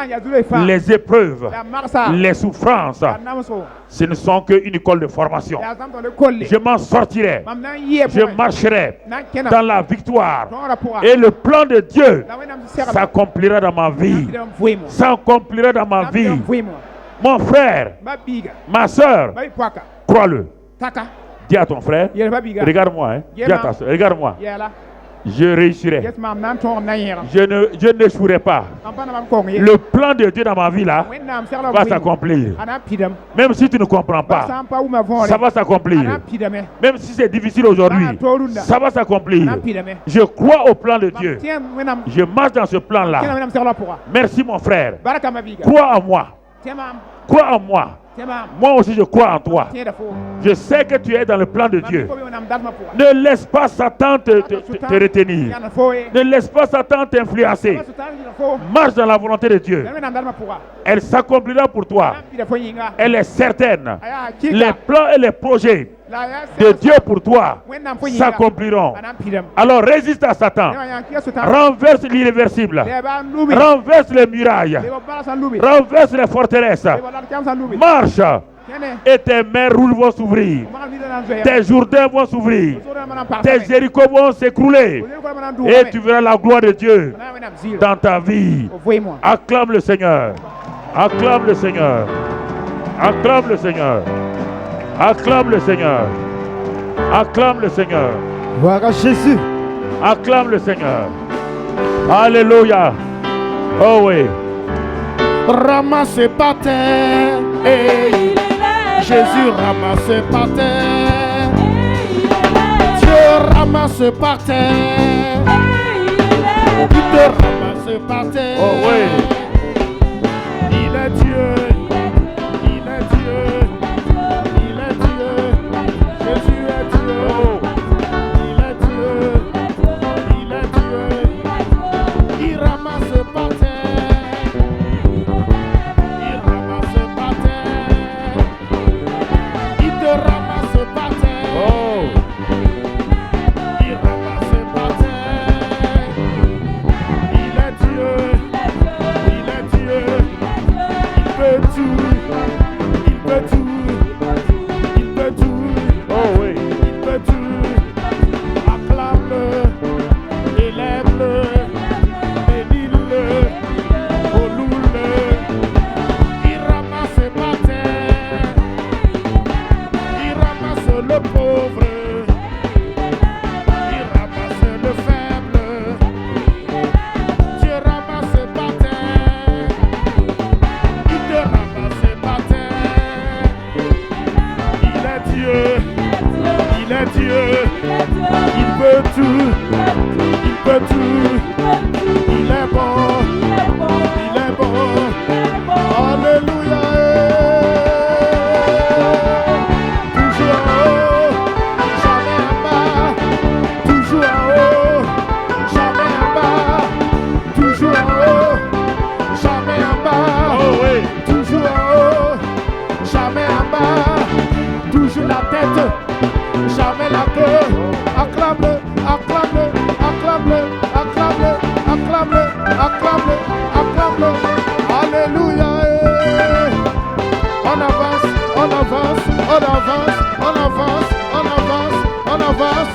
les épreuves, les souffrances, ce ne sont qu'une école de formation. Je m'en sortirai, je marcherai dans la victoire et le plan de Dieu s'accomplira dans ma vie. S'accomplira dans ma vie. Mon frère, ma soeur, crois-le. Dis à ton frère, regarde-moi, hein. Dis à ta soeur, regarde-moi. Je réussirai. Je n'échouerai pas. Le plan de Dieu dans ma vie là va s'accomplir. Même si tu ne comprends pas, ça va s'accomplir. Même si c'est difficile aujourd'hui, ça va s'accomplir. Je crois au plan de Dieu. Je marche dans ce plan là. Merci mon frère. Crois en moi. Crois en moi. Moi aussi je crois en toi. Je sais que tu es dans le plan de Dieu. Ne laisse pas Satan te retenir. Ne laisse pas Satan t'influencer. Marche dans la volonté de Dieu. Elle s'accomplira pour toi. Elle est certaine. Les plans et les projets de Dieu pour toi s'accompliront. Alors résiste à Satan. Renverse l'irréversible. Renverse les murailles. Renverse les forteresses. Marche Et tes mers rouges vont s'ouvrir. Tes Jourdains vont s'ouvrir. Tes Jéricho vont s'écrouler. Et tu verras la gloire de Dieu dans ta vie. Acclame le Seigneur. Acclame le Seigneur. Acclame le Seigneur. Acclame le Seigneur. Acclame le Seigneur. Gloire à Jésus. Acclame le Seigneur. Alléluia. Oh oui. Ramassé par terre. Hey. Jésus ramassé par terre. Dieu ramassé par terre. Il te ramasse par terre. Oh oui. Il est Dieu. Il est Dieu. Il est Dieu. Jésus est Dieu. Il est Dieu. Il est Dieu. Il ramasse par terre. Il ramasse par terre. Il te ramasse par terre. Oh. Il ramasse par terre. Il est Dieu. Il est Dieu. Il peut tout. Il peut tout. Il peut tout. Oh oui. Il peut tout. Acclame-le. Élève-le. Bénis-le. Loue-le. Il ramasse par terre. Il ramasse le pauvre. Il ramasse le faible. Dieu ramasse par terre. Il te ramasse par terre. Il est Dieu. Il est Dieu. Il peut tout. Il peut tout. Il est bon. Il est bon. Alléluia. Toujours en haut, jamais en bas. Toujours en haut, jamais en bas. Toujours en haut, jamais en bas. Oh oui. Toujours en haut, jamais en bas. Toujours la tête, jamais la queue. Acclame-le, acclame-le, acclame-le, acclame-le, acclame-le, acclame-le, acclame-le. Alléluia. On avance, on avance, on avance, on avance, on avance, on avance.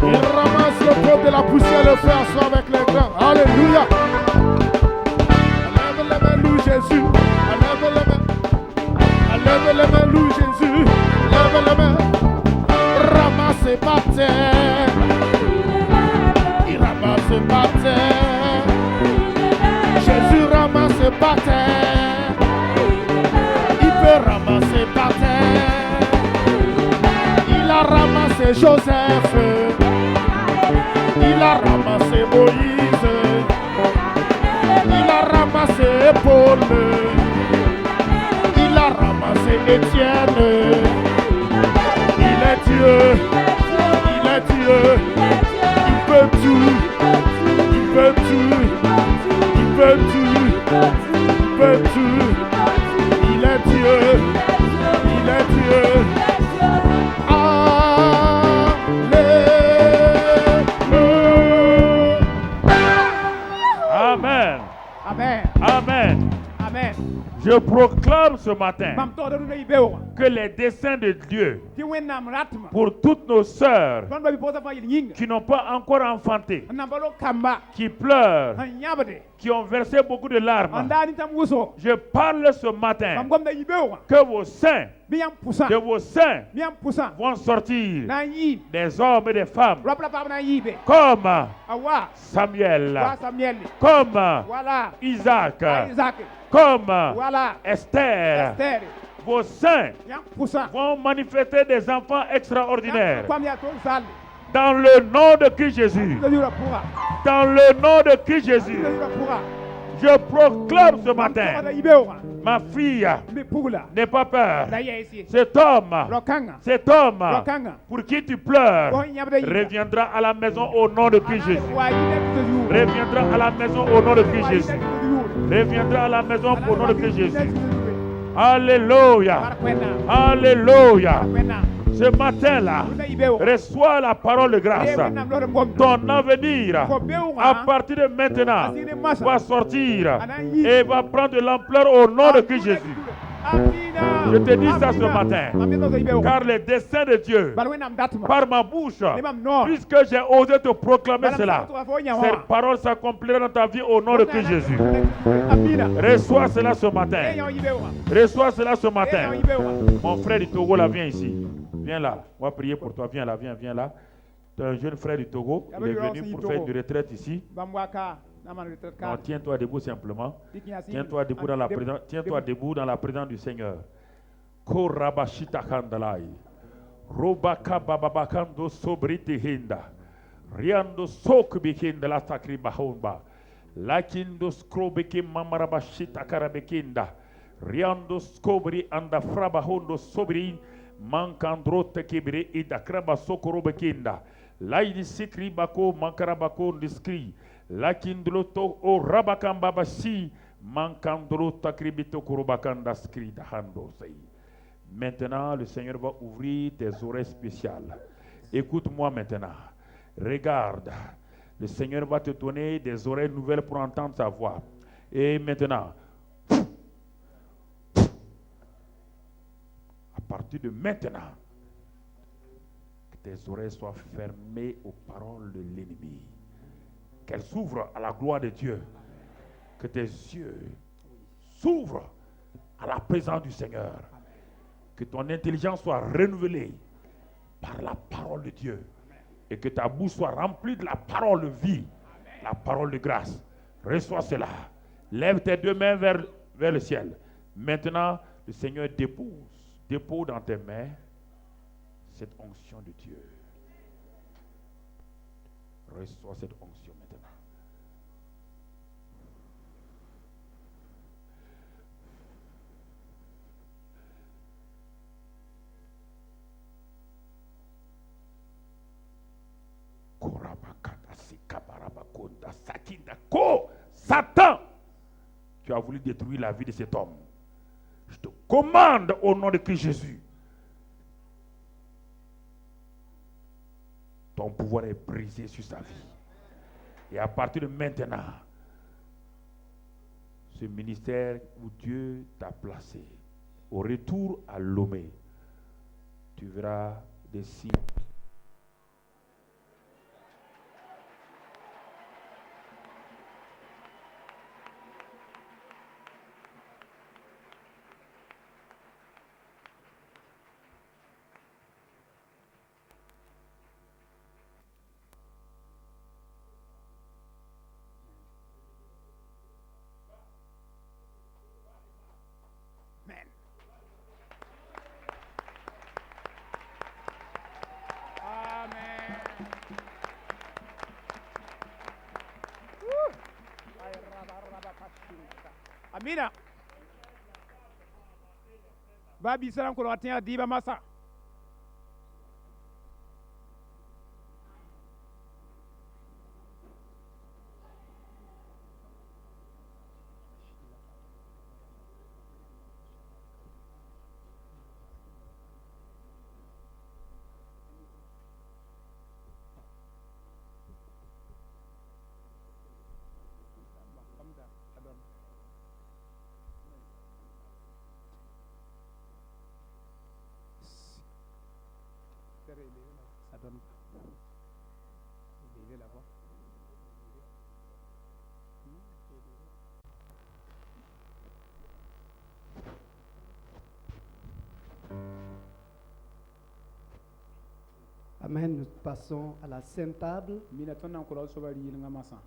Il ramasse le peuple de la poussière, le fait asseoir avec les grands. Alléluia. Lève les mains, loue Jésus. Lève les mains. Lève les mains, loue Jésus. Lève les mains. Ramasse par terre. Il ramasse par terre. Jésus ramasse par terre. Il peut ramasser par terre. Il a ramassé Joseph. Il a ramassé Moïse. Il a ramassé Paul. Il a ramassé Étienne. Il est Dieu. Il est Dieu. Il peut tout. Il peut tout. Il peut tout. Il peut tout. Il est Dieu. Il est Dieu. Amen. Amen. Amen. Amen. Je proclame ce matin Mam to do ne ibewa. que les desseins de Dieu Ti wennam ratma. pour toutes nos sœurs Don ba bi posa fa yil yinga. qui n'ont pas encore enfanté, Nambalo kamba. qui pleurent, Han nyabade. qui ont versé beaucoup de larmes, Andani tam wuso. je parle ce matin Mam gom da ibewa. que vos seins, Biyam pusa. de vos seins Biyam pusa. vont sortir Na yi. des hommes et des femmes Rapla pa na yibe. comme Awa. Samuel, Wa Samuel. comme Voilà. Isaac, Isaac. comme Voilà. Esther. Esther. Vos seins Yam pusa. vont manifester des enfants extraordinaires. Kwam ya to sal. Dans le nom de Christ Jésus. Le yura pura. Dans le nom de Christ Jésus. Le yura pura. Je proclame ce Mam to matin, da ibewa. ma fille, Me pugula. n'aie pas peur. Da yesi. Cet homme, Rokanga. cet homme Rokanga. pour qui tu pleures, Ko nyabade yiba. reviendra à la maison au nom de Christ Jésus. Wa yibe to yu. Reviendra à la maison au nom de Christ Jésus. Reviendra à la maison au nom de Christ Jésus. Alléluia. Alléluia. Ce matin-là, reçois la parole de grâce. Ton avenir, à partir de maintenant, va sortir et va prendre de l'ampleur au nom de Christ Jésus. Amina. Je te dis ça ce Amina. matin. Amina, ça y est. Car les desseins de Dieu, Bal wẽnnaam datma. par ma bouche, Nemam noor. puisque j'ai osé te proclamer Bala cela, m tʋga fo yã ces wã. paroles s'accompliront dans ta vie au nom de Christ Jésus. Amina. Reçois cela ce Eh, matin. yã y be wã. Reçois cela ce Eh, matin. yã y be wã. Mon frère du Togo, là, viens ici. Viens là. On va prier pour toi. Viens là, viens là. Tu es un jeune frère du Togo. Il est venu pour faire une retraite ici. Bãmb wa ka, na man retraite Non, ka. tiens-toi debout simplement. Dɩk yã sɩ- Tiens-toi debout dans la présence. Tiens-toi debout dans la présence du Seigneur. Korabashita kandalai. Robaka bababakando sobriti hinda. Riando sokbikinda la sakri bahomba. Lakindo skrobeki mamarabashita karabekinda. Riando skobri anda frabahondo sobri. Mankandrote kibri idakraba sokorobekinda. Laidi sikri bako mankarabako diskri. Lakindloto o rabakambabasi. Mankandro takribito korobakanda skri dahando sei. Maintenant, le Seigneur va ouvrir tes oreilles spéciales. Écoute-moi maintenant. Regarde. Le Seigneur va te donner des oreilles nouvelles pour entendre sa voix. Et maintenant, à partir de maintenant, que tes oreilles soient fermées aux paroles de l'ennemi. Qu'elles s'ouvrent à la gloire de Dieu. Que tes yeux s'ouvrent à la présence du Seigneur. Que ton intelligence soit renouvelée par la parole de Dieu. Et que ta bouche soit remplie de la parole de vie, la parole de grâce. Reçois cela. Lève tes deux mains vers le ciel. Maintenant, le Seigneur dépose dans tes mains cette onction de Dieu. Reçois cette onction maintenant. Satan, tu as voulu détruire la vie de cet homme. Je te commande au nom de Christ Jésus. Ton pouvoir est brisé sur sa vie. Et à partir de maintenant, ce ministère où Dieu t'a placé, au retour à Lomé, tu verras des signes. Amen. Amen. Woo. Ay, rabakashita. Amina. Babi salam ko watin diba masa. Amen. Nous passons à la Sainte Table. Mina ton nan ko so bari yinga masa.